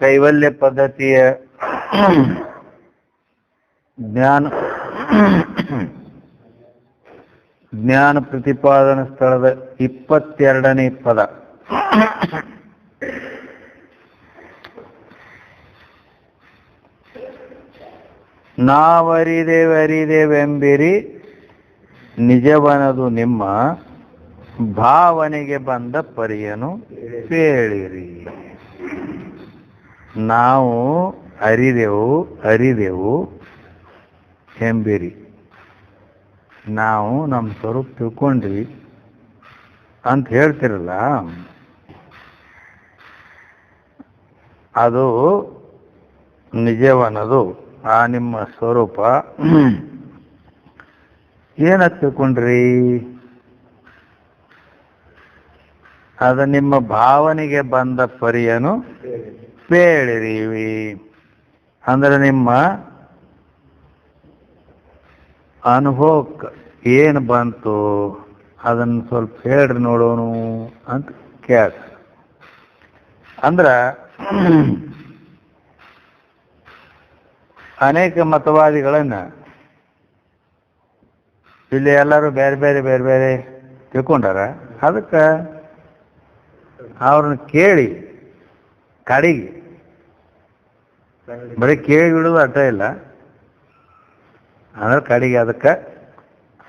ಕೈವಲ್ಯ ಪದ್ಧತಿಯ ಜ್ಞಾನ ಪ್ರತಿಪಾದನಾ ಸ್ಥಳದ 22ನೇ ಪದ. ನಾವರಿದೇವೆಂಬಿರಿ ನಿಜವನದು ನಿಮ್ಮ ಭಾವನೆಗೆ ಬಂದ ಪರಿಯನು ಹೇಳಿರಿ. ನಾವು ಅರಿದೆವು ಎಂಬಿರಿ, ನಾವು ನಮ್ಮ ಸ್ವರೂಪ ತಿಳ್ಕೊಂಡ್ವಿ ಅಂತ ಹೇಳ್ತಿರಲ್ಲ, ಅದು ನಿಜವನದು. ಆ ನಿಮ್ಮ ಸ್ವರೂಪ ಏನಂತ ತಿಳ್ಕೊಂಡ್ರಿ? ಅದು ನಿಮ್ಮ ಭಾವನೆಗೆ ಬಂದ ಪರಿಯನು ಹೇಳಿರಿ. ಅಂದ್ರೆ ನಿಮ್ಮ ಅನುಭವಕ್ಕೆ ಏನು ಬಂತು ಅದನ್ನು ಸ್ವಲ್ಪ ಹೇಳ್ರಿ ನೋಡೋಣ ಅಂತ ಕೇಳ್ತಾರೆ. ಅಂದ್ರ ಅನೇಕ ಮತವಾದಿಗಳನ್ನ ಇಲ್ಲಿ ಎಲ್ಲರೂ ಬೇರೆ ಬೇರೆ ತಿಳ್ಕೊಂಡಾರ. ಅದಕ್ಕೆ ಅವ್ರನ್ನ ಕೇಳಿ ಕಡೆಗೆ ಬರೀ ಕೇಳಿ ಬಿಡೋದು ಅರ್ಥ ಇಲ್ಲ. ಅಂದ್ರೆ ಕಡೆಗೆ ಅದಕ್ಕೆ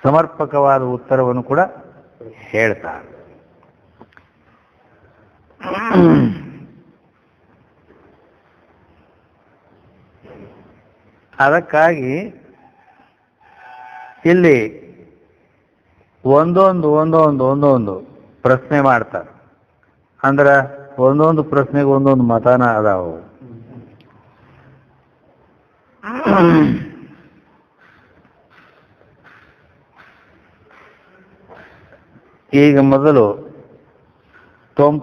ಸಮರ್ಪಕವಾದ ಉತ್ತರವನ್ನು ಕೂಡ ಹೇಳ್ತಾರೆ. ಅದಕ್ಕಾಗಿ ಇಲ್ಲಿ ಒಂದೊಂದು ಪ್ರಶ್ನೆ ಮಾಡ್ತಾರೆ. ಅಂದ್ರೆ ಒಂದೊಂದು ಪ್ರಶ್ನೆಗೆ ಒಂದೊಂದು ಮತನ ಅದಾವು. ಈಗ ಮೊದಲು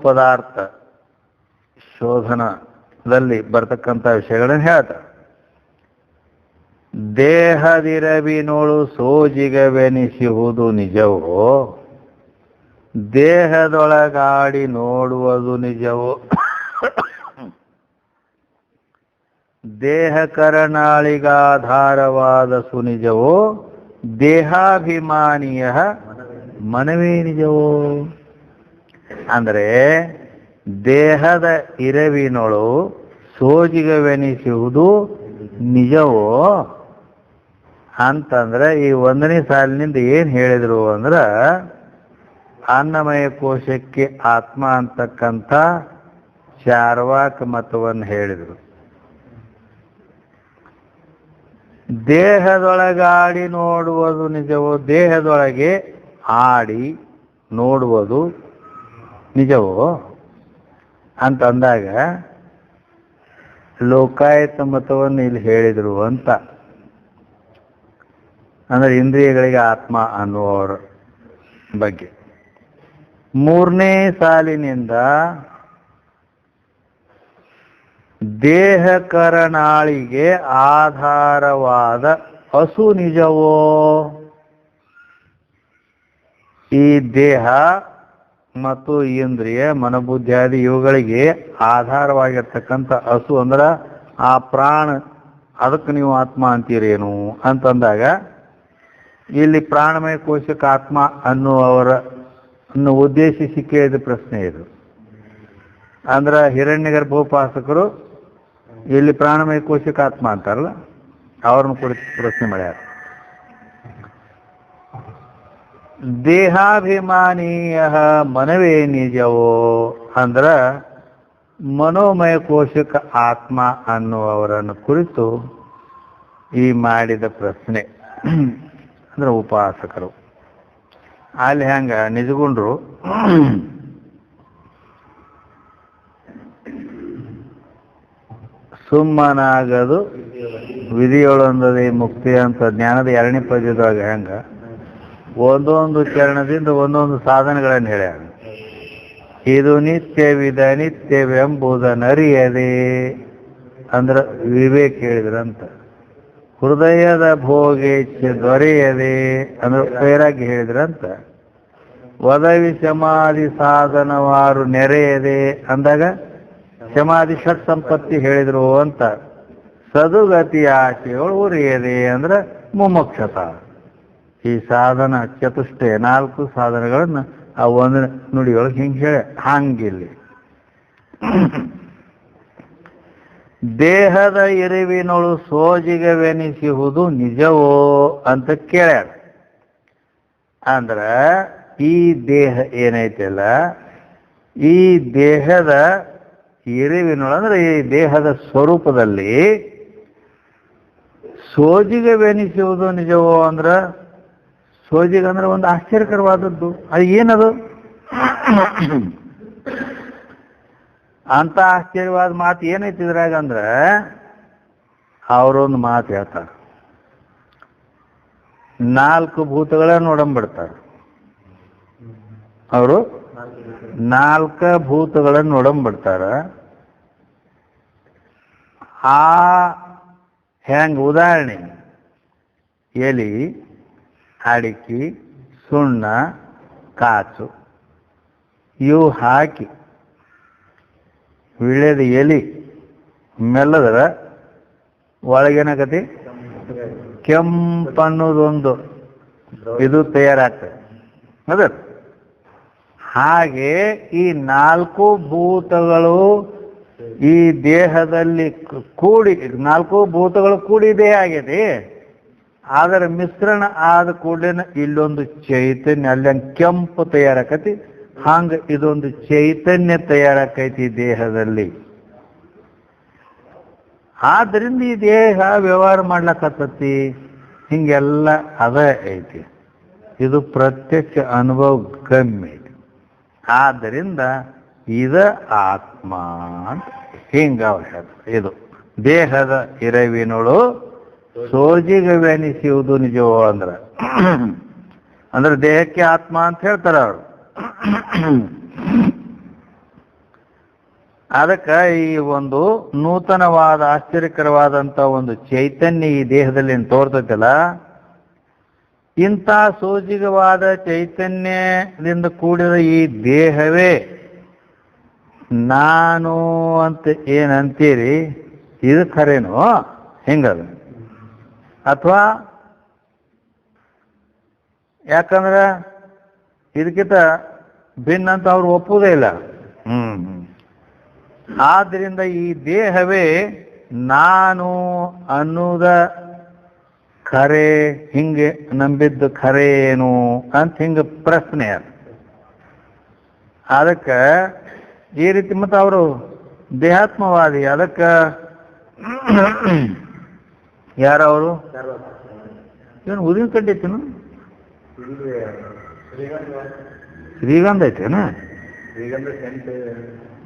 ಪದಾರ್ಥ ಶೋಧನದಲ್ಲಿ ಬರ್ತಕ್ಕಂಥ ವಿಷಯಗಳನ್ನು ಹೇಳ್ತಾರೆ. ದೇಹದಿರವಿನೋಳು ಸೋಜಿಗವೆನಿಸುವುದು ನಿಜವೋ, ದೇಹದೊಳಗಾಡಿ ನೋಡುವುದು ನಿಜವೋ, ದೇಹ ಕರಣಾಳಿಗಾಧಾರವಾದ ಸುನಿಜವೋ, ದೇಹಾಭಿಮಾನಿಯ ಮನವೇ ನಿಜವೋ. ಅಂದರೆ ದೇಹದ ಇರವಿನೊಳು ಸೋಜಿಗವೆನಿಸುವುದು ನಿಜವೋ ಅಂತಂದ್ರೆ ಈ 1ನೇ ಸಾಲಿನಿಂದ ಏನ್ ಹೇಳಿದ್ರು ಅಂದ್ರ, ಅನ್ನಮಯ ಕೋಶಕ್ಕೆ ಆತ್ಮ ಅಂತಕ್ಕಂಥ ಚಾರ್ವಾಕ ಮತವನ್ನು ಹೇಳಿದರು. ದೇಹದೊಳಗಾಡಿ ನೋಡುವುದು ನಿಜವೋ, ದೇಹದೊಳಗೆ ಆಡಿ ನೋಡುವುದು ನಿಜವೋ ಅಂತಂದಾಗ ಲೋಕಾಯತ ಮತವನ್ನು ಇಲ್ಲಿ ಹೇಳಿದರು ಅಂತ. ಅಂದ್ರೆ ಇಂದ್ರಿಯಗಳಿಗೆ ಆತ್ಮ ಅನ್ನುವರ ಬಗ್ಗೆ. 3ನೇ ಸಾಲಿನಿಂದ ದೇಹಕರಣಾಳಿಗೆ ಆಧಾರವಾದ ಹಸು ನಿಜವೋ, ಈ ದೇಹ ಮತ್ತು ಇಂದ್ರಿಯ ಮನಬುದ್ಧಿಯಾದಿ ಇವುಗಳಿಗೆ ಆಧಾರವಾಗಿರ್ತಕ್ಕಂಥ ಹಸು ಅಂದ್ರ ಆ ಪ್ರಾಣ, ಅದಕ್ಕೆ ನೀವು ಆತ್ಮ ಅಂತೀರೇನು ಅಂತಂದಾಗ ಇಲ್ಲಿ ಪ್ರಾಣಮಯ ಕೋಶಕ್ಕೆ ಆತ್ಮ ಅನ್ನೋ ಉದ್ದೇಶಿಸಿ ಕೇಳಿದ ಪ್ರಶ್ನೆ ಇದು. ಅಂದ್ರ ಹಿರಣ್ಯಗರ್ಭೋಪಾಸಕರು ಇಲ್ಲಿ ಪ್ರಾಣಮಯ ಕೋಶಕ್ಕೆ ಆತ್ಮ ಅಂತಾರಲ್ಲ, ಅವ್ರನ್ನ ಕುರಿತು ಪ್ರಶ್ನೆ ಮಾಡ್ಯಾರ. ದೇಹಾಭಿಮಾನೀಯ ಮನವೇ ನಿಜವೋ ಅಂದ್ರ ಮನೋಮಯ ಕೋಶಕ್ಕೆ ಆತ್ಮ ಅನ್ನುವವರನ್ನು ಕುರಿತು ಈ ಮಾಡಿದ ಪ್ರಶ್ನೆ. ಅಂದ್ರೆ ಉಪಾಸಕರು ಅಲ್ಲಿ ಹೆಂಗ ನಿಜಗೊಂಡ್ರು, ಸುಮ್ಮನಾಗದು ವಿಧಿಯೊಳೊಂದದೇ ಮುಕ್ತಿ ಅಂತ ಜ್ಞಾನದ 2ನೇ ಪದ್ಯದೊಳಗೆ ಹೆಂಗ ಒಂದೊಂದು ಚರಣದಿಂದ ಒಂದೊಂದು ಸಾಧನೆಗಳನ್ನು ಹೇಳ್ಯಾರ. ಇದು ನಿತ್ಯವಿದ ನಿತ್ಯವೆಂಬುದನ್ನರಿಯದೆ ಅಂದ್ರ ವಿವೇಕ ಹೇಳಿದ್ರಂತ. ಹೃದಯದ ಭೋಗೇಚ್ಛೆ ದೊರೆಯದೆ ಅಂದ್ರೆ ವೈರಾಗ್ಯ ಹೇಳಿದ್ರಂತ. ಒದವಿ ಸಮಾಧಿ ಸಾಧನವಾರು ನೆರೆಯದೆ ಅಂದಾಗ ಶಮಾಧಿ ಷಟ್ ಸಂಪತ್ತಿ ಹೇಳಿದ್ರು ಅಂತ. ಸದುಗತಿ ಆಶೆಗಳು ಉರಿಯದೆ ಅಂದ್ರೆ ಮುಮುಕ್ಷತ. ಈ ಸಾಧನ ಚತುಷ್ಟಯ 4 ಸಾಧನಗಳನ್ನ ಆ ಒಂದು ನುಡಿಯೊಳಗೆ ಹಿಂಗೆ ಹೇಳಿ ಹಂಗಿಲ್ಲಿ. ದೇಹದ ಇರುವಿನೊಳು ಸೋಜಿಗವೆನಿಸುವುದು ನಿಜವೋ ಅಂತ ಕೇಳ್ಯಾರ. ಅಂದ್ರ ಈ ದೇಹ ಏನೈತಲ್ಲ, ಈ ದೇಹದ ಇರುವಿನೊಳು ಅಂದ್ರೆ ಈ ದೇಹದ ಸ್ವರೂಪದಲ್ಲಿ ಸೋಜಿಗವೆನಿಸುವುದು ನಿಜವೋ ಅಂದ್ರ, ಸೋಜಿಗ ಅಂದ್ರೆ ಒಂದು ಆಶ್ಚರ್ಯಕರವಾದದ್ದು. ಅದು ಏನದು ಅಂತ ಆಶ್ಚರ್ಯವಾದ ಮಾತು ಏನೈತಿ ಇದ್ರಾಗ ಅಂದ್ರೆ, ಅವರೊಂದು ಮಾತು ಹೇಳ್ತಾರೆ, 4 ಭೂತಗಳನ್ನ ನೋಡಂಬಿಡ್ತಾರೆ. ಅವರು 4 ಭೂತಗಳನ್ನು ನೋಡಂಬಿಡ್ತಾರ. ಆ ಹೆಂಗ ಉದಾಹರಣೆ, ಎಲಿ, ಅಡಿಕೆ, ಸುಣ್ಣ, ಕಾಚು ಇವು ಹಾಕಿ ವಿಳ್ಯದ ಎಲಿ ಮೆಲ್ಲದ್ರ ಒಳಗೇನಾಗತಿ ಕೆಂಪನ್ನೋದೊಂದು ಇದು ತಯಾರಾಗ್ತದೆ. ಅದ ಹಾಗೆ ಈ 4 ಭೂತಗಳು ಈ ದೇಹದಲ್ಲಿ ಕೂಡಿ, 4 ಭೂತಗಳು ಕೂಡಿ ದೇಹ ಆಗಿದೆ. ಅದರ ಮಿಶ್ರಣ ಆದ ಕೂಡಲೇ ಇಲ್ಲೊಂದು ಚೈತನ್ಯ, ಅಲ್ಲಿ ಕೆಂಪು ತಯಾರಾಕತಿ. ಹಂಗ ಇದೊಂದು ಚೈತನ್ಯ ತಯಾರಾಕೈತಿ ದೇಹದಲ್ಲಿ. ಆದ್ರಿಂದ ಈ ದೇಹ ವ್ಯವಹಾರ ಮಾಡ್ಲಕತ್ತತಿ. ಹಿಂಗೆಲ್ಲ ಅದ ಐತಿ. ಇದು ಪ್ರತ್ಯಕ್ಷ ಅನುಭವ ಗಮ್ಯ ಐತಿ. ಆದ್ದರಿಂದ ಇದ ಆತ್ಮ ಅಂತ ಹಿಂಗ ಇದು ದೇಹದ ಇರವಿನೊಳು ಸೋಜಿಗವೆನಿಸುವುದು ನಿಜವೋ ಅಂದ್ರೆ ದೇಹಕ್ಕೆ ಆತ್ಮ ಅಂತ ಹೇಳ್ತಾರ ಅವರು. ಅದಕ್ಕೆ ಈ ಒಂದು ನೂತನವಾದ ಆಶ್ಚರ್ಯಕರವಾದಂಥ ಒಂದು ಚೈತನ್ಯ ಈ ದೇಹದಲ್ಲಿ ತೋರ್ತೈತಲ್ಲ, ಇಂಥ ಸೋಜಿಗವಾದ ಚೈತನ್ಯದಿಂದ ಕೂಡಿದ ಈ ದೇಹವೇ ನಾನು ಅಂತ ಏನಂತೀರಿ, ಇದು ಖರೇನು ಹಿಂಗದ? ಅಥವಾ ಯಾಕಂದ್ರೆ ಇದಕ್ಕಿಂತ ಭಿನ್ನ ಅಂತ ಅವ್ರು ಒಪ್ಪುವುದೇ ಇಲ್ಲ. ಆದ್ರಿಂದ ಈ ದೇಹವೇ ನಾನು ಅನ್ನುವುದ ಖರೆ, ಹಿಂಗೆ ನಂಬಿದ್ದು ಖರೆ ಏನು ಅಂತ ಹಿಂಗೆ ಪ್ರಶ್ನೆ ಅದು. ಅದಕ್ಕೆ ಈ ರೀತಿ ಮತ್ತು ಅವರು ದೇಹಾತ್ಮವಾದಿ. ಅದಕ್ಕೆ ಯಾರವರು ಏನು ಉದಿನ ಕಡ್ಡಿತ್ತೇನು, ಶ್ರೀಗಂಧ ಐತೇನ?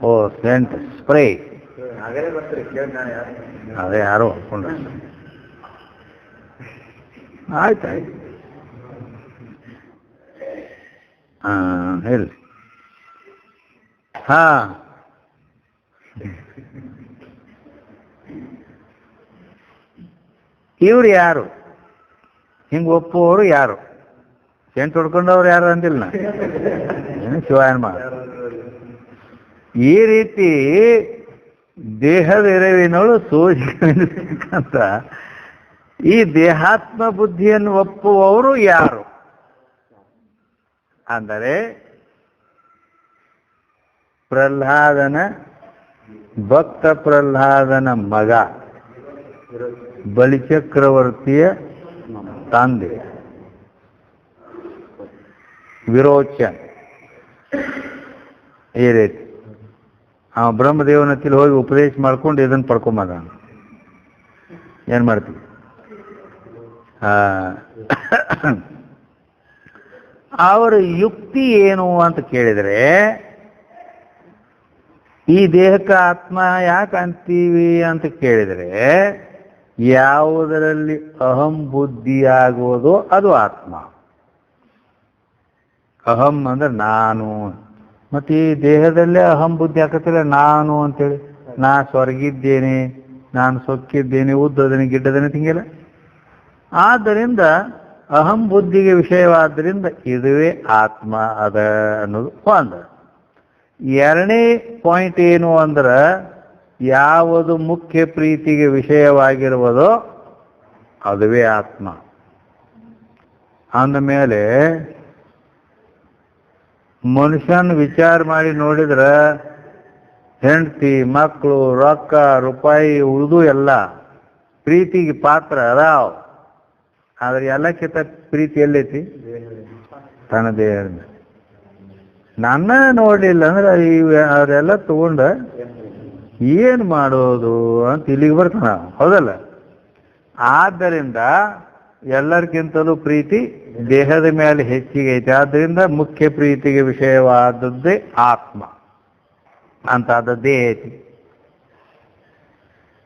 ಓ ಸೆಂಟ್ ಸ್ಪ್ರೇ, ಅದೇ ಯಾರು ಹಾಕೊಂಡ್ರ. ಆಯ್ತಾಯ್ತು, ಹೇಳಿ. ಹಾ, ಇವ್ರು ಯಾರು ಹಿಂಗೆ ಒಪ್ಪುವವರು ಯಾರು? ಸೆಂಟ್ ಹೊಡ್ಕೊಂಡವ್ರು ಯಾರು ಅಂದಿಲ್ಲ ಏನು ಶಿವಾಯನ್ಮ. ಈ ರೀತಿ ದೇಹದ ಎರವಿನೋಳು ಸೋಜಿಕಂತ ಈ ದೇಹಾತ್ಮ ಬುದ್ಧಿಯನ್ನು ಒಪ್ಪುವವರು ಯಾರು ಅಂದರೆ, ಪ್ರಹ್ಲಾದನ ಭಕ್ತ ಪ್ರಹ್ಲಾದನ ಮಗ ಬಲಿಚಕ್ರವರ್ತಿಯ ತಂದೆ ವಿರೋಚನ್. ಈ ರೀತಿ ಬ್ರಹ್ಮದೇವನ ಹತ್ತಿರ ಹೋಗಿ ಉಪದೇಶ ಮಾಡ್ಕೊಂಡು ಇದನ್ನು ಪಡ್ಕೊಂಬದ. ಏನ್ ಮಾಡ್ತೀವಿ? ಅವರ ಯುಕ್ತಿ ಏನು ಅಂತ ಕೇಳಿದರೆ, ಈ ದೇಹಕ್ಕೆ ಆತ್ಮ ಯಾಕೆ ಅಂತೀವಿ ಅಂತ ಕೇಳಿದರೆ, ಯಾವುದರಲ್ಲಿ ಅಹಂ ಬುದ್ಧಿ ಆಗುವುದೋ ಅದು ಆತ್ಮ. ಅಹಂ ಅಂದ್ರೆ ನಾನು. ಮತ್ತೆ ಈ ದೇಹದಲ್ಲೇ ಅಹಂ ಬುದ್ಧಿ ಹಾಕತ್ತಿಲ್ಲ ನಾನು ಅಂತೇಳಿ. ನಾ ಸ್ವರ್ಗಿದ್ದೇನೆ, ನಾನು ಸೊಕ್ಕಿದ್ದೇನೆ, ಉದ್ದದನೆ, ಗಿಡ್ಡದನೆ ತಿಂಗಿಲ್ಲ. ಆದ್ದರಿಂದ ಅಹಂ ಬುದ್ಧಿಗೆ ವಿಷಯವಾದ್ದರಿಂದ ಇದುವೇ ಆತ್ಮ ಅದ ಅನ್ನೋದು ಒಂದು. ಎರಡನೇ ಪಾಯಿಂಟ್ ಏನು ಅಂದ್ರೆ, ಯಾವುದು ಮುಖ್ಯ ಪ್ರೀತಿಗೆ ವಿಷಯವಾಗಿರುವುದೋ ಅದುವೇ ಆತ್ಮ. ಅಂದಮೇಲೆ ಮನುಷ್ಯನ ವಿಚಾರ ಮಾಡಿ ನೋಡಿದ್ರೆ ಹೆಂಡತಿ, ಮಕ್ಕಳು, ರೊಕ್ಕ, ರೂಪಾಯಿ ಉಳಿದು ಎಲ್ಲ ಪ್ರೀತಿಗೆ ಪಾತ್ರ ಅದಾವ. ಆದ್ರೆ ಎಲ್ಲಕ್ಕಿಂತ ಪ್ರೀತಿ ಎಲ್ಲೈತಿ? ತನ್ನ ದೇಹದ. ನನ್ನ ನೋಡಲಿಲ್ಲ ಅಂದ್ರೆ ಅವರೆಲ್ಲ ತಗೊಂಡ ಏನು ಮಾಡೋದು ಅಂತ ಇಲ್ಲಿಗೆ ಬರ್ತಾನ, ಹೌದಲ್ಲ? ಆದ್ದರಿಂದ ಎಲ್ಲರಿಗಿಂತಲೂ ಪ್ರೀತಿ ದೇಹದ ಮೇಲೆ ಹೆಚ್ಚಿಗೆ ಐತೆ. ಆದ್ದರಿಂದ ಮುಖ್ಯ ಪ್ರೀತಿಗೆ ವಿಷಯವಾದದ್ದೇ ಆತ್ಮ ಅಂತಾದದ್ದೇ ಐತಿ.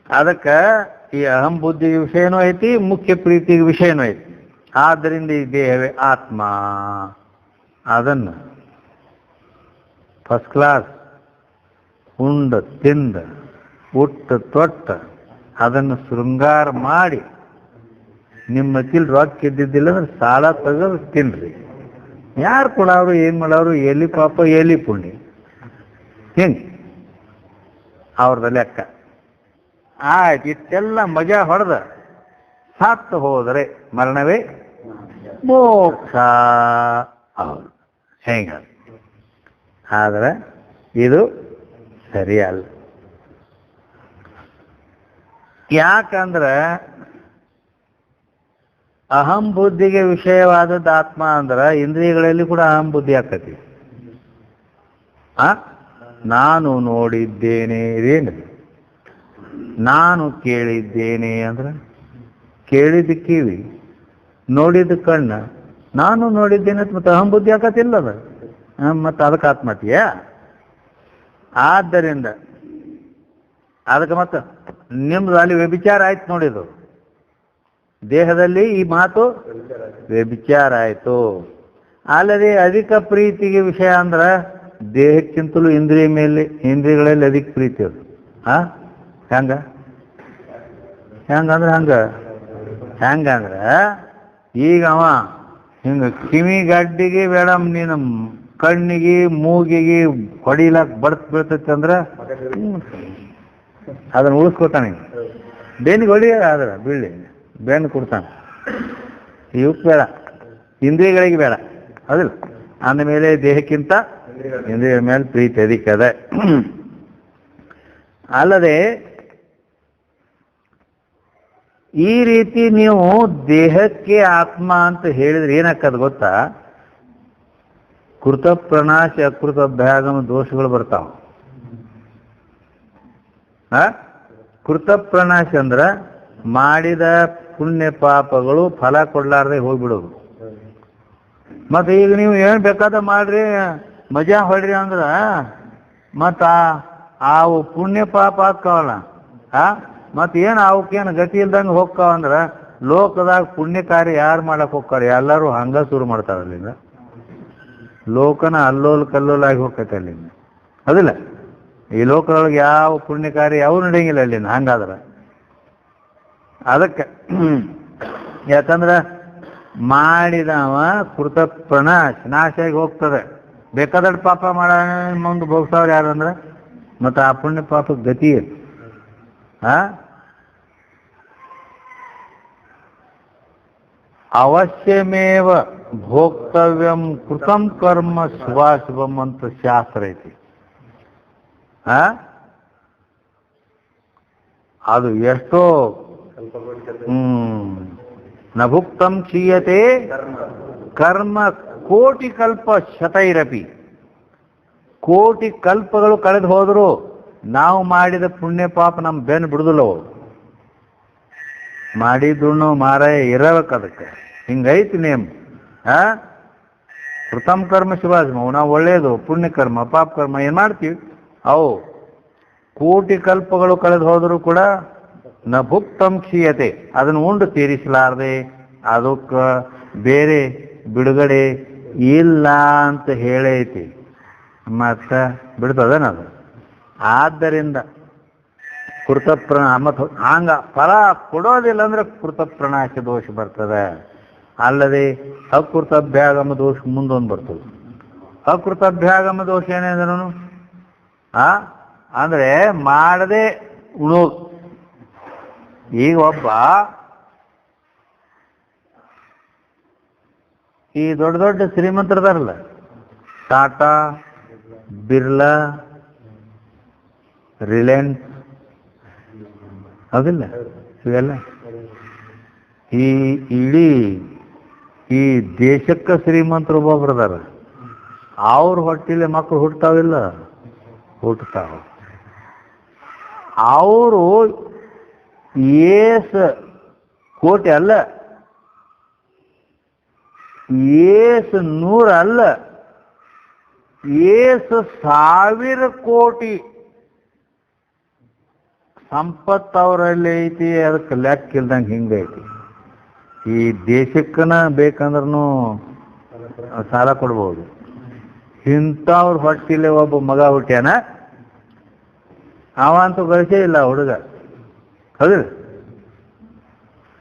ಅದಕ್ಕೆ ಈ ಅಹಂ ಬುದ್ಧಿಗೆ ವಿಷಯನೂ ಐತಿ, ಮುಖ್ಯ ಪ್ರೀತಿಗೆ ವಿಷಯನೂ ಐತಿ. ಆದ್ದರಿಂದ ಈ ದೇಹವೇ ಆತ್ಮ. ಅದನ್ನು ಫಸ್ಟ್ ಕ್ಲಾಸ್ ಉಂಡ ತಿಂದ ಉಟ್ಟ ತೊಟ್ಟ ಅದನ್ನು ಶೃಂಗಾರ ಮಾಡಿ ನಿಮ್ಮ ತಿಲ್ ರೊಕ್ಕ ಇದ್ದಿದ್ದಿಲ್ಲ ಅಂದ್ರೆ ಸಾಲ ತೆಗೆದು ತಿನ್ರಿ. ಯಾರು ಕೊಡೋರು, ಏನು ಮಾಡೋರು? ಎಲ್ಲಿ ಪಾಪ ಎಲ್ಲಿ ಪುಣ್ಯ, ಹಿಂಗೆ ಅವ್ರದ ಲೆಕ್ಕ. ಆಯ್ತು, ಇಷ್ಟೆಲ್ಲ ಮಜಾ ಹೊಡೆದ ಸತ್ತು ಹೋದರೆ ಮರಣವೇ ಮೋಕ್ಷ. ಹೌದು, ಹೆಂಗ? ಆದ್ರೆ ಇದು ಸರಿಯಲ್ಲ. ಯಾಕಂದ್ರೆ ಅಹಂ ಬುದ್ಧಿಗೆ ವಿಷಯವಾದದ್ದು ಆತ್ಮ ಅಂದ್ರೆ ಇಂದ್ರಿಯಗಳಲ್ಲಿ ಕೂಡ ಅಹಂ ಬುದ್ಧಿ ಆಕತಿ. ನಾನು ನೋಡಿದ್ದೇನೆ ಇದೇನು, ನಾನು ಕೇಳಿದ್ದೇನೆ ಅಂದ್ರೆ ಕೇಳಿದ ಕಿವಿ, ನೋಡಿದ ಕಣ್ಣ, ನಾನು ನೋಡಿದ್ದೇನೆ ಅಂತ ಮತ್ತೆ ಅಹಂ ಬುದ್ಧಿ ಆಕತಿಲ್ಲ ಅದು. ಮತ್ತೆ ಅದಕ್ಕೆ ಆತ್ಮಹತ್ಯ. ಆದ್ದರಿಂದ ಅದಕ್ಕೆ ಮತ್ತೆ ನಿಮ್ದು ಅಲ್ಲಿ ವ್ಯಭಿಚಾರ ಆಯ್ತು ನೋಡಿದು, ದೇಹದಲ್ಲಿ ಈ ಮಾತು ವ್ಯಭಿಚಾರ ಆಯ್ತು. ಅಲ್ಲದೆ ಅಧಿಕ ಪ್ರೀತಿಗೆ ವಿಷಯ ಅಂದ್ರೆ ದೇಹಕ್ಕಿಂತಲೂ ಇಂದ್ರಿಯ ಮೇಲೆ, ಇಂದ್ರಿಯಗಳಲ್ಲಿ ಅಧಿಕ ಪ್ರೀತಿ ಅದು. ಹೆಂಗಂದ್ರೆ ಹೆಂಗಂದ್ರೆ ಈಗ ಅವ ಹಿಂಗ ಕಿವಿ ಗಡ್ಡಿಗೆ ಮೇಡಮ್ ನೀನು ಕಣ್ಣಿಗೆ ಮೂಗಿಗೆ ಹೊಡಿಲಾಕ್ ಬೀಳ್ತೈತಿ ಅಂದ್ರೆ ಅದನ್ನ ಉಳಿಸ್ಕೊತಾನೆ. ಬೆನ್ನಿಗೆ ಹೊಡಿ ಆದ್ರೆ ಬೀಳಿ ಬೆನ್ನು ಕೊಡ್ತಾನೆ. ಇವಕ್ಕೆ ಬೇಡ, ಇಂದ್ರಿಯಗಳಿಗೆ ಬೇಡ, ಹೌದಿಲ್ಲ? ಅಂದಮೇಲೆ ದೇಹಕ್ಕಿಂತ ಇಂದ್ರಿಯ ಮೇಲೆ ಪ್ರೀತಿ ಅಧಿಕ ಅದ. ಅಲ್ಲದೆ ಈ ರೀತಿ ನೀವು ದೇಹಕ್ಕೆ ಆತ್ಮ ಅಂತ ಹೇಳಿದ್ರೆ ಏನಾಗ್ತದೆ ಗೊತ್ತಾ? ಕೃತ ಪ್ರಣಾಶ ಅಕೃತ ಅಭ್ಯಾಗಮ ದೋಷಗಳು ಬರ್ತಾವ. ಕೃತ ಪ್ರಣಾಶ ಅಂದ್ರೆ ಮಾಡಿದ ಪುಣ್ಯ ಪಾಪಗಳು ಫಲ ಕೊಡ್ಲಾರ್ದೆ ಹೋಗ್ಬಿಡೋದು. ಮತ್ತೆ ಈಗ ನೀವು ಏನು ಬೇಕಾದ ಮಾಡ್ರಿ, ಮಜಾ ಹೊಡ್ರಿ ಅಂದ್ರ ಮತ್ತ ಅವು ಪುಣ್ಯ ಪಾಪ ಹಾಕವಲ್ಲ, ಮತ್ತೆ ಏನು ಅವಕ್ಕೇನು ಗತಿ ಇಲ್ದಂಗೆ ಹೋಗ್ತಾವಂದ್ರ ಲೋಕದಾಗ ಪುಣ್ಯ ಕಾರ್ಯ ಯಾರು ಮಾಡಕ್ ಹೋಗ್ತಾರ? ಎಲ್ಲರೂ ಹಂಗ ಶುರು ಮಾಡ್ತಾರ. ಅಲ್ಲಿಂದ ಲೋಕನ ಅಲ್ಲೋಲ್ ಕಲ್ಲೋಲಾಗಿ ಹೋಗ್ತೈತೆ ಅಲ್ಲಿಂದ, ಅದಿಲ್ಲ? ಈ ಲೋಕದೊಳಗೆ ಯಾವ ಪುಣ್ಯ ಕಾರ್ಯ ಯಾವ ನಡೆಯಂಗಿಲ್ಲ ಅಲ್ಲಿಂದ. ಹಂಗಾದ್ರೆ ಅದಕ್ಕೆ ಯಾಕಂದ್ರೆ ಮಾಡಿದವ ಕೃತ ಪ್ರಣಾಶ ನಾಶ ಆಗಿ ಹೋಗ್ತದೆ. ಬೇಕಾದಷ್ಟು ಪಾಪ ಮಾಡ ಮುಂದೆ ಭೋಗ್ಸವ್ರು ಯಾರಂದ್ರೆ ಮತ್ತೆ ಆ ಪುಣ್ಯ ಪಾಪಕ್ಕೆ ಗತಿ ಇದೆ. ಅವಶ್ಯಮೇವ ಭೋಕ್ತವ್ಯಂ ಕೃತಂ ಕರ್ಮ ಶುಭಾಶುಭಂ ಅಂತ ಶಾಸ್ತ್ರ ಐತಿ. ಅದು ಎಷ್ಟೋ ನಭುಕ್ತಂ ಕ್ಷೀಯತೆ ಕರ್ಮ ಕೋಟಿ ಕಲ್ಪ ಶತೈರಪಿ. ಕೋಟಿ ಕಲ್ಪಗಳು ಕಳೆದು ಹೋದ್ರು ನಾವು ಮಾಡಿದ ಪುಣ್ಯ ಪಾಪ ನಮ್ಮ ಬೆನ್ನು ಬಿಡುದಿಲ್ಲವು. ಮಾಡಿದ್ರು ಮಾರಾಯ ಇರಬೇಕು. ಅದಕ್ಕೆ ಹಿಂಗೈತಿ ನೇಮ್. ಕೃತಂ ಕರ್ಮ ಶುಭಾಶುಭ, ನಾವು ಒಳ್ಳೇದು ಪುಣ್ಯ ಕರ್ಮ ಪಾಪ ಕರ್ಮ ಏನ್ ಮಾಡ್ತೀವಿ ಅವು ಕೋಟಿ ಕಲ್ಪಗಳು ಕಳೆದು ಹೋದರೂ ಕೂಡ ನ ಭುಕ್ತಂ ಕ್ಷೀಯತೆ, ಅದನ್ನು ಉಂಡು ತೀರಿಸಲಾರದೆ ಅದಕ್ಕೆ ಬೇರೆ ಬಿಡುಗಡೆ ಇಲ್ಲ ಅಂತ ಹೇಳೈತಿ. ಮತ್ತೆ ಬಿಡ್ತದೇನದು? ಆದ್ದರಿಂದ ಮತ್ತು ಹಂಗ ಫಲ ಕೊಡೋದಿಲ್ಲ ಅಂದ್ರೆ ಕೃತಪ್ರಣಾಶ ದೋಷ ಬರ್ತದೆ. ಅಲ್ಲದೆ ಅಕೃತಭ್ಯಾಗಮ ದೋಷ ಮುಂದೊಂದು ಬರ್ತದೆ. ಅಕೃತಭ್ಯಾಗಮ ದೋಷ ಏನೇಂದ್ರೂ ಅಂದ್ರೆ ಮಾಡದೆ ಉಣೋದು. ಈಗ ಒಬ್ಬ ಈ ದೊಡ್ಡ ದೊಡ್ಡ ಶ್ರೀಮಂತರದಾರಲ್ಲ, ಟಾಟಾ, ಬಿರ್ಲಾ, ರಿಲಯನ್ಸ್, ಹೌದಿಲ್ಲ ಇವೆಲ್ಲ ಈ ಇಡೀ ಈ ದೇಶಕ್ಕೆ ಶ್ರೀಮಂತರು ಒಬ್ಬೊಬ್ರದಾರ. ಅವ್ರ ಹೊಟ್ಟಿಲೆ ಮಕ್ಕಳು ಹುಟ್ಟತಾವಿಲ್ಲ, ಹುಟ್ಟತಾವ. ಅವರು ಏಸ್ ಕೋಟಿ ಅಲ್ಲ, ಏಸ್ ನೂರ ಅಲ್ಲ, ಏಸ್ ಸಾವಿರ ಕೋಟಿ ಸಂಪತ್ತು ಅವರಲ್ಲಿ ಐತಿ. ಅದಕ್ಕೆ ಲೆಕ್ಕ ಇಲ್ದಂಗೆ ಹಿಂಗೈತಿ. ಈ ದೇಶಕ್ಕನ ಬೇಕಂದ್ರೂ ಸಾಲ ಕೊಡ್ಬೋದು. ಇಂಥವ್ರ ಹೊಟ್ಟಿಲೆ ಒಬ್ಬ ಮಗ ಹುಟ್ಟ್ಯಾನ, ಅವಂತೂ ಗಳಿಸೇ ಇಲ್ಲ ಹುಡುಗ, ಹೌದು.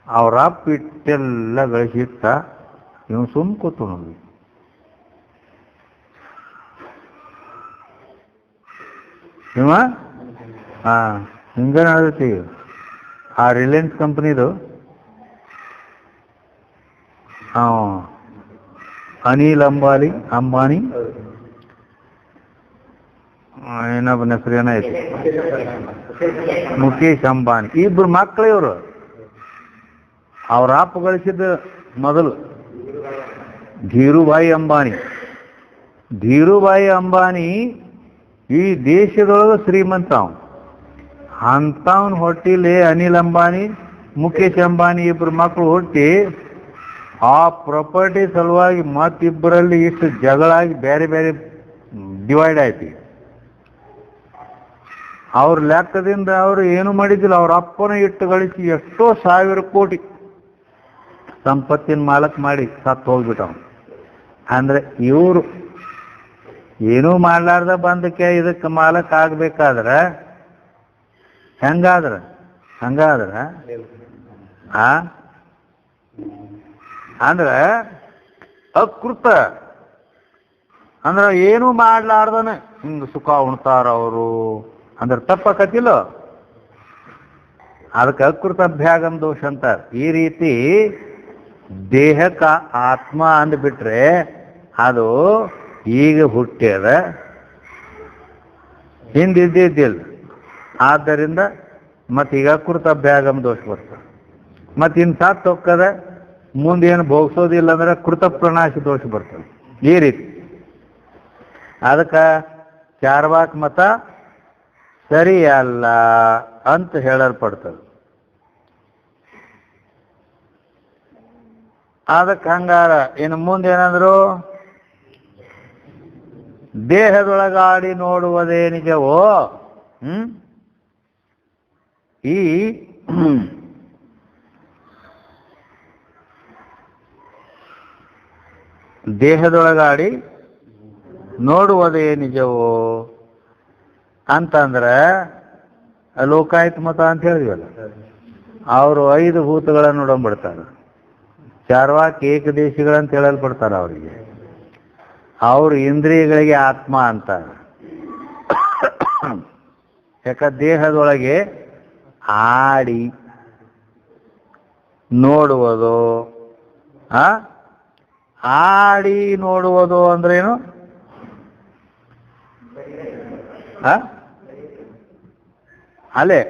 ಅವ್ರ ಅಪ್ಪ ಇಟ್ಟೆಲ್ಲ ಗಳಿಸಿಟ್ಟ, ಇವ್ ಸುಮ್ ಕೂತು ನೋಡಿ. ಇವ ಹಿಂಗೆ ನಡೆದೈತಿ. ಆ ರಿಲಯನ್ಸ್ ಕಂಪ್ನಿದು ಅನಿಲ್ ಅಂಬಾನಿ ಇನ್ನೊಬ್ಬನ ಹೆಸರು ಏನೈತಿ, ಮುಖೇಶ್ ಅಂಬಾನಿ, ಇಬ್ರು ಮಕ್ಕಳು ಇವರು. ಅವ್ರ ಅಪ್ಪ ಗಳಿಸಿದ ಮೊದಲು ಧೀರುಭಾಯಿ ಅಂಬಾನಿ ಈ ದೇಶದೊಳಗೆ ಶ್ರೀಮಂತ. ಅಂಥವನ್ ಹೊಟ್ಟಿಲಿ ಅನಿಲ್ ಅಂಬಾನಿ, ಮುಖೇಶ್ ಅಂಬಾನಿ ಇಬ್ರು ಮಕ್ಕಳು ಹುಟ್ಟಿ ಆ ಪ್ರಾಪರ್ಟಿ ಸಲುವಾಗಿ ಮತ್ತಿಬ್ಬರಲ್ಲಿ ಇಷ್ಟು ಜಗಳಾಗಿ ಬೇರೆ ಬೇರೆ ಡಿವೈಡ್ ಆಯ್ತು. ಅವ್ರ ಲೆಕ್ಕದಿಂದ ಅವರು ಏನು ಮಾಡಿದ್ದಿಲ್ಲ. ಅವ್ರ ಅಪ್ಪನ ಇಟ್ಟು ಗಳಿಸಿ ಎಷ್ಟೋ ಸಾವಿರ ಕೋಟಿ ಸಂಪತ್ತಿನ ಮಾಲಕ್ ಮಾಡಿ ಸತ್ತು ಹೋಗ್ಬಿಟ್ಟವ್. ಅಂದ್ರೆ ಇವರು ಏನೂ ಮಾಡ್ಲಾರ್ದ ಬಂದಕ್ಕೆ ಇದಕ್ಕೆ ಮಾಲಕ್ ಆಗ್ಬೇಕಾದ್ರೆ ಹಂಗಾದ್ರ ಅಂದ್ರೆ ಅಕೃತ, ಅಂದ್ರೆ ಏನೂ ಮಾಡ್ಲಾರ್ದನ ಹಿಂಗ ಸುಖ ಉಣ್ತಾರ ಅವರು ಅಂದ್ರೆ ತಪ್ಪಕತಿಲ್ಲ. ಅದಕ್ಕೆ ಅಕೃತಭ್ಯಾಗಂ ದೋಷ ಅಂತಾರ. ಈ ರೀತಿ ದೇಹಕ್ಕೆ ಆತ್ಮ ಅಂದ್ಬಿಟ್ರೆ ಅದು ಈಗ ಹುಟ್ಟ್ಯದ, ಹಿಂದಿದ್ದಿದ್ದಿಲ್ಲ. ಆದ್ದರಿಂದ ಮತ್ತೀಗ ಅಕೃತಭ್ಯಾಗಂ ದೋಷ ಬರ್ತದೆ. ಮತ್ತು ಇನ್ನು ಸತ್ತು ಹೋಗ್ತದೆ, ಮುಂದೇನು ಭೋಗಿಸೋದಿಲ್ಲ ಅಂದ್ರೆ ಕೃತಪ್ರಣಾಶ ದೋಷ ಬರ್ತದೆ. ಈ ರೀತಿ ಅದಕ್ಕೆ ಚಾರ್ವಾಕ್ ಮತ ಸರಿ ಅಲ್ಲ ಅಂತ ಹೇಳಲ್ಪಡ್ತದೆ. ಅದಕ್ಕೆ ಹಂಗಾರ ಇನ್ನು ಮುಂದೇನಂದ್ರು, ದೇಹದೊಳಗಾಡಿ ನೋಡುವುದೇ ನಿಜವೋ. ಈ ದೇಹದೊಳಗಾಡಿ ನೋಡುವುದೇ ನಿಜವೋ ಅಂತಂದ್ರೆ ಲೋಕಾಯತ್ ಮತ ಅಂತ ಹೇಳಿದ್ವಲ್ಲ, ಅವರು 5 ಭೂತಗಳನ್ನು ನೋಡಂಬಿಡ್ತಾರೆ. ಚಾರ್ವಾಕ್ ಏಕದೇಶಿಗಳಂತ ಹೇಳಲ್ಪಡ್ತಾರೆ. ಅವರಿಗೆ ಅವರು ಇಂದ್ರಿಯಗಳಿಗೆ ಆತ್ಮ ಅಂತಾರೆ. ಯಾಕ ದೇಹದೊಳಗೆ ಆಡಿ ನೋಡುವುದು. ಆಡಿ ನೋಡುವುದು ಅಂದ್ರೇನು? ಅಲ್ಲೇ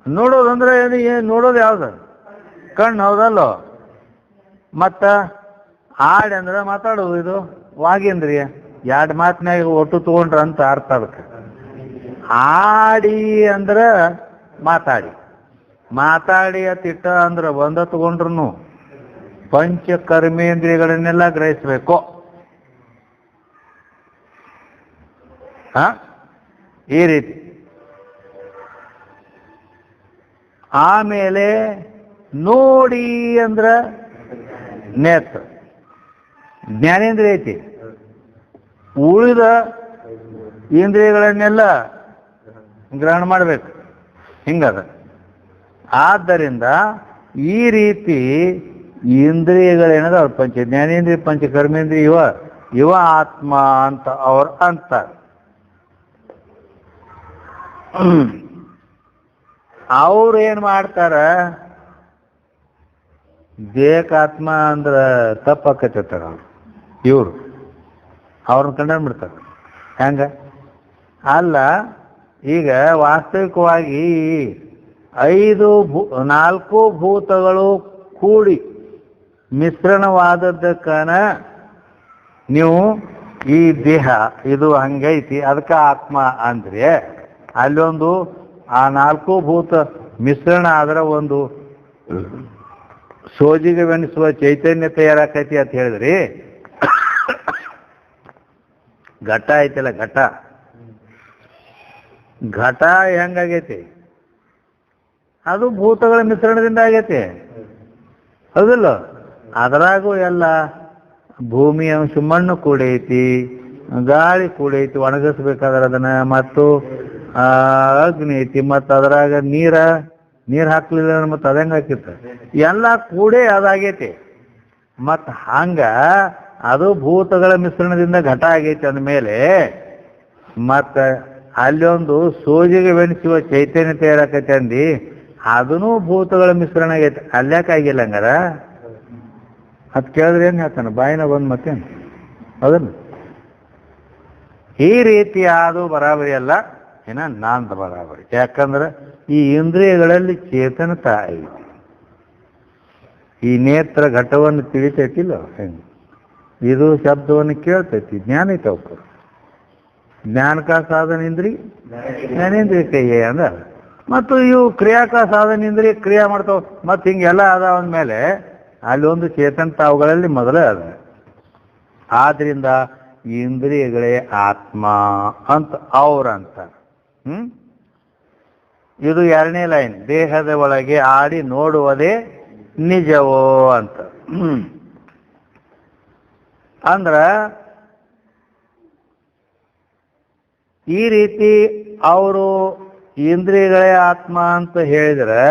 ನೋಡೋದು ಅಂದ್ರೆ ನೋಡೋದು ಯಾವ್ದು? ಕಣ್ಣು, ಹೌದಲ್ಲೋ? ಮತ್ತ ಆಡಿ ಅಂದ್ರೆ ಮಾತಾಡೋದು. ಇದು ವಾಗೇಂದ್ರಿಯ. 2 ಮಾತಿನಾಗ ಒಟ್ಟು ತಗೊಂಡ್ರ ಅಂತ ಅರ್ಥ. ಅದಕ್ಕೆ ಆಡಿ ಅಂದ್ರೆ ಮಾತಾಡಿ ಅತ್ತಿಟ್ಟ ಅಂದ್ರೆ ಒಂದ ತಗೊಂಡ್ರು ಪಂಚ ಕರ್ಮೇಂದ್ರಿಯಗಳನ್ನೆಲ್ಲ ಗ್ರಹಿಸ್ಬೇಕು. ಈ ರೀತಿ ಆಮೇಲೆ ನೋಡಿ ಅಂದ್ರ ನೇತ್ರ ಜ್ಞಾನೇಂದ್ರಿಯ ಐತಿ. ಉಳಿದ ಇಂದ್ರಿಯಗಳನ್ನೆಲ್ಲ ಗ್ರಹಣ ಮಾಡಬೇಕು. ಹಿಂಗದ. ಆದ್ದರಿಂದ ಈ ರೀತಿ ಇಂದ್ರಿಯಗಳೇನದ ಅವ್ರ ಪಂಚ ಜ್ಞಾನೇಂದ್ರಿಯ ಪಂಚ ಕರ್ಮೇಂದ್ರಿಯ ಇವ ಆತ್ಮ ಅಂತ ಅವ್ರು ಅಂತಾರೆ. ಅವ್ರು ಏನು ಮಾಡ್ತಾರ, ದೇಹಕ್ಕಾತ್ಮ ಅಂದ್ರೆ ತಪ್ಪಾಕತ್ತಾರ ಇವರು ಅವ್ರನ್ನ ಕಂಡನ್ ಬಿಡ್ತಾರೆ. ಹೆಂಗ ಅಲ್ಲ, ಈಗ ವಾಸ್ತವಿಕವಾಗಿ 4 ಭೂತಗಳು ಕೂಡಿ ಮಿಶ್ರಣವಾದದ್ದಕ್ಕನ ನೀವು ಈ ದೇಹ ಇದು ಹಂಗೈತಿ ಅದಕ್ಕೆ ಆತ್ಮ ಅಂದ್ರೆ, ಅಲ್ಲೊಂದು ಆ 4 ಭೂತ ಮಿಶ್ರಣ ಆದ್ರೆ ಒಂದು ಸೋಜಿಗವೆನಿಸುವ ಚೈತನ್ಯ ತಯಾರಾಕೈತಿ ಅಂತ ಹೇಳಿದ್ರಿ. ಘಟ ಐತಲ್ಲ, ಘಟ ಹೆಂಗಾಗೈತಿ? ಅದು ಭೂತಗಳ ಮಿಶ್ರಣದಿಂದ ಆಗೈತಿ, ಹೌದಿಲ್ಲ? ಅದರಾಗೂ ಎಲ್ಲ ಭೂಮಿ ಅಂಶ ಮಣ್ಣು ಕೂಡೈತಿ, ಗಾಳಿ ಕೂಡೈತಿ ಒಣಗಿಸ್ಬೇಕಾದ್ರೆ ಅದನ್ನ, ಮತ್ತು ಅಗ್ನಿ ಐತಿ, ಮತ್ತು ಅದ್ರಾಗ ನೀರು ಹಾಕ್ಲಿಲ್ಲ ಮತ್ತು ಅದಂಗೆ ಹಾಕಿತ್ತ, ಎಲ್ಲ ಕೂಡೇ ಅದಾಗೈತಿ. ಮತ್ತು ಹಂಗ ಅದು ಭೂತಗಳ ಮಿಶ್ರಣದಿಂದ ಘಟ ಆಗೈತಿ ಅಂದಮೇಲೆ ಮತ್ತು ಅಲ್ಲೊಂದು ಸೋಜಿಗವೆನಿಸುವ ಚೈತನ್ಯ ತಯಾರಾಕೈತಿ ಅಂದು ಅದೂ ಭೂತಗಳ ಮಿಶ್ರಣ ಆಗೈತಿ. ಅಲ್ಯಾಕಾಗಿಲ್ಲ ಹಂಗಾರ? ಅದು ಕೇಳಿದ್ರೆ ಏನು ಹೇಳ್ತಾನೆ, ಬಾಯಿನ ಬಂದು ಮತ್ತೇನು ಅದನ್ನು ಈ ರೀತಿ ಅದು ಬರಾಬರಿ ಅಲ್ಲ, ನಾಂತ ಬರಾಬರಿ. ಯಾಕಂದ್ರೆ ಈ ಇಂದ್ರಿಯಗಳಲ್ಲಿ ಚೇತನತ ಐತಿ. ಈ ನೇತ್ರ ಘಟವನ್ನು ತಿಳಿತೈತಿಲ್ಲ, ಇದು ಶಬ್ದವನ್ನು ಕೇಳ್ತೈತಿ, ಜ್ಞಾನ ಐತೆ ಅವಕ್ಕೆ. ಜ್ಞಾನಕ ಸಾಧನ ಇಂದ್ರಿ ಜ್ಞಾನೇಂದ್ರಿಯ ಕೈಯೇ ಅಂದ, ಮತ್ತು ಇವು ಕ್ರಿಯಾಕ ಸಾಧನ ಇಂದ್ರಿಯ ಕ್ರಿಯಾ ಮಾಡ್ತಾವ. ಮತ್ತು ಹಿಂಗೆಲ್ಲ ಅದಾವಂದ ಮೇಲೆ ಅಲ್ಲಿ ಒಂದು ಚೇತನತ ಅವುಗಳಲ್ಲಿ ಮೊದಲೇ ಅದ. ಆದ್ರಿಂದ ಇಂದ್ರಿಯಗಳೇ ಆತ್ಮ ಅಂತ ಅವ್ರಂತ. ಇದು 2ನೇ ಲೈನ್, ದೇಹದ ಒಳಗೆ ಆಡಿ ನೋಡುವುದೇ ನಿಜವೋ ಅಂತ. ಅಂದ್ರ ಈ ರೀತಿ ಅವರು ಇಂದ್ರಿಯಗಳೇ ಆತ್ಮ ಅಂತ ಹೇಳಿದ್ರೆ,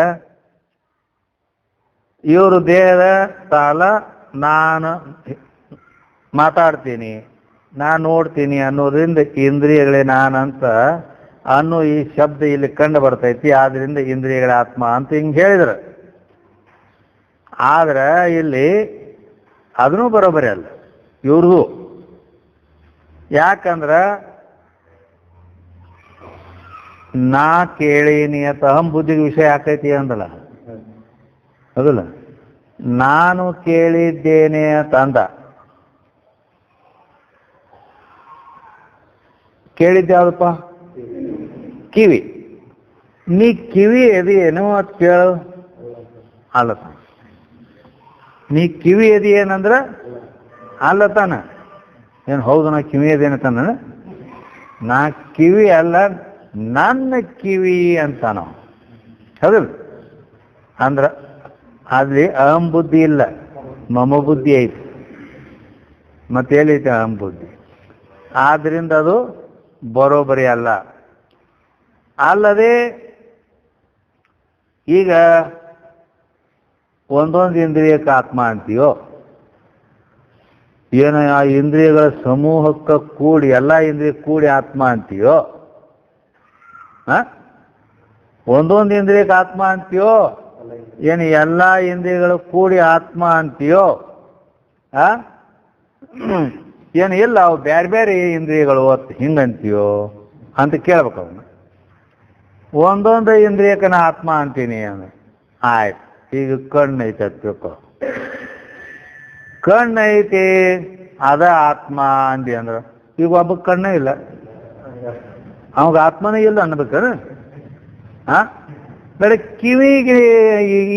ಇವರು ದೇಹದ ಸಾಲ ನಾನು ಮಾತಾಡ್ತೀನಿ, ನಾನು ನೋಡ್ತೀನಿ ಅನ್ನೋದ್ರಿಂದ ಇಂದ್ರಿಯಗಳೇ ನಾನಂತ ಅನ್ನೋ ಈ ಶಬ್ದ ಇಲ್ಲಿ ಕಂಡು ಬರ್ತೈತಿ. ಆದ್ರಿಂದ ಇಂದ್ರಿಯಗಳ ಆತ್ಮ ಅಂತ ಹಿಂಗೆ ಹೇಳಿದ್ರು. ಆದ್ರೆ ಇಲ್ಲಿ ಅದನ್ನೂ ಬರೋಬರಿ ಅಲ್ಲ ಇವ್ರದು. ಯಾಕಂದ್ರ ನಾ ಕೇಳೀನಿ ಅಂತ ಅಹಂ ಬುದ್ಧಿಗೆ ವಿಷಯ ಆಕೈತಿ ಅಂದಲ್ಲ, ಹೌದಲ್ಲ? ನಾನು ಕೇಳಿದ್ದೇನೆ ಅಂತ ಅಂದ. ಕೇಳಿದ್ಯಾವ್ದಪ್ಪ? ಕಿವಿ. ನೀ ಕಿವಿ ಎದೇನು ಅಂತ ಕೇಳು ಅಲ್ಲ. ನೀ ಕಿವಿ ಎದೇನಂದ್ರ ಅಲ್ಲ ತಾನ? ಏನು ಹೌದು ನಾ ಕಿವಿ ಎದೇನತಾನ? ನಾ ಕಿವಿ ಅಲ್ಲ, ನನ್ನ ಕಿವಿ ಅಂತ ನಾವು, ಹೌದಲ್ಲ? ಅಂದ್ರ ಅಲ್ಲಿ ಅಹಂ ಬುದ್ಧಿ ಇಲ್ಲ, ಮಮ ಬುದ್ಧಿ ಐತಿ. ಮತ್ತೇಲೈತಿ ಅಹಂ ಬುದ್ಧಿ. ಆದ್ರಿಂದ ಅದು ಬರೋಬರಿ ಅಲ್ಲ. ಅಲ್ಲದೆ ಈಗ ಒಂದೊಂದು ಇಂದ್ರಿಯಕ್ಕೆ ಆತ್ಮ ಅಂತೀಯೋ, ಏನು ಆ ಇಂದ್ರಿಯಗಳ ಸಮೂಹಕ್ಕೆ ಕೂಡಿ ಎಲ್ಲ ಇಂದ್ರಿಯ ಕೂಡಿ ಆತ್ಮ ಅಂತೀಯೋ, ಒಂದೊಂದು ಇಂದ್ರಿಯಕ್ಕೆ ಆತ್ಮ ಅಂತೀಯೋ, ಏನು ಎಲ್ಲ ಇಂದ್ರಿಯಗಳು ಕೂಡಿ ಆತ್ಮ ಅಂತೀಯೋ? ಏನು ಇಲ್ಲ ಅವು ಬೇರೆ ಬೇರೆ ಇಂದ್ರಿಯಗಳು ಹಿಂಗಂತೀಯೋ ಅಂತ ಕೇಳ್ಬೇಕು ಅವನು. ಒಂದೊಂದು ಇಂದ್ರಿಯಕ್ಕೆ ನಾ ಆತ್ಮ ಅಂತೀನಿ ಅಂದ್ರೆ ಆಯ್ತು. ಈಗ ಕಣ್ಣು ಐತೆ ಅಂತ ತಿಳ್ಕೊ, ಕಣ್ಣು ಐತಿ ಅದ ಆತ್ಮ ಅಂದಿ ಅಂದ್ರೆ ಈಗ ಒಬ್ಬ ಕಣ್ಣೇ ಇಲ್ಲ, ಅವಾಗ ಆತ್ಮನೇ ಇಲ್ಲ ಅನ್ಬೇಕಾರ? ಬೇರೆ ಕಿವಿಗೆ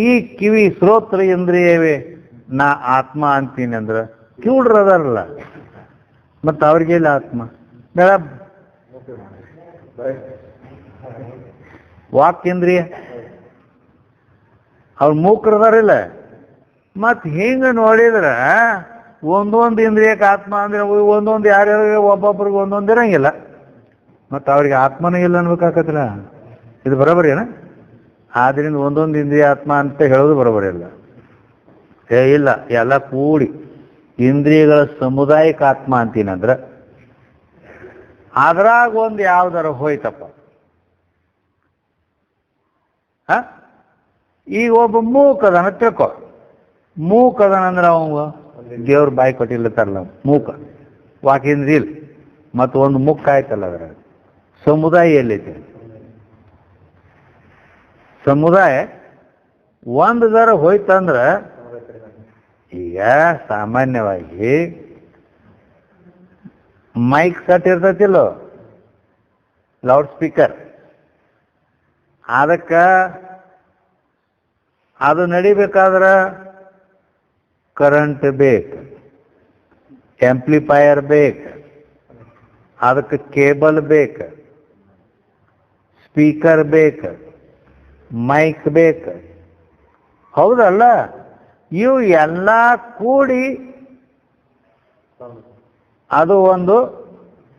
ಈ ಕಿವಿ ಶ್ರೋತ್ರ ಇಂದ್ರಿಯವೇ ನಾ ಆತ್ಮ ಅಂತೀನಿ ಅಂದ್ರೆ ಕಿವುಡ್ರು ಅದಾರಲ್ಲ, ಮತ್ತು ಅವ್ರಿಗೆಲ್ಲ ಆತ್ಮ ಬೇಡ. ವಾಕ್ಯಂದ್ರಿಯ ಅವ್ರು ಮೂಕ್ರದಾರಿಲ್ಲ. ಮತ್ತು ಹಿಂಗೆ ನೋಡಿದ್ರೆ ಒಂದೊಂದು ಇಂದ್ರಿಯಕ್ಕೆ ಆತ್ಮ ಅಂದ್ರೆ ಒಂದೊಂದು ಯಾರ್ಯಾರಿಗೆ ಒಬ್ಬೊಬ್ರಿಗೆ ಒಂದೊಂದು ಇರಂಗಿಲ್ಲ, ಮತ್ತು ಅವ್ರಿಗೆ ಆತ್ಮನೂ ಇಲ್ಲ ಅನ್ಬೇಕಾಗತ್ತಲ್ಲ. ಇದು ಬರೋಬರಿ ಏನ? ಆದ್ರಿಂದ ಒಂದೊಂದು ಇಂದ್ರಿಯ ಆತ್ಮ ಅಂತ ಹೇಳೋದು ಬರೋಬರಿ ಇಲ್ಲ. ಇಲ್ಲ, ಎಲ್ಲ ಕೂಡಿ ಇಂದ್ರಿಯಗಳ ಸಮುದಾಯಕ್ಕೆ ಆತ್ಮ ಅಂತೀನಂದ್ರೆ ಅದ್ರಾಗ ಒಂದು ಯಾವ್ದಾರ ಹೋಯ್ತಪ್ಪ, ಹ ಈಗ ಒಬ್ಬ ಮೂಕ್ ಅದಾನ ತಿಳ್ಕೊ, ಮೂಕ್ ಅದಾನ ಅಂದ್ರೆ ಅವ ದೇವ್ರ ಬಾಯಿ ಕೊಟ್ಟಿಲ್ಲತ್ತಾರಲ್ಲ, ಮೂಕ ವಾಕಿಂದ್ರ ಇಲ್ಲ, ಮತ್ತು ಒಂದು ಮುಕ್ಕ ಆಯ್ತಲ್ಲ ಅದರ ಸಮುದಾಯ ಎಲ್ಲೈತೆ? ಸಮುದಾಯ ಒಂದು ದರ ಹೋಯ್ತಂದ್ರ, ಈಗ ಸಾಮಾನ್ಯವಾಗಿ ಮೈಕ್ ಸಟ್ ಇರ್ತೈತಿಲ್ಲೋ, ಲೌಡ್ ಸ್ಪೀಕರ್, ಅದಕ್ಕೆ ಅದು ನಡಿಬೇಕಾದ್ರೆ ಕರೆಂಟ್ ಬೇಕು, ಆಂಪ್ಲಿಫೈಯರ್ ಬೇಕು, ಅದಕ್ಕೆ ಕೇಬಲ್ ಬೇಕು, ಸ್ಪೀಕರ್ ಬೇಕು, ಮೈಕ್ ಬೇಕು, ಹೌದಲ್ಲ? ಇವು ಎಲ್ಲ ಕೂಡಿ ಅದು ಒಂದು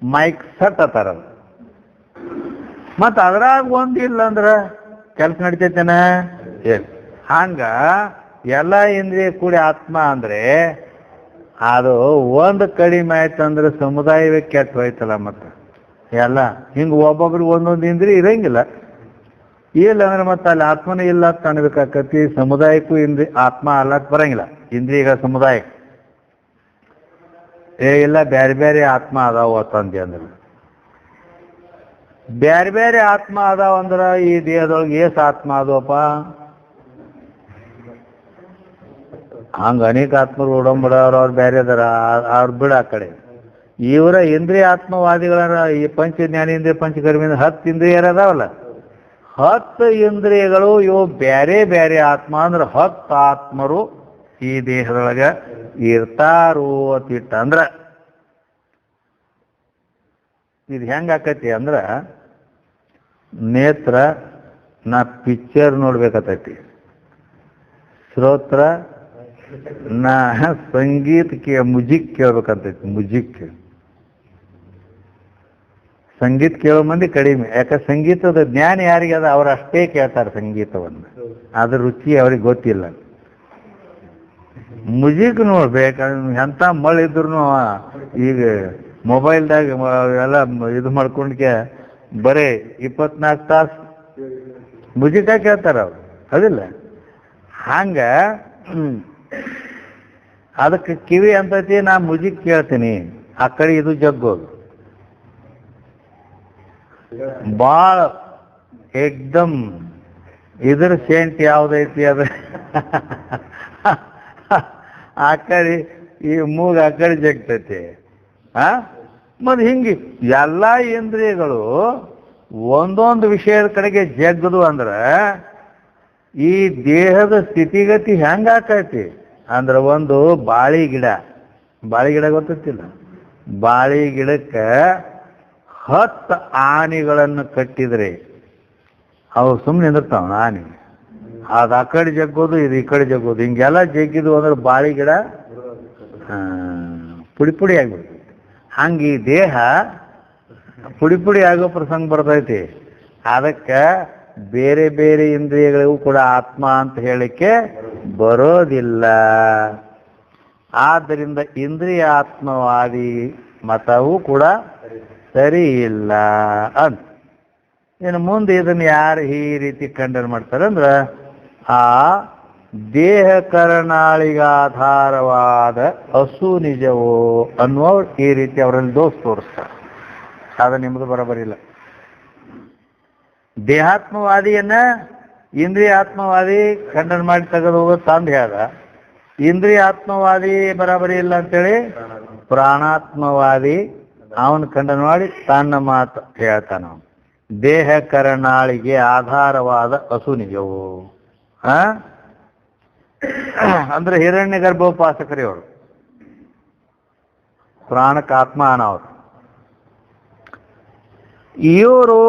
ಮೈಕ್ ಸೆಟ್ ಅತ್ತಾರ. ಮತ್ತು ಅದ್ರಾಗ ಒಂದಿಲ್ಲ ಅಂದ್ರೆ ಕೆಲಸ ನಡಿತೈತೇನ? ಹಂಗ ಎಲ್ಲ ಇಂದ್ರಿಯ ಕೂಡಿ ಆತ್ಮ ಅಂದ್ರೆ ಅದು ಒಂದು ಕಡಿಮೆ ಆಯ್ತಂದ್ರೆ ಸಮುದಾಯವೇ ಕೆಟ್ಟು ಹೋಯ್ತಲ್ಲ. ಮತ್ತೆ ಎಲ್ಲ ಹಿಂಗೆ ಒಬ್ಬೊಬ್ರಿಗೆ ಒಂದೊಂದು ಇಂದ್ರಿಯ ಇರಂಗಿಲ್ಲ. ಇಲ್ಲ ಅಂದ್ರೆ ಮತ್ತೆ ಅಲ್ಲಿ ಆತ್ಮನೇ ಇಲ್ಲ ಅಂತ ಕಾಣಬೇಕಾಕತಿ. ಸಮುದಾಯಕ್ಕೂ ಆತ್ಮ ಅಲ್ಲಕ್ ಬರಂಗಿಲ್ಲ, ಇಂದ್ರಿಯಗಳ ಸಮುದಾಯ. ಇಲ್ಲ ಬೇರೆ ಬೇರೆ ಆತ್ಮ ಅದಾವ ತಂದೆ ಅಂದ್ರೆ, ಬೇರೆ ಬೇರೆ ಆತ್ಮ ಅದಾವ ಅಂದ್ರೆ ಈ ದೇಹದೊಳಗೆ ಏಸ್ ಆತ್ಮ ಅದವಪ್ಪ? ಹಂಗ ಅನೇಕ ಆತ್ಮರು ಉಡಂಬಡವ್ರು, ಅವ್ರು ಬೇರೆ ಅದಾರ, ಅವ್ರು ಬಿಡ ಆ ಕಡೆ. ಇವರ ಇಂದ್ರಿಯ ಆತ್ಮವಾದಿಗಳ ಈ ಪಂಚ ಜ್ಞಾನೇಂದ್ರಿಯ ಪಂಚಕರ್ಮೇಂದ್ರ 10 ಇಂದ್ರಿಯರ ಅದಾವಲ್ಲ, 10 ಇಂದ್ರಿಯಗಳು ಇವು ಬೇರೆ ಬೇರೆ ಆತ್ಮ ಅಂದ್ರೆ 10 ಆತ್ಮರು ಈ ದೇಹದೊಳಗೆ ಇರ್ತಾರೋ ಅತಿಟ್ಟ. ಅಂದ್ರ ಇದು ಹೆಂಗ ಆಕತಿ ಅಂದ್ರ, ನೇತ್ರ ನಾ ಪಿಕ್ಚರ್ ನೋಡ್ಬೇಕತೈತಿ, ಶ್ರೋತ್ರ ನಾ ಸಂಗೀತ ಮುಜಿಕ್ ಕೇಳ್ಬೇಕಂತೈತಿ. ಮುಜಿಕ್ ಸಂಗೀತ ಕೇಳೋ ಮಂದಿ ಕಡಿಮೆ, ಯಾಕಂದ್ರೆ ಸಂಗೀತದ ಜ್ಞಾನ ಯಾರಿಗೆ ಅದ ಅವ್ರು ಅಷ್ಟೇ ಕೇಳ್ತಾರೆ ಸಂಗೀತವನ್ನು, ಅದ್ರ ರುಚಿ ಅವ್ರಿಗೆ ಗೊತ್ತಿಲ್ಲ. ಮುಜಿಕ್ ನೋಡ್ಬೇಕಂದ್ರೆ ಎಂಥ ಮಳಿದ್ರು ಈಗ ಮೊಬೈಲ್ದಾಗ ಎಲ್ಲ ಇದು ಮಾಡ್ಕೊಂಡ್ಕೆ ಬರೀ 24 ತಾಸು ಮುಜಿಕ ಕೇಳ್ತಾರ ಅವ್ರು, ಅದಿಲ್ಲ? ಹಂಗ ಅದಕ್ಕೆ ಕಿವಿ ಅಂತೈತಿ, ನಾ ಮುಜಿಕ್ ಕೇಳ್ತೀನಿ, ಆ ಕಡೆ ಇದು ಜಗ್ಗೋದು ಭಾಳ ಏಕ್ದಮ್. ಇದ್ರ ಸೆಂಟ್ ಯಾವ್ದೈತಿ ಅದ ಆ ಕಡೆ, ಈ ಮೂಗ ಆ ಕಡೆ ಜಗ್ತೈತಿ. ಮತ್ತು ಹಿಂಗೆ ಎಲ್ಲ ಇಂದ್ರಿಯಗಳು ಒಂದೊಂದು ವಿಷಯದ ಕಡೆಗೆ ಜಗ್ಗದು ಅಂದ್ರೆ ಈ ದೇಹದ ಸ್ಥಿತಿಗತಿ ಹೆಂಗ ಆಕೈತಿ ಅಂದ್ರೆ, ಒಂದು ಬಾಳಿ ಗಿಡ ಗೊತ್ತಿಲ್ಲ, ಬಾಳಿ ಗಿಡಕ್ಕೆ 10 ಆನೆಗಳನ್ನು ಕಟ್ಟಿದ್ರೆ ಅವು ಸುಮ್ಮನೆ ನಿಂದಿರ್ತಾವ. ಆನೆ ಅದು ಆ ಕಡೆ ಜಗ್ಗೋದು, ಇದು ಈ ಕಡೆ ಜಗ್ಗೋದು, ಹಿಂಗೆಲ್ಲ ಜಗ್ಗಿದು ಅಂದ್ರೆ ಬಾಳಿ ಗಿಡ ಪುಡಿ ಪುಡಿ ಆಗ್ಬಿಡ್ತೈತಿ. ಹಂಗೆ ಈ ದೇಹ ಪುಡಿ ಪುಡಿ ಆಗೋ ಪ್ರಸಂಗ ಬರ್ತೈತಿ. ಅದಕ್ಕೆ ಬೇರೆ ಬೇರೆ ಇಂದ್ರಿಯಗಳಿಗೂ ಕೂಡ ಆತ್ಮ ಅಂತ ಹೇಳಿಕ್ಕೆ ಬರೋದಿಲ್ಲ. ಆದ್ದರಿಂದ ಇಂದ್ರಿಯ ಆತ್ಮವಾದಿ ಮತವೂ ಕೂಡ ಸರಿ ಇಲ್ಲ ಅಂತ. ಇನ್ನು ಮುಂದೆ ಇದನ್ನು ಯಾರು ಈ ರೀತಿ ಖಂಡನೆ ಮಾಡ್ತಾರೆ ಅಂದ್ರೆ, ಆ ದೇಹಕರಣಾಳಿಗ ಆಧಾರವಾದ ಹಸು ನಿಜವೋ ಅನ್ನುವ ಈ ರೀತಿ ಅವರಲ್ಲಿ ದೋಷ ತೋರಿಸ್ತಾರೆ. ಅದು ನಿಮ್ಮದು ಬರೋಬರಿಲ್ಲ. ದೇಹಾತ್ಮವಾದಿಯನ್ನ ಇಂದ್ರಿಯ ಆತ್ಮವಾದಿ ಖಂಡನೆ ಮಾಡಿ ತೆಗೆದು ಹೋಗೋದು ತಂದು ಹೇಳ್ದ. ಇಂದ್ರಿಯ ಆತ್ಮವಾದಿ ಬರಾಬರಿ ಇಲ್ಲ ಅಂತೇಳಿ ಪ್ರಾಣಾತ್ಮವಾದಿ ಅವನ ಖಂಡನೆ ಮಾಡಿ ತನ್ನ ಮಾತು ಹೇಳ್ತಾನ. ದೇಹಕರಣಾಳಿಗೆ ಆಧಾರವಾದ ಹಸು ನಿಜವು ಅಂದ್ರೆ ಹಿರಣ್ಯ ಗರ್ಭೋಪಾಸಕರಿ ಅವರು, ಪ್ರಾಣಕ್ಕೆ ಆತ್ಮ ಅನ್ನೋರು. ಇವರು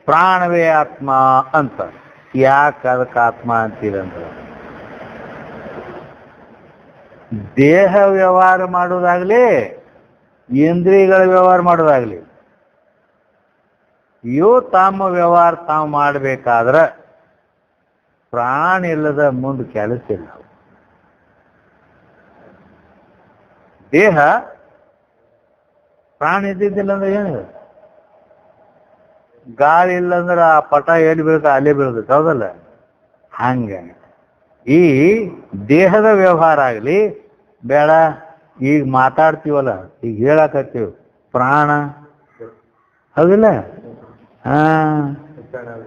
ಪ್ರಾಣವೇ ಆತ್ಮ ಅಂತ. ಯಾಕೆ ಅದಕ್ಕೆ ಆತ್ಮ ಅಂತೀರಂದ್ರೆ, ದೇಹ ವ್ಯವಹಾರ ಮಾಡೋದಾಗ್ಲಿ ಇಂದ್ರಿಯಗಳ ವ್ಯವಹಾರ ಮಾಡೋದಾಗ್ಲಿ ಇವು ತಮ್ಮ ವ್ಯವಹಾರ ತಾವು ಮಾಡಬೇಕಾದ್ರೆ ಪ್ರಾಣ ಇಲ್ಲದ ಮುಂದೆ ಕೆಲಸ ಇಲ್ಲ. ದೇಹ ಪ್ರಾಣ ಇದ್ದಿದ್ದಿಲ್ಲ ಅಂದ್ರೆ ಏನು? ಗಾಳಿ ಇಲ್ಲಂದ್ರೆ ಆ ಪಟ ಎಲ್ಲಿ ಬೀಳ್ತ ಅಲ್ಲೇ ಬೀಳ್ತೈತೆ, ಹೌದಲ್ಲ? ಹಂಗೆ ಈ ದೇಹದ ವ್ಯವಹಾರ ಆಗಲಿ ಬೇಡ, ಈಗ ಮಾತಾಡ್ತೀವಲ್ಲ, ಈಗ ಹೇಳಕತ್ತೀವಿ ಪ್ರಾಣ, ಹೌದಿಲ್ಲ? ಹಾ,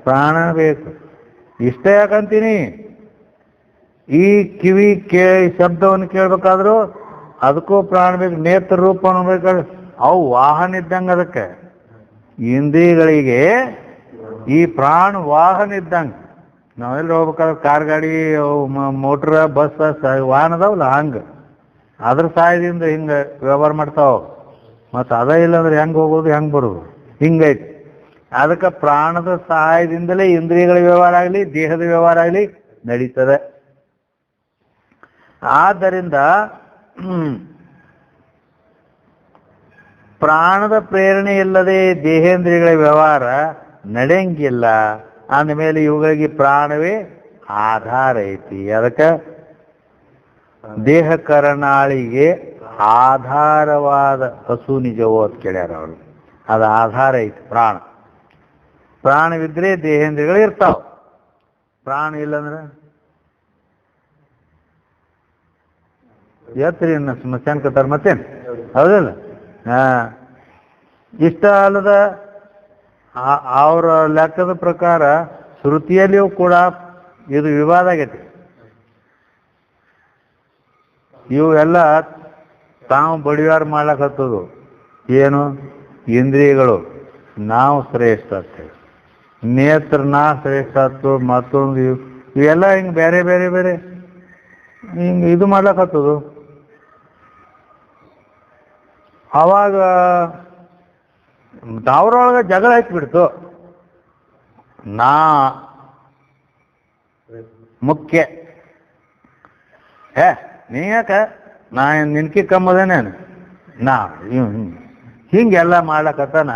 ಪ್ರಾಣ ಬೇಕು. ಇಷ್ಟ ಯಾಕಂತೀನಿ, ಈ ಕಿವಿ ಶಬ್ದವನ್ನು ಕೇಳ್ಬೇಕಾದ್ರು ಅದಕ್ಕೂ ಪ್ರಾಣ ಬೇಕು. ನೇತ್ರ ರೂಪವನ್ನು ಬೇಕಾದ್ರೆ ಅವು ವಾಹನ ಇದ್ದಂಗೆ, ಅದಕ್ಕೆ ಇಂದ್ರಿಯಗಳಿಗೆ ಈ ಪ್ರಾಣ ವಾಹನ ಇದ್ದಂಗೆ. ನಾವೆಲ್ಲ ಹೋಗ್ಬೇಕಾದ್ರೆ ಕಾರ್ ಗಾಡಿ, ಮೋಟ್ರ, ಬಸ್, ವಾಹನ ಅದಾವಲ್ಲ, ಹಂಗೆ ಅದ್ರ ಸಹಾಯದಿಂದ ಹಿಂಗೆ ವ್ಯವಹಾರ ಮಾಡ್ತಾವ. ಮತ್ತು ಅದ ಇಲ್ಲಾಂದ್ರೆ ಹೆಂಗೆ ಹೋಗೋದು, ಹೆಂಗೆ ಬರೋದು? ಹಿಂಗೈತಿ. ಅದಕ್ಕೆ ಪ್ರಾಣದ ಸಹಾಯದಿಂದಲೇ ಇಂದ್ರಿಯಗಳ ವ್ಯವಹಾರ ಆಗಲಿ ದೇಹದ ವ್ಯವಹಾರ ಆಗಲಿ ನಡೀತದೆ. ಆದ್ದರಿಂದ ಪ್ರಾಣದ ಪ್ರೇರಣೆ ಇಲ್ಲದೆ ದೇಹೇಂದ್ರಿಯಗಳ ವ್ಯವಹಾರ ನಡೆಯಂಗಿಲ್ಲ. ಅಂದಮೇಲೆ ಇವುಗಳಿಗೆ ಪ್ರಾಣವೇ ಆಧಾರ ಐತಿ. ಅದಕ್ಕೆ ದೇಹ ಕರಣಾಳಿಗೆ ಆಧಾರವಾದ ಹಸು ನಿಜವೋ ಅಂತ ಕೇಳ್ಯಾರ ಅವರು. ಅದು ಆಧಾರ ಐತಿ ಪ್ರಾಣ. ಪ್ರಾಣವಿದ್ರೆ ದೇಹೇಂದ್ರಿಯಗಳು ಇರ್ತಾವ. ಪ್ರಾಣ ಇಲ್ಲಂದ್ರೆ ಎತ್ರಿ ಸ್ಮಶಾನ ಕತ್ತಾರ ಮತ್ತೇನು, ಹೌದಲ್ಲ? ಹಾ, ಇಷ್ಟ ಅಲ್ಲದ ಅವರ ಲೆಕ್ಕದ ಪ್ರಕಾರ ಶ್ರುತಿಯಲ್ಲಿಯೂ ಕೂಡ ಇದು ವಿವಾದ ಆಗೈತಿ. ಇವು ಎಲ್ಲ ತಾವು ಬಡಿವಾರ ಮಾಡ್ಲಕತ್ತದು ಏನು? ಇಂದ್ರಿಯಗಳು ನಾವು ಶ್ರೇಷ್ಠ ಅಂತೇಳಿ, ನೇತ್ರ ನಾ ಶ್ರೇಷ್ಠ ಆಯ್ತು, ಮತ್ತೊಂದು ಇವೆಲ್ಲ ಹಿಂಗೆ ಬೇರೆ ಬೇರೆ ಬೇರೆ ಹಿಂಗೆ ಇದು ಮಾಡ್ಲಕತ್ತದು. ಅವಾಗ ಅವ್ರೊಳಗೆ ಜಗಳ ಹಾಕ್ಬಿಡ್ತು. ನಾ ಮುಖ್ಯ, ನೀ ಯಾಕ ನಾ ನಿನ್ಕಿ ಕಮ್ಮದೇನೇನು ನಾ ಹಿಂಗೆಲ್ಲ ಮಾಡ್ಲಕತ್ತಾನ.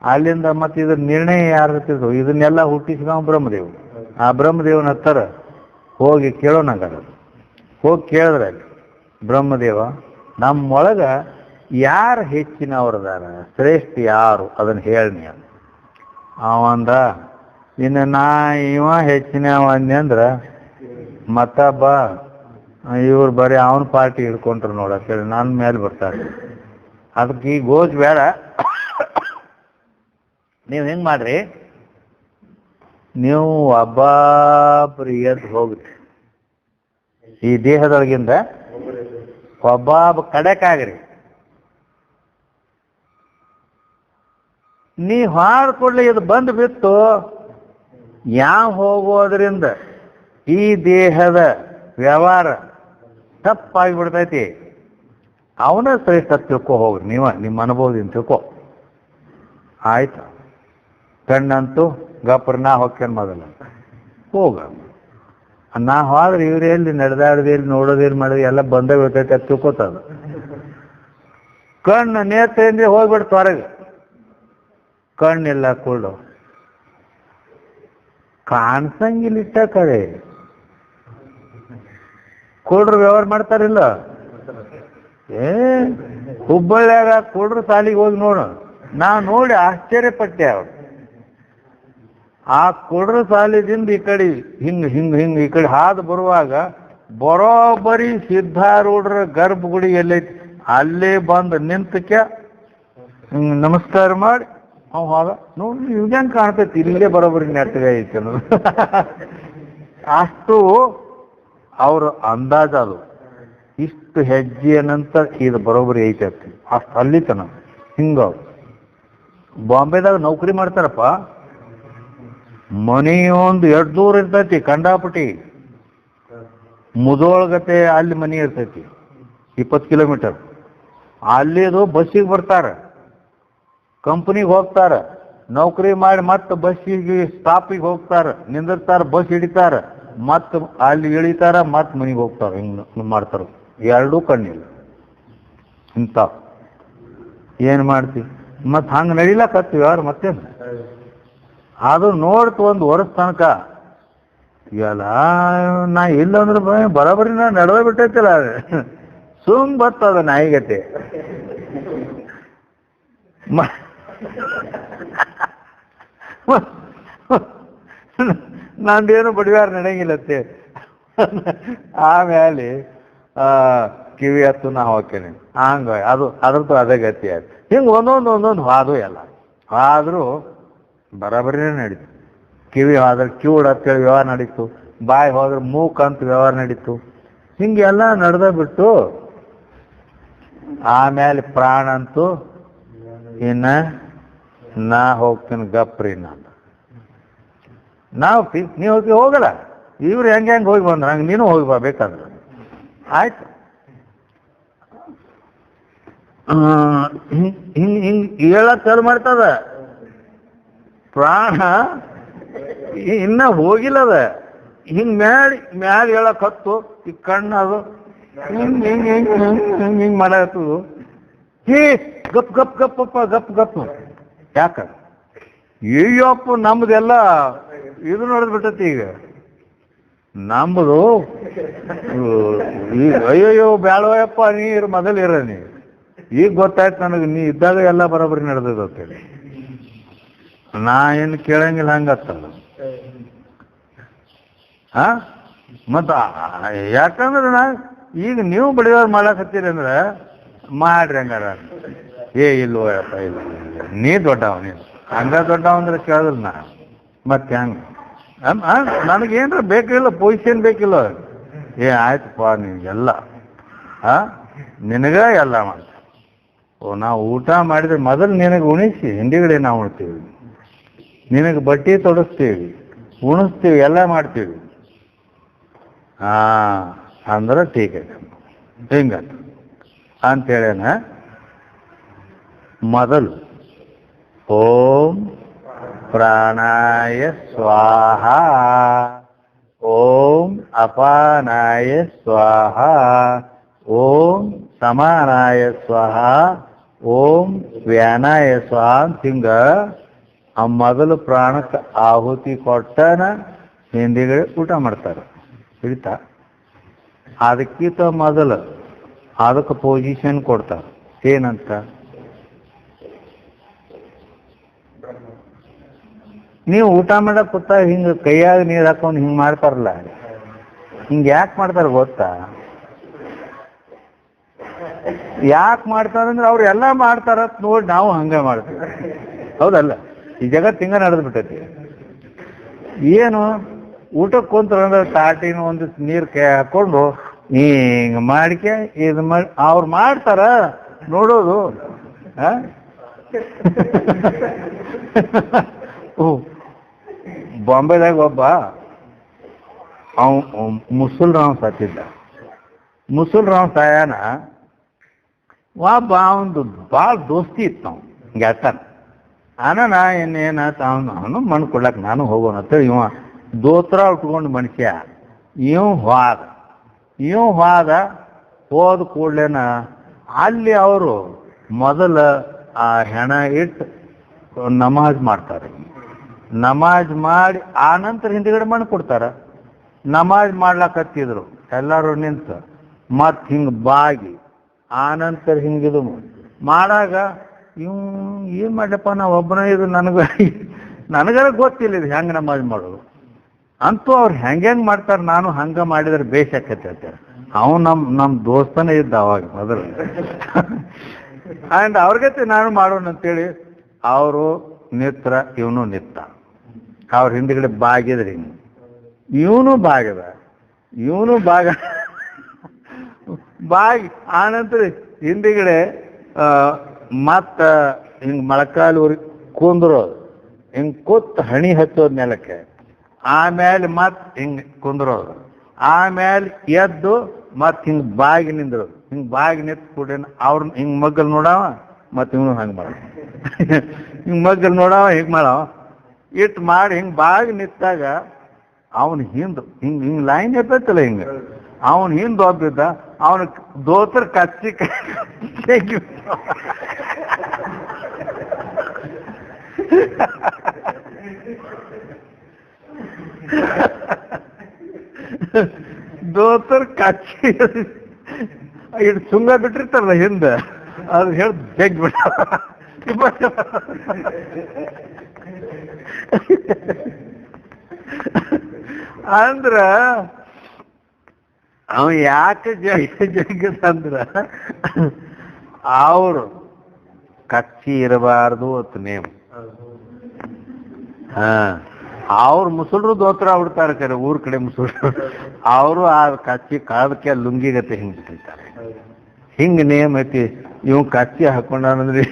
ಅಲ್ಲಿಂದ ಮತ್ತೆ ಇದ್ರ ನಿರ್ಣಯ ಯಾರು ಇರ್ತಿದ್ರು? ಇದನ್ನೆಲ್ಲ ಹುಟ್ಟಿಸ್ಕೊಂಡ್ ಬ್ರಹ್ಮದೇವ್. ಆ ಬ್ರಹ್ಮದೇವನ ಹತ್ತರ ಹೋಗಿ ಕೇಳೋಣಾಗಲ್ಲ. ಹೋಗಿ ಕೇಳಿದ್ರೆ ಬ್ರಹ್ಮದೇವ, ನಮ್ಮೊಳಗ ಯಾರು ಹೆಚ್ಚಿನವ್ರದಾರ, ಶ್ರೇಷ್ಠ ಯಾರು, ಅದನ್ನು ಹೇಳಿ ಅಂತ. ಅವಂದ, ಇನ್ನು ನಾ ಇವ ಹೆಚ್ಚಿನವ ಅಂದ್ರ ಮತ್ತೊಬ್ಬ ಇವ್ರು ಬರೀ ಅವನ ಪಾರ್ಟಿ ಹಿಡ್ಕೊಂಡ್ರು ನೋಡತ್ತೇಳಿ ನನ್ನ ಮೇಲೆ ಬರ್ತಾರೆ. ಅದಕ್ಕೆ ಈಗ ಗೋಜ್ ಬೇಡ, ನೀವು ಹೆಂಗೆ ಮಾಡ್ರಿ, ನೀವು ಒಬ್ಬೊಬ್ರು ಎದ್ದು ಹೋಗ್ರಿ, ಈ ದೇಹದೊಳಗಿಂದ ಒಬ್ಬೊಬ್ಬ ಕಡೆಕಾಗ್ರಿ. ನೀ ಹಾಡ್ಕೊಡ್ಲಿ ಇದು ಬಂದು ಬಿತ್ತು, ಯಾವ ಹೋಗೋದ್ರಿಂದ ಈ ದೇಹದ ವ್ಯವಹಾರ ತಪ್ಪಾಗಿ ಬಿಡ್ತೈತಿ. ಅವನ ಶ್ರೇಷ್ಠ ತಿಳ್ಕೊ ಹೋಗ್ರಿ, ನಿಮ್ಮ ಅನುಭವದಿಂದ ತಿಳ್ಕೊ. ಆಯ್ತು, ಕಣ್ಣಂತೂ ಗಪ್ರ ನಾ ಹೊಕ್ಕೇನು ಮೊದಲ ಹೋಗ. ನಾ ಹೋದ್ರೆ ಇವ್ರು ಎಲ್ಲಿ ನಡೆದಾಡ್ದೇಲಿ ನೋಡೋದೇಲಿ ಮಾಡೋದು ಎಲ್ಲ ಬಂದ ಬೀಳ್ತೈತೆ ಅದು ತಿಳ್ಕೊತದ. ಕಣ್ಣು ನೇತ್ರಿಂದ ಹೋಗ್ಬಿಡ್ತು ಹೊರಗೆ, ಕಣ್ಣಿಲ್ಲ ಕುಳ್ಳು ಕಾಣಿಸಂಗಿಲ್ಲಿಟ್ಟ ಕಡೆ ಕುಳ್ರು ವ್ಯವಹಾರ ಮಾಡ್ತಾರಿಲ್ಲ. ಹುಬ್ಬಳ್ಳಿಯಾಗ ಕುಳ್ರು ಸಾಲಿಗೆ ಹೋಗಿ ನೋಡು, ನಾ ನೋಡಿ ಆಶ್ಚರ್ಯಪಟ್ಟೆ. ಅವ್ರು ಆ ಕುಳ್ರ ಸಾಲಿದಿಂದ ಈ ಕಡೆ ಹಿಂಗ್ ಹಿಂಗ್ ಹಿಂಗ್ ಈ ಕಡೆ ಹಾದು ಬರುವಾಗ ಬರೋಬ್ಬರಿ ಸಿದ್ಧಾರೂಢರ ಗರ್ಭಗುಡಿ ಎಲ್ಲೈತಿ ಅಲ್ಲೇ ಬಂದು ನಿಂತಕ್ಕೆ ನಮಸ್ಕಾರ ಮಾಡಿ ಅವ್ ಹೋಗ ನೋಡಿ ಇವ್ಗೇನ್ ಕಾಣ್ತೈತಿ, ಇಲ್ಲೇ ಬರೋಬ್ಬರಿ ನೆಟ್ಟಗೆ ಐತಿ ಅನ್ನೋದು. ಅಷ್ಟು ಅವ್ರ ಅಂದಾಜ ಅದು. ಇಷ್ಟು ಹೆಜ್ಜೆಯ ನಂತರ ಇದು ಬರೋಬ್ಬರಿ ಐತೈತಿ ಅಷ್ಟು ಅಲ್ಲಿತನ. ಹಿಂಗ ಬಾಂಬೆದಾಗ ನೌಕರಿ ಮಾಡ್ತಾರಪ್ಪ, ಮನೆ ಒಂದು 2 ದೂರ ಇರ್ತೈತಿ, ಕಂಡಾಪಟ್ಟಿ ಮುದೋಳಗತೆ ಅಲ್ಲಿ ಮನೆ ಇರ್ತೈತಿ 20 ಕಿಲೋಮೀಟರ್. ಅಲ್ಲಿದು ಬಸ್ಸಿಗೆ ಬರ್ತಾರ, ಕಂಪ್ನಿಗೆ ಹೋಗ್ತಾರ, ನೌಕರಿ ಮಾಡಿ ಮತ್ತೆ ಬಸ್ಸಿಗೆ ಸ್ಟಾಪಿಗೆ ಹೋಗ್ತಾರ, ನಿಂದಿರ್ತಾರ, ಬಸ್ ಹಿಡಿತಾರ, ಮತ್ತೆ ಅಲ್ಲಿ ಇಳಿತಾರ, ಮತ್ತೆ ಮನೆಗೆ ಹೋಗ್ತಾರ. ಹಿಂಗೆ ಮಾಡ್ತಾರ. 2 ಕಣ್ಣಿಲ್ಲ ಇಂಥ. ಏನು ಮಾಡ್ತೀವಿ ಮತ್ತೆ ಹಂಗೆ ನಡಿಲಕತ್ತೀವಿ ಯಾರು ಮತ್ತೇನು. ಅದು ನೋಡ್ತು 1 ವರ್ಷ ತನಕ ಎಲ್ಲ ನಾ ಇಲ್ಲಂದ್ರೆ ಬರೋಬ್ಬರಿ ನಾ ನಡವೆ ಬಿಟ್ಟೈತಿಲ್ಲ, ಸುಮ್ ಬರ್ತದ ನಾಯಿಗತೆ. ನಂದೇನು ಬಡಿವಾರ ನಡೆಯಂಗಿಲ್ಲತ್ತೆ. ಆಮೇಲೆ ಕಿವಿ ಹತ್ತು ನಾ ಹೋಗ್ತೇನೆ ಹಂಗ ಅದು ಅದ್ರದ್ದು ಅದೇ ಗತಿ ಆಯ್ತು. ಹಿಂಗೆ ಒಂದೊಂದು ಹಾದು ಎಲ್ಲ ಆದರೂ ಬರಾಬರಿನೇ ನಡೀತು. ಕಿವಿ ಹೋದ್ರೆ ಕಿವುಡ್ ಅಂತೇಳಿ ವ್ಯವಹಾರ ನಡೀತು, ಬಾಯಿ ಹೋದ್ರೆ ಮೂಕ್ ಅಂತ ವ್ಯವಹಾರ ನಡೀತು. ಹಿಂಗೆಲ್ಲ ನಡೆದ ಬಿಟ್ಟು ಆಮೇಲೆ ಪ್ರಾಣ ಅಂತೂ ಇನ್ನ ನಾ ಹೋಗ್ತೀನಿ ಗಪ್ರಿ ನಾನು ನೀವು ಹೋಗಲ್ಲ. ಇವ್ರು ಹೆಂಗೆ ಹೋಗಿ ಬಂದ್ರ ಹಂಗೆ ನೀನು ಹೋಗಿ ಬಾ ಬೇಕಾದ್ರೆ ಆಯ್ತು. ಹಿಂಗ್ ಹೇಳಕ್ ಚಾಲು ಮಾಡ್ತದ. ಪ್ರಾಣ ಇನ್ನ ಹೋಗಿಲ್ಲದ. ಹಿಂಗ್ ಮ್ಯಾಲ ಹೇಳಕ್ ಹತ್ತು ಈ ಕಣ್ಣು ಅದು ಹಿಂಗ್ ಹಿಂಗ್ ಹಿಂಗ್ ಹಿಂಗ್ ಹಿಂಗ್ ಮಾಡತ್ತದು. ಹೇ ಗಪ್ ಗಪ್ ಗಪ್ಪಪ್ಪ ಗಪ್ ಗಪ್. ಯಾಕ ಅಯ್ಯಪ್ಪ ನಮ್ದೆಲ್ಲ ಇದು ನೋಡಿದ್ ಬಿಟ್ಟತಿ. ಈಗ ನಮ್ಮದು ಅಯ್ಯಯ್ಯೋ ಬ್ಯಾಳವಯಪ್ಪ ನೀರು ಮೊದಲು ಇರ ನೀ. ಈಗ ಗೊತ್ತಾಯ್ತು ನನಗೆ ನೀ ಇದ್ದಾಗ ಎಲ್ಲ ಬರೋಬ್ಬರಿ ನಡೆದದ ಅಂತೇಳಿ. ನಾ ಏನು ಕೇಳಂಗಿಲ್ಲ ಹಂಗತ್ತಲ್ಲ. ಮತ್ತ ಯಾಕಂದ್ರೆ ನಾ ಈಗ ನೀವು ಬಡಿದವ್ರು ಮಾಡಕತ್ತೀರಿ ಅಂದ್ರೆ ಮಾಡ್ರಿ ಹಂಗಾರ. ಇಲ್ವೋಯಪ್ಪ ಇಲ್ಲ ನೀ ದೊಡ್ಡವ, ನೀನು ಹಂಗ ದೊಡ್ಡವ ಅಂದ್ರೆ ಕೇಳಿದ್ರು ನಾ ಮತ್ತೆ ಹಂಗ ನನಗೇನ್ರ ಬೇಕಿಲ್ಲ, ಪೊಸಿಷನ್ ಬೇಕಿಲ್ಲ. ಆಯ್ತಪ್ಪ ನಿನಗೆಲ್ಲ ನಿನಗ ಎಲ್ಲ ಮಾಡ್ತ. ನಾವು ಊಟ ಮಾಡಿದ್ರೆ ಮೊದಲು ನಿನಗೆ ಉಣಿಸಿ ಹಿಂದಿಗಡೆ ನಾವು ಉಣ್ತೀವಿ, ನಿನಗೆ ಬಟ್ಟೆ ತೊಡಸ್ತೀವಿ, ಉಣಿಸ್ತೀವಿ, ಎಲ್ಲ ಮಾಡ್ತೀವಿ. ಅಂದ್ರೆ ಟೀಕ್ ಐತೆ ಹಿಂಗಂತ ಅಂತೇಳೇನ. ಮೊದಲು ಓಂ ಪ್ರಾಣಾಯ ಸ್ವಾಹ, ಓಂ ಅಪಾನಾಯ ಸ್ವಾಹ, ಓಂ ಸಮಾನಾಯ ಸ್ವಾಹ, ಓಂ ವ್ಯಾನಾಯ ಸ್ವಾಹ ಅಂತ ಹಿಂಗ ಆ ಮೊದಲು ಪ್ರಾಣಕ್ಕೆ ಆಹುತಿ ಕೊಟ್ಟನ ಹಿಂದಿಗಡೆ ಊಟ ಮಾಡ್ತಾರೆ. ಹಿಡಿತಾ ಅದಕ್ಕಿಂತ ಮೊದಲು ಅದಕ್ಕೆ ಪೊಸಿಷನ್ ಕೊಡ್ತಾರೆ. ಏನಂತ ನೀವು ಊಟ ಮಾಡಕ್ ಕೂತ ಹಿಂಗೆ ಕೈಯಾಗ ನೀರು ಹಾಕೊಂಡು ಹಿಂಗೆ ಮಾಡ್ತಾರಲ್ಲ, ಹಿಂಗೆ ಯಾಕೆ ಮಾಡ್ತಾರೆ ಗೊತ್ತಾ? ಯಾಕೆ ಮಾಡ್ತಾರಂದ್ರೆ ಅವ್ರು ಎಲ್ಲ ಮಾಡ್ತಾರ ನೋಡಿ ನಾವು ಹಂಗೆ ಮಾಡ್ತೀವಿ. ಹೌದಲ್ಲ? ಈ ಜಗತ್ತು ಹಿಂಗ ನಡೆದು ಬಿಟ್ಟೈತಿ. ಏನು ಊಟಕ್ಕೆ ಕುಂತ್ರಂದ್ರೆ ತಾಟಿನ ಒಂದು ನೀರು ಕೈ ಹಾಕೊಂಡು ಹಿಂಗೆ ಮಾಡಿಕೆ ಇದು ಮಾಡಿ ಅವ್ರು ಮಾಡ್ತಾರ ನೋಡೋದು. ಬಾಂಬೆದಾಗ ಒಬ್ಬ ಮುಸಲ್ರಾವ್ ಸತ್ತಿದ್ದ. ಮುಸಲ್ರಾವ್ ಸಾಯನ ಒಬ್ಬ ಅವನು ಭಾಳ ದೋಸ್ತಿ ಇತ್ತು. ನಾವು ಹಿಂಗೆ ಹೇಳ್ತಾನ ನಾ ಏನಾಯ್ತು ಅವನು ಮಣ್ಣು ಕೊಡ್ಲಕ್ಕೆ ನಾನು ಹೋಗೋಣ ಅಂತ ಇವ ದೋತ್ರ ಉಟ್ಕೊಂಡು ಮನುಷ್ಯ ಇವ್ ಹೋದ ಕೂಡ್ಲೇನ ಅಲ್ಲಿ ಅವರು ಮೊದಲ ಆ ಹೆಣ ಇಟ್ಟು ನಮಾಜ್ ಮಾಡ್ತಾರೆ. ನಮಾಜ್ ಮಾಡಿ ಆ ನಂತರ ಹಿಂದಿಗಡೆ ಮಣ್ಣು ಕೊಡ್ತಾರ. ನಮಾಜ್ ಮಾಡ್ಲಕತ್ತಿದ್ರು ಎಲ್ಲರೂ ನಿಂತು ಮತ್ ಹಿಂಗೆ ಬಾಗಿ ಆ ನಂತರ ಹಿಂಗಿದು ಮಾಡಾಗ ಇವ್ ಏನ್ ಮಾಡ್ಲಪ್ಪ ನಾ ಒಬ್ಬನೇ ಇದು ನನಗರ ಗೊತ್ತಿಲ್ಲ ಇದು ಹೆಂಗೆ ನಮಾಜ್ ಮಾಡೋದು ಅಂತೂ ಅವ್ರು ಹೆಂಗೆ ಮಾಡ್ತಾರೆ. ನಾನು ಹಂಗ ಮಾಡಿದ್ರೆ ಬೇಷಾಕೈತೆ ಹೇಳ್ತಾರೆ. ಅವನು ನಮ್ಮ ದೋಸ್ತನೇ ಇದ್ದ ಅವಾಗ ಮೊದಲು. ಅಂಡ್ ಅವ್ರಿಗತ್ತೆ ನಾನು ಮಾಡೋಣ ಅಂತೇಳಿ ಅವರು ನಿತ್ರ ಇವನು ನಿತ್ತ. ಅವ್ರ ಹಿಂದ್ಗಡೆ ಬಾಗಿದ್ರಿ ಇವನು ಬಾಗಿ ಆನಂತರ ಹಿಂದಿಗಡೆ ಮತ್ತ ಹಿಂಗ್ ಮೊಳಕಾಲು ಊರಿ ಕುಂದ್ರೋದು, ಹಿಂಗ್ ಕೂತ್ ಹಣಿ ಹಚ್ಚೋದ್ ನೆಲಕ್ಕೆ, ಆಮೇಲೆ ಮತ್ ಹಿಂಗ್ ಕುಂದ್ರೋದು, ಆಮೇಲೆ ಎದ್ದು ಮತ್ ಹಿಂಗ್ ಬಾಗಿ ನಿಂದ್ರೋದು. ಹಿಂಗ್ ಬಾಗಿ ನಿಂತ ಕೂಡ ಅವ್ರನ್ನ ಹಿಂಗ್ ಮಗ್ಗಲ್ ನೋಡವ ಮತ್ ಇವನು ಹಂಗೆ ಮಾಡವ, ಹಿಂಗ್ ಮಗ್ಗಲ್ ನೋಡವ ಹಿಂಗ್ ಮಾಡವ ಇಟ್ಟು ಮಾಡಿ ಹಿಂಗ್ ಬಾಗಿ ನಿಂತಾಗ ಅವನು ಹಿಂಗ್ ಲೈನ್ ಇರ್ತೈತಲ್ಲ ಹಿಂಗ ಅವನು ಹಿಂದ್ ಒಬ್ಬಿದ್ದ. ಅವನು ದೋತ್ರ ಕಚ್ಚಿ ದೋತ್ರ ಕಚ್ಚಿ ಇಟ್ಟು ಸುಂಗ ಬಿಟ್ಟಿರ್ತಾರಲ್ಲ ಹಿಂದೆ ಅದು ಹೇಳಿ ಜಗ್ ಬಿಟ್ಟ ಅಂದ್ರ ಅವ ಯಾಕೆ ಜಗದಂದ್ರ ಅವರು ಕಚ್ಚಿ ಇರಬಾರ್ದು ಅಂತ ನೇಮ. ಅವ್ರು ಮುಸುಳ್ರು ದೋತ್ರ ಬಿಡ್ತಾರೆ ಕರೆ, ಊರ್ ಕಡೆ ಮುಸುಳ್ರು ಅವರು ಆ ಕಚ್ಚಿ ಕಾದಕ್ಕೆ ಲುಂಗಿಗತ್ತೆ ಹಿಂಗ್ ಬಿಟ್ಟಿರ್ತಾರೆ. ಹಿಂಗ್ ನೇಮ್ ಐತಿ. ಇವ್ ಕಚ್ಚಿ ಹಾಕೊಂಡ್ರಿ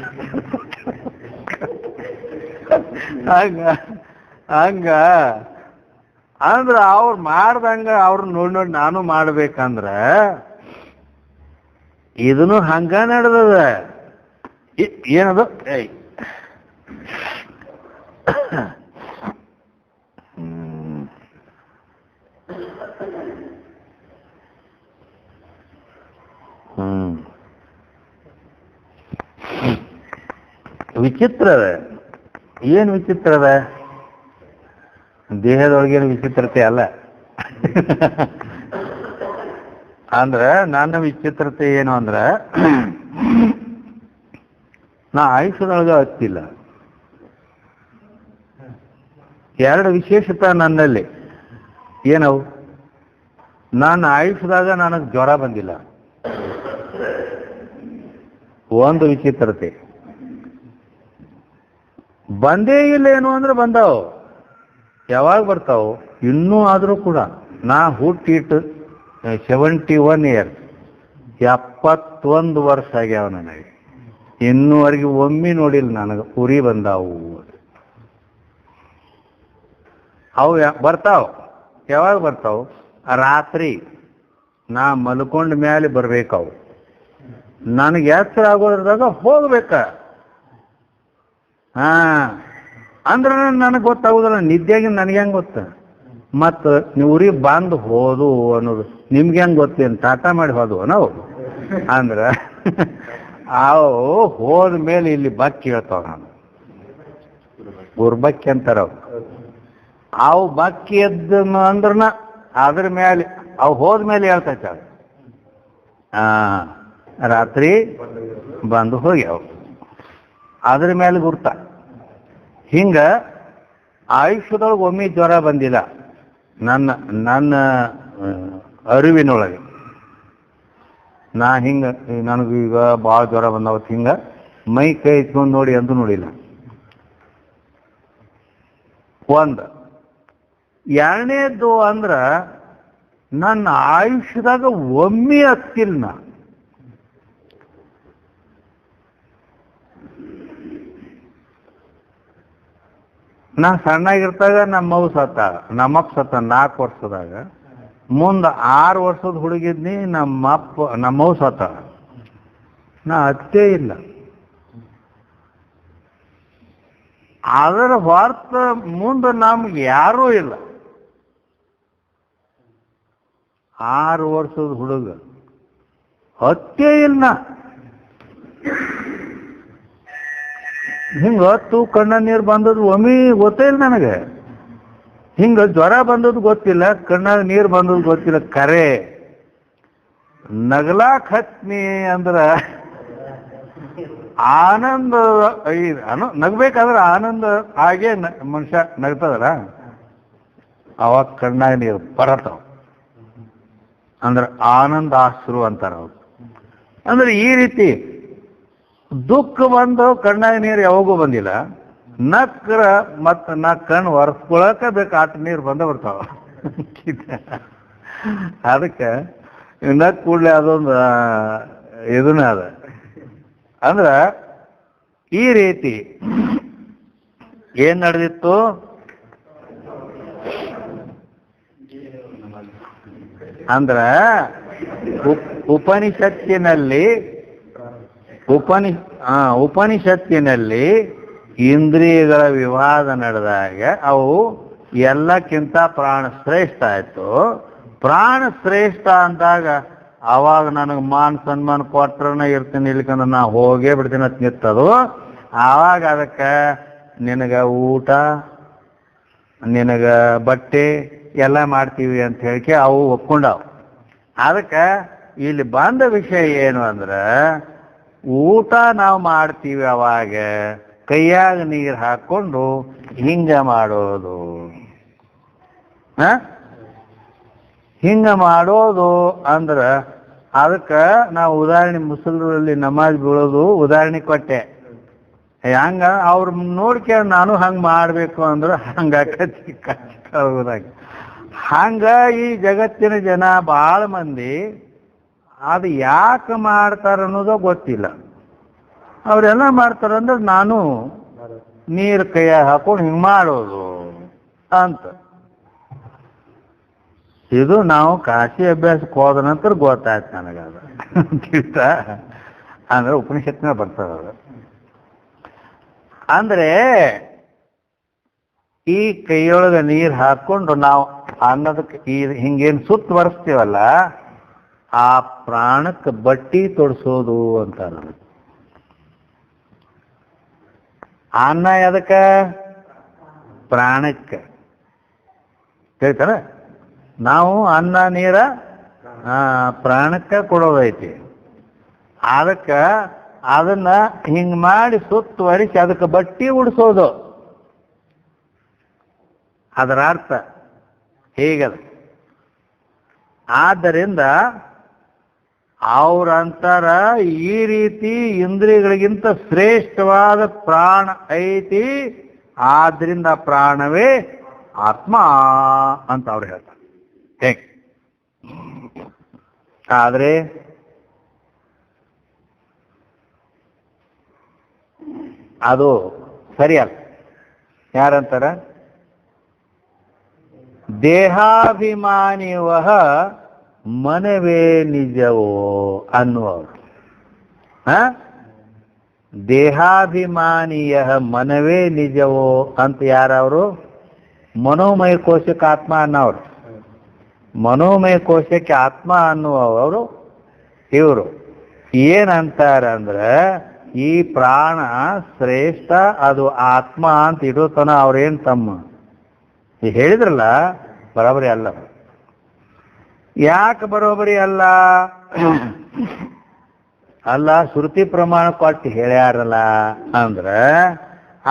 ಹಂಗ ಅಂದ್ರ ಅವ್ರು ಮಾಡ್ದಂಗ ಅವ್ರ ನೋಡಿ ನಾನು ಮಾಡ್ಬೇಕಂದ್ರ ಇದನ್ನು ಹಂಗ ನಡೆದದ. ಏನದು ವಿಚಿತ್ರ ಅದ. ಏನ್ ವಿಚಿತ್ರ ಅದ? ದೇಹದೊಳಗೇನು ವಿಚಿತ್ರತೆ ಅಲ್ಲ. ಅಂದ್ರ ನನ್ನ ವಿಚಿತ್ರತೆ ಏನು ಅಂದ್ರ, ನಾ ಆಯುಷ್ಯದೊಳಗ ಹತ್ತಿಲ್ಲ. ಎರಡು ವಿಶೇಷತೆ ನನ್ನಲ್ಲಿ. ಏನವು? ನನ್ನ ಆಯುಷ್ಯದಾಗ ನನಗೆ ಜ್ವರ ಬಂದಿಲ್ಲ. ಒಂದು ವಿಚಿತ್ರತೆ. ಬಂದೇ ಇಲ್ಲ ಏನು ಅಂದ್ರೆ ಬಂದಾವು. ಯಾವಾಗ ಬರ್ತಾವು? ಇನ್ನೂ ಆದರೂ ಕೂಡ ನಾ ಹುಟ್ಟಿಟ್ಟು 71 ಇಯರ್ಸ್, 71 ವರ್ಷ ಆಗ್ಯಾವ ನನಗೆ. ಇನ್ನೂವರೆಗೆ ಒಮ್ಮೆ ನೋಡಿಲ್ಲ ನನಗೆ ಉರಿ ಬಂದಾವು. ಅವು ಬರ್ತಾವ. ಯಾವಾಗ ಬರ್ತಾವು? ರಾತ್ರಿ ನಾ ಮಲ್ಕೊಂಡ ಮೇಲೆ ಬರ್ಬೇಕವು. ನನಗೆ ಎಚ್ಚರ ಆಗೋದ್ರದಾಗ ಹೋಗ್ಬೇಕ. ಅಂದ್ರೆ ನನಗೆ ಗೊತ್ತಾಗುದಿಲ್ಲ. ನಿದ್ದೆಗೆ ನನಗೆ ಹೆಂಗೆ ಗೊತ್ತ? ಮತ್ತು ನೀವು ಊರಿಗೆ ಬಂದು ಹೋದು ಅನ್ನೋದು ನಿಮ್ಗೆ ಹೆಂಗೆ ಗೊತ್ತೇನು? ಟಾಟಾ ಮಾಡಿ ಹೋದ್ವು ನಾವು. ಅಂದ್ರೆ ಅವು ಹೋದ ಮೇಲೆ ಇಲ್ಲಿ ಬಕ್ಕಿ ಹೇಳ್ತಾವ. ನಾನು ಗುರ್ಬಕ್ಕಿ ಅಂತಾರ ಅವು ಬಕ್ಕಿ ಎದ್ದ ಅಂದ್ರನ ಅದ್ರ ಮೇಲೆ ಅವು ಹೋದ್ಮೇಲೆ ಹೇಳ್ತೈತೆ. ರಾತ್ರಿ ಬಂದು ಹೋಗ್ಯಾವ, ಅದ್ರ ಮೇಲೆ ಗುರ್ತ. ಹಿಂಗ ಆಯುಷ್ಯದೊಳಗೆ ಒಮ್ಮೆ ಜ್ವರ ಬಂದಿಲ್ಲ ನನ್ನ ನನ್ನ ಅರಿವಿನೊಳಗೆ. ನಾ ಹಿಂಗ ನನಗೀಗ ಭಾಳ ಜ್ವರ ಬಂದಾವತ್ತು ಹಿಂಗ ಮೈ ಕೈ ಇಟ್ಕೊಂಡು ನೋಡಿ ಅಂದು ನೋಡಿಲ್ಲ. ಒಂದು. ಎರಡನೇದ್ದು ಅಂದ್ರ ನನ್ನ ಆಯುಷ್ಯದಾಗ ಒಮ್ಮೆ ಹತ್ತಿಲ್ಲ. ನಾ ಸಣ್ಣಾಗಿರ್ತಾಗ ನಮ್ಮವ್ವ ಸತ್ತ, ನಮ್ಮಪ್ಪ ಸತ್ತ 4 ವರ್ಷದಾಗ. ಮುಂದೆ 6 ವರ್ಷದ ಹುಡುಗಿದ್ನಿ, ನಮ್ಮವ್ವ ಸತ್ತ. ನಾ ಅತ್ತೇ ಇಲ್ಲ. ಅದರ ಹೊರತ ಮುಂದೆ ನಮ್ಗೆ ಯಾರೂ ಇಲ್ಲ. 6 ವರ್ಷದ ಹುಡುಗ ಅತ್ತೇ ಇಲ್ಲ. ಹಿಂಗ ಹೊತ್ತು ಕಣ್ಣ ನೀರು ಬಂದದ್ದು ಒಮ್ಮೆ ಗೊತ್ತೇ ಇಲ್ಲ ನನಗೆ. ಹಿಂಗ ಜ್ವರ ಬಂದದ್ದು ಗೊತ್ತಿಲ್ಲ, ಕಣ್ಣಾಗ ನೀರು ಬಂದದ್ದು ಗೊತ್ತಿಲ್ಲ. ಕರೆ ನಗಲಾಕ್ ಹತ್ನಿ ಅಂದ್ರ ಆನಂದ ನಗ್ಬೇಕಾದ್ರೆ ಆನಂದ ಹಾಗೆ ಮನುಷ್ಯ ನಗ್ತದಲ್ಲ, ಅವಾಗ ಕಣ್ಣಾಗ ನೀರು ಬರತಾವ. ಅಂದ್ರೆ ಆನಂದ ಆಶ್ರು ಅಂತಾರ ಅವ್ರು. ಅಂದ್ರೆ ಈ ರೀತಿ ದುಃಖ ಬಂದು ಕಣ್ಣಾಗ ನೀರು ಯಾವಾಗೂ ಬಂದಿಲ್ಲ. ನಕ್ರ ಮತ್ತು ನಾ ಕಣ್ಣು ಒರೆಸ್ಕೊಳಕ ಬೇಕು ಆಟ ನೀರು ಬರ್ತಾವ. ಅದಕ್ಕೆ ನಕ್ ಕೂಡಲೇ ಅದೊಂದು ಇದನ್ನ ಅದ. ಅಂದ್ರ ಈ ರೀತಿ ಏನ್ ನಡೆದಿತ್ತು? ಅಂದ್ರ ಉಪನಿಷತ್ತಿನಲ್ಲಿ ಇಂದ್ರಿಯಗಳ ವಿವಾದ ನಡೆದಾಗ ಅವು ಎಲ್ಲಕ್ಕಿಂತ ಪ್ರಾಣ ಶ್ರೇಷ್ಠ ಆಯ್ತು. ಪ್ರಾಣ ಶ್ರೇಷ್ಠ ಅಂದಾಗ ಅವಾಗ ನನಗೆ ಮಾನ ಸನ್ಮಾನ ಕೊಟ್ರನ ಇರ್ತೀನಿ, ಇಲ್ಕಂದ್ರೆ ನಾ ಹೋಗೇ ಬಿಡ್ತೀನಿ ಅಂತ ನಿಂತದು. ಆವಾಗ ಅದಕ್ಕೆ ನಿನಗೆ ಊಟ, ನಿನಗೆ ಬಟ್ಟೆ ಎಲ್ಲ ಮಾಡ್ತೀವಿ ಅಂತ ಹೇಳಿಕೆ ಅವು ಒಪ್ಕೊಂಡವು. ಅದಕ್ಕೆ ಇಲ್ಲಿ ಬಂದ ವಿಷಯ ಏನು ಅಂದ್ರೆ, ಊಟ ನಾವು ಮಾಡ್ತೀವಿ ಅವಾಗ, ಕೈಯಾಗ ನೀರು ಹಾಕೊಂಡು ಹಿಂಗ ಮಾಡೋದು. ಹಿಂಗ ಮಾಡೋದು ಅಂದ್ರ ಅದಕ್ಕೆ ನಾವು ಉದಾಹರಣೆ ಮುಸಲ್ರಲ್ಲಿ ನಮಾಜ್ ಬೀಳೋದು ಉದಾಹರಣೆ ಕೊಟ್ಟೆ. ಹಂಗ ಅವ್ರ ನೋಡ್ಕೊಂಡು ನಾನು ಹಂಗೆ ಮಾಡಬೇಕು ಅಂದ್ರೆ ಹಂಗ ಹಂಗ ಈ ಜಗತ್ತಿನ ಜನ ಭಾಳ ಮಂದಿ ಅದು ಯಾಕೆ ಮಾಡ್ತಾರ ಅನ್ನೋದು ಗೊತ್ತಿಲ್ಲ. ಅವರೆಲ್ಲ ಮಾಡ್ತಾರಂದ್ರೆ ನಾನು ನೀರು ಕೈಯಾಗ ಹಾಕೊಂಡು ಹಿಂಗೆ ಮಾಡೋದು ಅಂತ. ಇದು ನಾವು ಕಾಶಿ ಅಭ್ಯಾಸಕ್ಕೆ ಹೋದ ನಂತರ ಗೊತ್ತಾಯ್ತು ನನಗದು ತಿಳಿತ. ಅಂದ್ರೆ ಉಪನಿಷತ್ನ ಬರ್ತದ. ಅಂದ್ರೆ ಈ ಕೈಯೊಳಗೆ ನೀರು ಹಾಕೊಂಡು ನಾವು ಅನ್ನೋದಕ್ಕೆ ಹಿಂಗೇನು ಸುತ್ತುವರಿಸ್ತೀವಲ್ಲ, ಆ ಪ್ರಾಣಕ್ಕೆ ಬಟ್ಟಿ ತೊಡಿಸೋದು ಅಂತಾರ. ಅನ್ನ ಎದಕ್ಕೆ? ಪ್ರಾಣಕ್ಕೆ. ಹೇಳ್ತಾರ ನಾವು ಅನ್ನ ನೀರ ಪ್ರಾಣಕ್ಕೆ ಕೊಡೋದೈತಿ. ಅದಕ್ಕೆ ಅದನ್ನ ಹಿಂಗ್ ಮಾಡಿ ಸುತ್ತುವರಿಸಿ ಅದಕ್ಕೆ ಬಟ್ಟಿ ಉಡಿಸೋದು. ಅದರ ಅರ್ಥ ಹೀಗದ. ಆದ್ದರಿಂದ ಅವ್ರಂತಾರ ಈ ರೀತಿ ಇಂದ್ರಿಯಗಳಿಗಿಂತ ಶ್ರೇಷ್ಠವಾದ ಪ್ರಾಣ ಐತಿ, ಆದ್ರಿಂದ ಪ್ರಾಣವೇ ಆತ್ಮ ಅಂತ ಅವ್ರು ಹೇಳ್ತಾರೆ. ಹೇಗೆ? ಆದ್ರೆ ಅದು ಸರಿಯಲ್ಲ. ಯಾರಂತಾರ? ದೇಹಾಭಿಮಾನಿವಹ ಮನವೇ ನಿಜವೋ ಅನ್ನುವರು. ದೇಹಾಭಿಮಾನಿಯ ಮನವೇ ನಿಜವೋ ಅಂತ ಯಾರವರು? ಮನೋಮಯ ಕೋಶಕ್ಕೆ ಆತ್ಮ ಅನ್ನೋರು. ಮನೋಮಯ ಕೋಶಕ್ಕೆ ಆತ್ಮ ಅನ್ನುವರು ಇವರು ಏನಂತಾರಂದ್ರೆ, ಈ ಪ್ರಾಣ ಶ್ರೇಷ್ಠ, ಅದು ಆತ್ಮ ಅಂತ ಇಡೋತನ ಅವ್ರೇನು ತಮ್ಮ ಹೇಳಿದ್ರಲ್ಲ, ಬರೋಬರಿ ಅಲ್ಲ. ಯಾಕೆ ಬರೋಬರಿ ಅಲ್ಲ? ಅಲ್ಲ, ಶ್ರುತಿ ಪ್ರಮಾಣ ಕೊಟ್ಟು ಹೇಳ್ಯಾರಲ್ಲ ಅಂದ್ರೆ,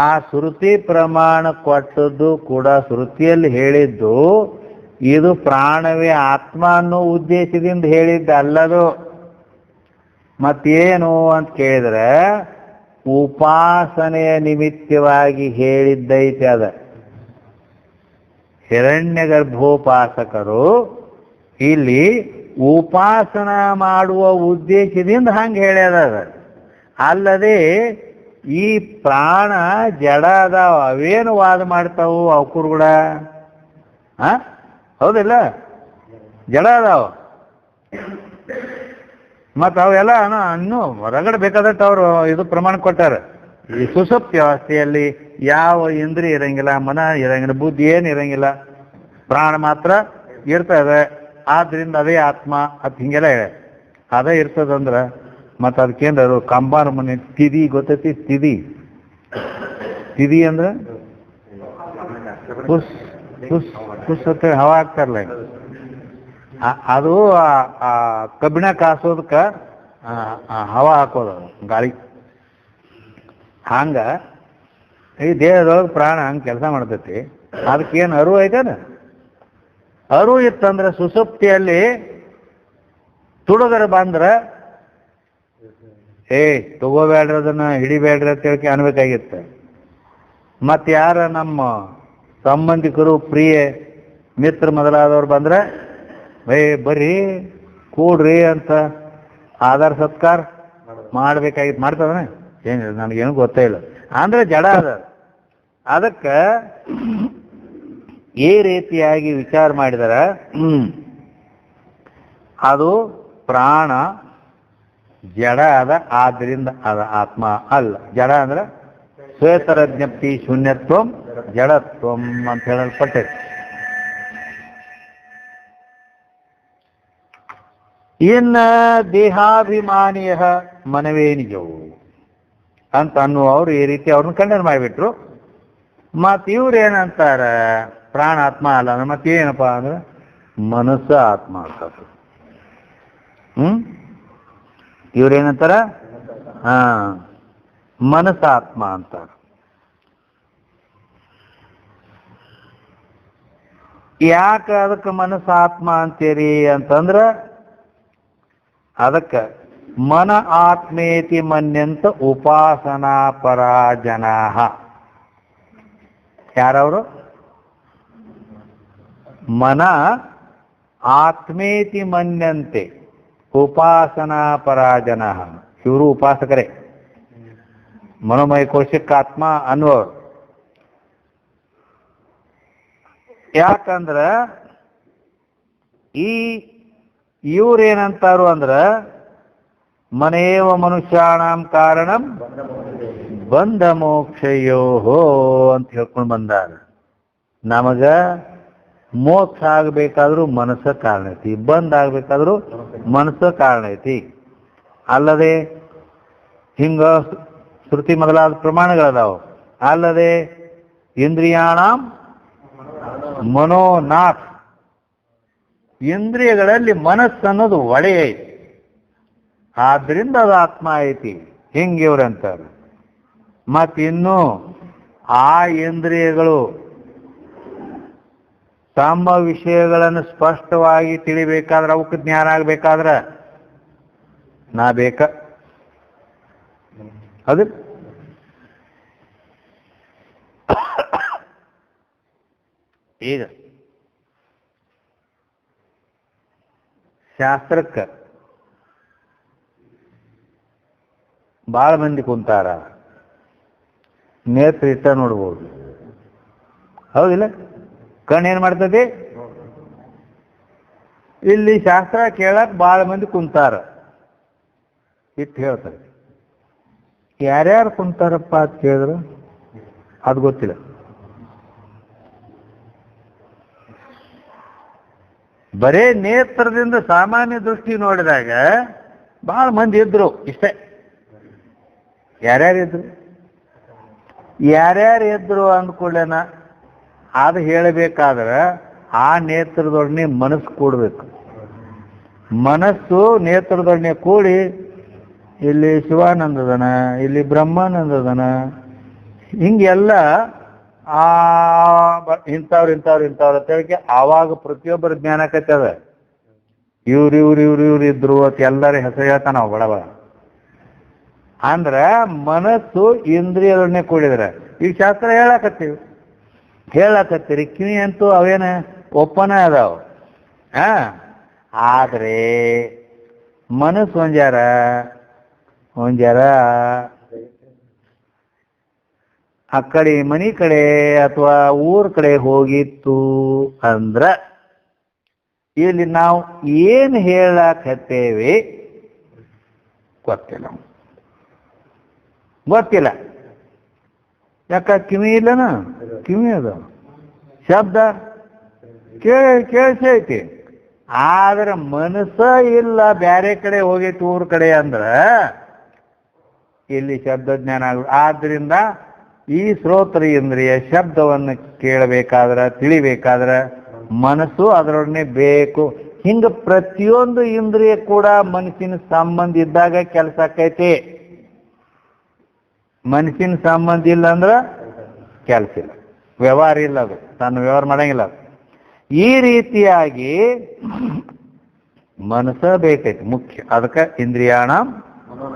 ಆ ಶ್ರುತಿ ಪ್ರಮಾಣ ಕೊಟ್ಟದ್ದು ಕೂಡ ಶ್ರುತಿಯಲ್ಲಿ ಹೇಳಿದ್ದು ಇದು ಪ್ರಾಣವೇ ಆತ್ಮ ಅನ್ನೋ ಉದ್ದೇಶದಿಂದ ಹೇಳಿದ್ದ ಅಲ್ಲದು. ಮತ್ತೇನು ಅಂತ ಕೇಳಿದ್ರೆ, ಉಪಾಸನೆಯ ನಿಮಿತ್ತವಾಗಿ ಹೇಳಿದ್ದೈತೆ. ಅದ ಹಿರಣ್ಯ ಗರ್ಭೋಪಾಸಕರು ಇಲ್ಲಿ ಉಪಾಸನ ಮಾಡುವ ಉದ್ದೇಶದಿಂದ ಹಂಗೆ ಹೇಳ್ಯದ. ಅಲ್ಲದೆ ಈ ಪ್ರಾಣ ಜಡ ಅದಾವ, ಅವೇನು ವಾದ ಮಾಡ್ತಾವು ಅವಕರು ಕೂಡ? ಹೌದಿಲ್ಲ? ಜಡ ಅದಾವ. ಮತ್ತು ಅವೆಲ್ಲ ಇನ್ನೂ ಹೊರಗಡೆ ಬೇಕಾದಟ್ಟು ಅವರು ಇದು ಪ್ರಮಾಣ ಕೊಟ್ಟಾರ. ಈ ಸುಷುಪ್ತಿ ಅವಸ್ಥೆಯಲ್ಲಿ ಯಾವ ಇಂದ್ರಿಯ ಇರಂಗಿಲ್ಲ, ಮನ ಇರಂಗಿಲ್ಲ, ಬುದ್ಧಿ ಏನು ಇರಂಗಿಲ್ಲ, ಪ್ರಾಣ ಮಾತ್ರ ಇರ್ತದೆ. ಆದ್ರಿಂದ ಅದೇ ಆತ್ಮ ಅದು ಹಿಂಗೆಲ್ಲ ಹೇಳ ಅದೇ ಇರ್ತದಂದ್ರೆ, ಮತ್ತು ಅದಕ್ಕೇನು ಕಂಬಾರ ಮನೆ ತಿದಿ ಗೊತ್ತೈತಿ? ತಿದಿ ಅಂದ್ರೆ ಕುಸ್ ಅಂತ ಹವಾ ಹಾಕ್ತಾರಲ್ಲ, ಅದು ಕಬ್ಬಿಣ ಕಾಸೋದಕ್ಕೆ ಹವಾ ಹಾಕೋದು ಗಾಳಿ. ಹಂಗ ಈ ದೇಹದೊಳಗೆ ಪ್ರಾಣ ಹಂಗೆ ಕೆಲಸ ಮಾಡ್ತೈತಿ. ಅದಕ್ಕೇನು ಅರಿವು ಐತೇನ? ಅರಿವು ಇತ್ತಂದ್ರೆ ಸುಷುಪ್ತಿಯಲ್ಲಿ ತುಡುಗರ ಬಂದ್ರೆ ತಗೋಬೇಡ್ರಿ, ಅದನ್ನ ಹಿಡಿಬೇಡ್ರಿ ಅಂತ ಹೇಳಿ ಅನ್ಬೇಕಾಗಿತ್ತು. ಮತ್ತು ಯಾರ ನಮ್ಮ ಸಂಬಂಧಿಕರು, ಪ್ರಿಯ ಮಿತ್ರ ಮೊದಲಾದವ್ರು ಬಂದ್ರೆ ಬರ್ರಿ ಕೂಡ್ರಿ ಅಂತ ಆಧಾರ ಸತ್ಕಾರ ಮಾಡ್ಬೇಕಾಗಿತ್ತು. ಮಾಡ್ತದನೆ ಏನಿಲ್ಲ, ನನಗೇನು ಗೊತ್ತೇ ಇಲ್ಲ ಅಂದ್ರೆ ಜಡ ಅದ. ಅದಕ್ಕೆ ಈ ರೀತಿಯಾಗಿ ವಿಚಾರ ಮಾಡಿದಾರ. ಅದು ಪ್ರಾಣ ಜಡ ಅದ, ಆದ್ರಿಂದ ಅದ ಆತ್ಮ ಅಲ್ಲ. ಜಡ ಅಂದ್ರೆ ಶ್ವೇತರ ಜ್ಞಪ್ತಿ ಶೂನ್ಯತ್ವಂ ಜಡತ್ವಂ ಅಂತ ಹೇಳಲ್ಪಟ್ಟೈತಿ. ಇನ್ನ ದೇಹಾಭಿಮಾನಿಯ ಮನವೇ ನಿಜವು ಅಂತ ಅನ್ನುವರು ಈ ರೀತಿ ಅವ್ರನ್ನ ಖಂಡನೆ ಮಾಡಿಬಿಟ್ರು. ಮತ್ತು ಇವ್ರು ಏನಂತಾರ? ಪ್ರಾಣ ಆತ್ಮ ಅಲ್ಲ ಅಂದ್ರೆ ಮತ್ತೇನಪ್ಪ ಅಂದ್ರೆ ಮನಸ್ಸು ಆತ್ಮ ಅಂತ. ಇವ್ರೇನಂತಾರ? ಮನಸ್ಸಾತ್ಮ ಅಂತಾರ. ಯಾಕೆ ಅದಕ್ಕೆ ಮನಸ್ಸು ಆತ್ಮ ಅಂತೀರಿ ಅಂತಂದ್ರ ಅದಕ್ಕೆ ಮನ ಆತ್ಮೇತಿ ಮನ್ಯಂತ ಉಪಾಸನಾ ಪರಾ ಜನಾಃ. ಯಾರವರು? ಮನ ಆತ್ಮೇತಿ ಮನ್ಯಂತೆ ಉಪಾಸನಾ ಪರಾ ಜನಾಃ. ಇವರು ಉಪಾಸಕರೇ, ಮನೋಮಯ ಕೋಶಕ್ಕೆ ಆತ್ಮ ಅನ್ನುವರು. ಯಾಕಂದ್ರ ಇವ್ರೇನಂತಾರು ಅಂದ್ರ ಮನೇವ ಮನುಷ್ಯಾಣಂ ಕಾರಣಂ ಬಂಧ ಮೋಕ್ಷಯೋಹೋ ಅಂತ ಹೇಳ್ಕೊಂಡು ಬಂದಾರ. ನಮಗ ಮೋಕ್ಷ ಆಗ್ಬೇಕಾದ್ರೂ ಮನಸ್ಸ ಕಾರಣ ಐತಿ, ಬಂದ್ ಆಗ್ಬೇಕಾದ್ರೂ ಮನಸ್ಸ ಕಾರಣ ಐತಿ. ಅಲ್ಲದೆ ಹಿಂಗ ಶ್ರುತಿ ಮೊದಲಾದ ಪ್ರಮಾಣಗಳದಾವ. ಅಲ್ಲದೆ ಇಂದ್ರಿಯಾಣಂ ಮನೋನಾಥ್, ಇಂದ್ರಿಯಗಳಲ್ಲಿ ಮನಸ್ಸನ್ನೋದು ಒಡೆ ಐತಿ, ಆದ್ರಿಂದ ಅದು ಆತ್ಮ ಐತಿ ಹಿಂಗಿವ್ರಂತಾರೆ. ಮತ್ತಿನ್ನು ಆ ಇಂದ್ರಿಯಗಳು ತಮ್ಮ ವಿಷಯಗಳನ್ನು ಸ್ಪಷ್ಟವಾಗಿ ತಿಳಿಬೇಕಾದ್ರೆ, ಅವಕ್ಕೆ ಜ್ಞಾನ ಆಗ್ಬೇಕಾದ್ರ ನಾ ಬೇಕ ಅದು. ಈಗ ಶಾಸ್ತ್ರಕ್ಕೆ ಭಾಳ ಮಂದಿ ಕುಂತಾರ, ನೇತ್ರ ಇಟ್ಟ ನೋಡ್ಬೋದು, ಹೌದಿಲ್ಲ? ಕಣ್ಣೇನು ಮಾಡ್ತದೆ? ಇಲ್ಲಿ ಶಾಸ್ತ್ರ ಕೇಳಕ್ ಭಾಳ ಮಂದಿ ಕುಂತಾರ, ಇಟ್ಟು ಹೇಳ್ತಾರೆ. ಯಾರ್ಯಾರು ಕುಂತಾರಪ್ಪ ಅಂತ ಕೇಳಿದ್ರು ಅದು ಗೊತ್ತಿಲ್ಲ. ಬರೇ ನೇತ್ರದಿಂದ ಸಾಮಾನ್ಯ ದೃಷ್ಟಿ ನೋಡಿದಾಗ ಬಹಳ ಮಂದಿ ಇದ್ರು, ಇಷ್ಟೇ. ಯಾರ್ಯಾರು ಇದ್ರು ಅಂದ್ಕೊಳ್ಳೇನ ಅದು ಹೇಳಬೇಕಾದ್ರೆ ಆ ನೇತ್ರದೊಡನೆ ಮನಸ್ಸು ಕೂಡಬೇಕು. ಮನಸ್ಸು ನೇತ್ರದೊಡನೆ ಕೂಡಿ ಇಲ್ಲಿ ಶಿವಾನಂದದನ, ಇಲ್ಲಿ ಬ್ರಹ್ಮಾನಂದದನ, ಹಿಂಗೆಲ್ಲ ಇಂಥವ್ರು ಅಂತ ಹೇಳಿ ಆವಾಗ ಪ್ರತಿಯೊಬ್ಬರ ಜ್ಞಾನಕತ್ತದ. ಇವ್ರು ಇದ್ರು ಅಂತ ಎಲ್ಲರ ಹೆಸರು ಹೇಳ್ತಾನ ನಾವು ಬಡವ. ಅಂದ್ರ ಮನಸ್ಸು ಇಂದ್ರಿಯದೊಡನೆ ಕೂಡಿದ್ರೆ ಈಗ ಶಾಸ್ತ್ರ ಹೇಳಕತ್ತೀರಿ ಕಿವಿ ಅಂತೂ ಅವೇನ ಒಪ್ಪನ ಅದಾವ. ಆದ್ರೆ ಮನಸ್ಸು ಒಂಜಾರ ಆ ಕಡೆ ಮನಿ ಕಡೆ ಅಥವಾ ಊರ್ ಕಡೆ ಹೋಗಿತ್ತು ಅಂದ್ರ ಇಲ್ಲಿ ನಾವು ಏನು ಹೇಳಕತ್ತೇವೆ ಗೊತ್ತಿಲ್ಲ. ಯಾಕ? ಕಿವಿ ಇಲ್ಲನ? ಕಿವಿ ಅದ, ಶಬ್ದ ಕೇಳಿಸೈತಿ, ಆದ್ರೆ ಮನಸ್ಸ ಇಲ್ಲ, ಬ್ಯಾರೆ ಕಡೆ ಹೋಗೈತಿ ಊರ್ ಕಡೆ ಅಂದ್ರ ಇಲ್ಲಿ ಶಬ್ದ ಜ್ಞಾನ ಆಗ. ಆದ್ರಿಂದ ಈ ಶ್ರೋತ್ರ ಇಂದ್ರಿಯ ಶಬ್ದವನ್ನು ಕೇಳಬೇಕಾದ್ರ, ತಿಳಿಬೇಕಾದ್ರ ಮನಸ್ಸು ಅದರೊಡನೆ ಬೇಕು. ಹಿಂಗ ಪ್ರತಿಯೊಂದು ಇಂದ್ರಿಯ ಕೂಡ ಮನಸ್ಸಿನ ಸಂಬಂಧ ಇದ್ದಾಗ ಕೆಲಸ ಆಕೈತಿ. ಮನಸ್ಸಿನ ಸಂಬಂಧ ಇಲ್ಲ ಅಂದ್ರ ಕೆಲಸ ಇಲ್ಲ, ವ್ಯವಹಾರ ಇಲ್ಲ, ಅದು ತನ್ನ ವ್ಯವಹಾರ ಮಾಡಂಗಿಲ್ಲ. ಈ ರೀತಿಯಾಗಿ ಮನಸ್ಸ ಬೇಕೈತಿ ಮುಖ್ಯ. ಅದಕ್ಕೆ ಇಂದ್ರಿಯಾಣ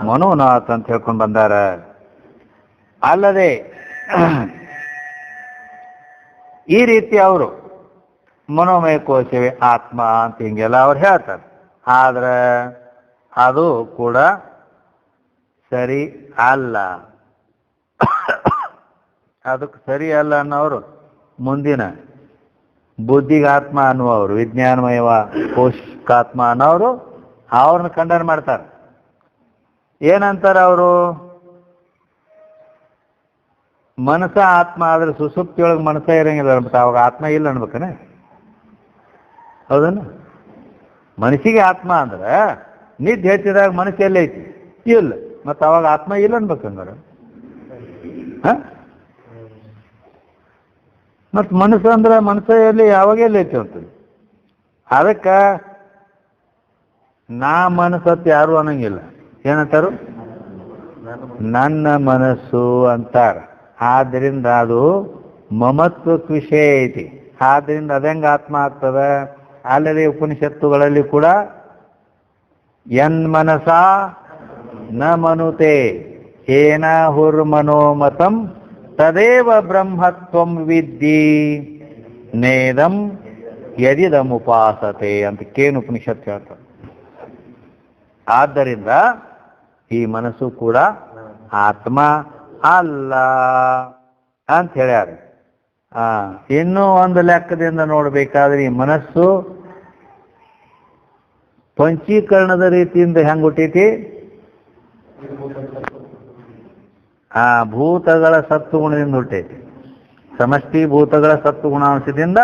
ಮನೋನಾಥ್ ಅಂತ ಹೇಳ್ಕೊಂಡು ಬಂದಾರ. ಅಲ್ಲದೆ ಈ ರೀತಿ ಅವರು ಮನೋಮಯ ಕೋಶವೇ ಆತ್ಮ ಅಂತ ಹಿಂಗೆಲ್ಲ ಅವ್ರು ಹೇಳ್ತಾರೆ. ಆದ್ರೆ ಅದು ಕೂಡ ಸರಿ ಅಲ್ಲ. ಅದಕ್ಕೆ ಸರಿ ಅಲ್ಲ ಅನ್ನೋರು ಮುಂದಿನ ಬುದ್ಧಿಗೆ ಆತ್ಮ ಅನ್ನುವರು, ವಿಜ್ಞಾನಮಯವ ಕೋಶಕಾತ್ಮ ಅನ್ನೋರು ಅವ್ರನ್ನ ಖಂಡನೆ ಮಾಡ್ತಾರೆ. ಏನಂತಾರ ಅವರು? ಮನಸ್ಸ ಆತ್ಮ ಆದ್ರೆ ಸುಸುಪ್ತಿಯೊಳಗೆ ಮನಸ್ಸ ಇರಂಗಿಲ್ಲ ಅನ್ಬಿಟ್ಟು ಅವಾಗ ಆತ್ಮ ಇಲ್ಲ ಅನ್ಬೇಕನೆ, ಹೌದನ? ಮನಸ್ಸಿಗೆ ಆತ್ಮ ಅಂದ್ರೆ ನಿದ್ದೆ ಹೆಚ್ಚಿದಾಗ ಮನಸ್ಸು ಎಲ್ಲ ಐತಿ ಇಲ್ಲ, ಮತ್ತೆ ಅವಾಗ ಆತ್ಮ ಇಲ್ಲ ಅನ್ಬೇಕಂದ್ರೆ ಮತ್ ಮನಸ್ಸು ಅಂದ್ರೆ ಮನಸ್ಸಲ್ಲಿ ಯಾವಾಗೆಲ್ಲ ಐತಿ ಅಂತ. ಅದಕ್ಕ ನಾ ಮನಸ್ಸತ್ ಯಾರು ಅನ್ನಂಗಿಲ್ಲ. ಏನಂತಾರು? ನನ್ನ ಮನಸ್ಸು ಅಂತಾರ. ಆದ್ದರಿಂದ ಅದು ಮಮತ್ವಕ್ಕೆ ವಿಷಯ ಐತಿ. ಆದ್ರಿಂದ ಅದಂಗ ಆತ್ಮ ಆಗ್ತದ. ಅಲ್ಲದೆ ಉಪನಿಷತ್ತುಗಳಲ್ಲಿ ಕೂಡ ಯನ್ಮನಸ ನ ಮನುತೆ ಏನ ಹುರ್ಮನೋಮತಂ ತದೇವ ಬ್ರಹ್ಮತ್ವಂ ವಿದ್ಧಿ ನೇದಂ ಯದಿದಮುಪಾಸತೆ ಅಂತ ಕೇನು ಉಪನಿಷತ್ತು ಹೇಳ್ತಾರೆ. ಆದ್ದರಿಂದ ಈ ಮನಸ್ಸು ಕೂಡ ಆತ್ಮ ಅಲ್ಲ ಅಂತ ಹೇಳ್ಯಾರ. ಇನ್ನೂ ಒಂದು ಲೆಕ್ಕದಿಂದ ನೋಡ್ಬೇಕಾದ್ರೆ ಈ ಮನಸ್ಸು ಪಂಚೀಕರಣದ ರೀತಿಯಿಂದ ಹೆಂಗ್ ಹುಟ್ಟೈತಿ? ಭೂತಗಳ ಸತ್ವಗುಣದಿಂದ ಹುಟ್ಟೈತಿ. ಸಮಷ್ಟಿ ಭೂತಗಳ ಸತ್ವಗುಣಾಂಶದಿಂದ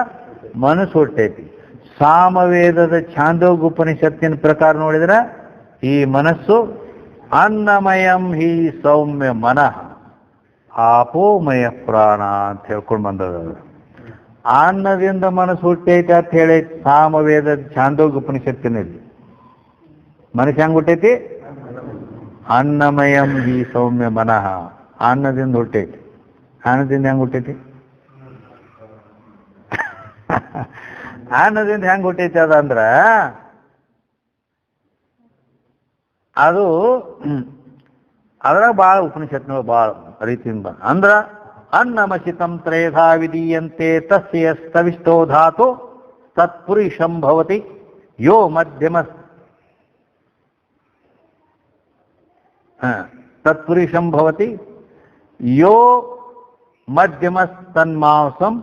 ಮನಸ್ಸು ಹುಟ್ಟೈತಿ. ಸಾಮವೇದದ ಛಾಂದೋಗ್ಯ ಉಪನಿಷತ್ತಿನ ಪ್ರಕಾರ ನೋಡಿದ್ರೆ ಈ ಮನಸ್ಸು ಅನ್ನಮಯಂ ಹಿ ಸೌಮ್ಯ ಮನಃ ಆಪೋಮಯ ಪ್ರಾಣ ಅಂತ ಹೇಳ್ಕೊಂಡು ಬಂದದ. ಅನ್ನದಿಂದ ಮನಸ್ಸು ಹುಟ್ಟೈತಿ ಅಂತ ಹೇಳಿ ಸಾಮವೇದ ಛಾಂದೋಗ್ಯ ಉಪನಿಷತ್ತಿನಲ್ಲಿ ಮನಸ್ಸು ಹೆಂಗ್ ಹುಟ್ಟೈತಿ? ಅನ್ನಮಯಂ ಹಿ ಸೌಮ್ಯ ಮನಃ, ಅನ್ನದಿಂದ ಹುಟ್ಟೈತಿ. ಅನ್ನದಿಂದ ಹೆಂಗ್ ಹುಟ್ಟೈತಿ? ಅನ್ನದಿಂದ ಹೆಂಗ್ ಹುಟ್ಟೈತಿ ಅದಂದ್ರ ಅದು ಅದ್ರಾಗ ಭಾಳ ಉಪನಿಷತ್ನ ಭಾಳ ರೀತಿಯಿಂದ ಅಂದ್ರ ಅನ್ನಮಸಿತಂ ತ್ರೇಧಾ ವಿಧೀಯಂತೆ ತಸ್ಯ ಸ್ತವಿಷ್ಟೋ ಧಾತು ತತ್ಪುರುಷಂ ಭವತಿ ಯೋ ಮಧ್ಯಮ ತತ್ಪುರುಷಂ ಭವತಿ ಯೋ ಮಧ್ಯಮಸ್ತನ್ಮಾಂಸಂ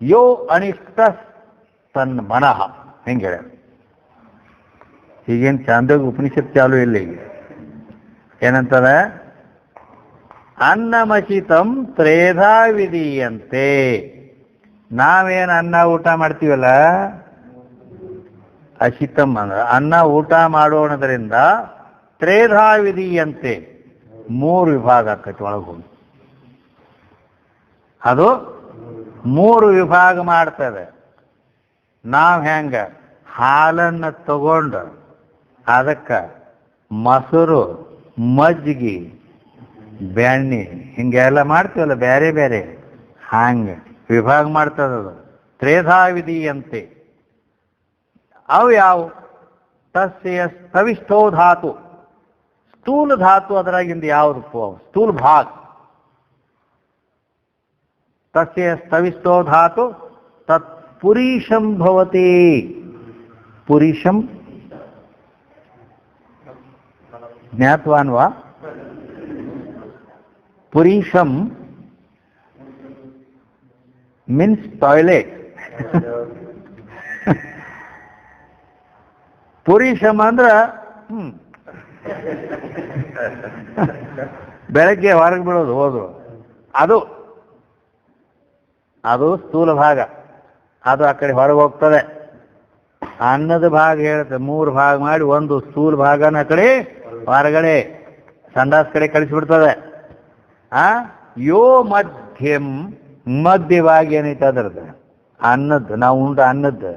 ಯೋ ಅನಿಷ್ಟ ತನ್ಮನಃ. ಹೆಂಗೆ ಹೇಳ್ಯಾರ? ಈಗೇನು ಚಾಂದೋಗ್ಯ ಉಪನಿಷತ್ ಚಾಲು ಇಲ್ಲ. ಈಗ ಏನಂತದ? ಅನ್ನಮಚಿತಂ ತ್ರೇಧಾ ವಿಧೀಯಂತೆ. ನಾವೇನು ಅನ್ನ ಊಟ ಮಾಡ್ತೀವಲ್ಲ, ಅಶಿತಂ ಅಂದ್ರ ಅನ್ನ ಊಟ ಮಾಡೋಣದ್ರಿಂದ ತ್ರೇಧಾ ವಿಧೀಯಂತೆ 3 ವಿಭಾಗ ಆಕೈತಿ ಒಳಗೆ ಹೋಗಿ. ಅದು 3 ವಿಭಾಗ ಮಾಡ್ತದೆ. ನಾವು ಹೆಂಗ ಹಾಲನ್ನು ತಗೊಂಡು ಅದಕ್ಕೆ ಮೊಸರು, ಮಜ್ಜಿಗೆ, ಬೆಣ್ಣೆ ಹಿಂಗೆಲ್ಲ ಮಾಡ್ತೀವಲ್ಲ ಬೇರೆ ಬೇರೆ, ಹಂಗೆ ವಿಭಾಗ ಮಾಡ್ತದದು. ತ್ರೇಧಾ ವಿಧೀಯಂತೆ. ಅವು ಯಾವ? ತಸ್ಯ ಸ್ತವಿಷ್ಠೋ ಧಾತು, ಸ್ಥೂಲ ಧಾತು ಅದರಾಗಿಂದ ಯಾವ್ದಪ್ಪ? ಸ್ಥೂಲ ಭಾಗ. ತಸ್ಯ ಸ್ತವಿಷ್ಠೋ ಧಾತು ತತ್ ಪುರೀಶಂ ಭವತಿ. ಪುರೀಶಂ ಜ್ಞಾತ್ವಾನ್ವಾ? ಪುರೀಶಂ ಮೀನ್ಸ್ ಟಾಯ್ಲೆಟ್. ಪುರೀಶಂ ಅಂದ್ರ ಬೆಳಗ್ಗೆ ಹೊರಗೆ ಬಿಡೋದು, ಹೋದ್ರು. ಅದು ಸ್ಥೂಲ ಭಾಗ. ಅದು ಆ ಕಡೆ ಹೊರಗೆ ಹೋಗ್ತದೆ. ಅನ್ನದ ಭಾಗ ಹೇಳುತ್ತೆ 3 ಭಾಗ ಮಾಡಿ ಒಂದು ಸ್ಥೂಲ ಭಾಗನ ಆ ಕಡೆ ಹೊರಗಡೆ ಸಂಡಾಸ್ ಕಡೆ ಕಳಿಸಿಬಿಡ್ತದೆ. ಯೋ ಮಧ್ಯಂ, ಮಧ್ಯವಾಗಿ ಏನೈತೆ ಅದರದ್ದು ಅನ್ನದ್ದು, ನಾವು ಉಂಡ ಅನ್ನದ್ದು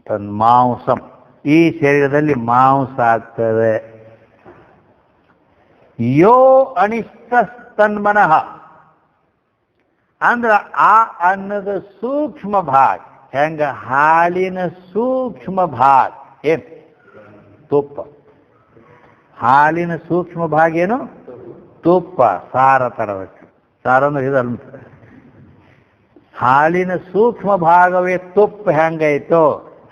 ತನ್ ಮಾಂಸಂ, ಈ ಶರೀರದಲ್ಲಿ ಮಾಂಸ ಆಗ್ತದೆ. ಯೋ ಅನಿಷ್ಟ ತನ್ಮನಃ ಅಂದ್ರ ಆ ಅನ್ನದ ಸೂಕ್ಷ್ಮ ಭಾಗ. ಹೆಂಗ? ಹಾಲಿನ ಸೂಕ್ಷ್ಮ ಭಾಗ ಏನು? ತುಪ್ಪ. ಹಾಲಿನ ಸೂಕ್ಷ್ಮ ಭಾಗ ಏನು? ತುಪ್ಪ. ಸಾರ ತರಬೇಕು. ಸಾರ ಅಂದ್ರೆ ಇದಲ್ಲ. ಹಾಲಿನ ಸೂಕ್ಷ್ಮ ಭಾಗವೇ ತುಪ್ಪ ಹೆಂಗೈತೋ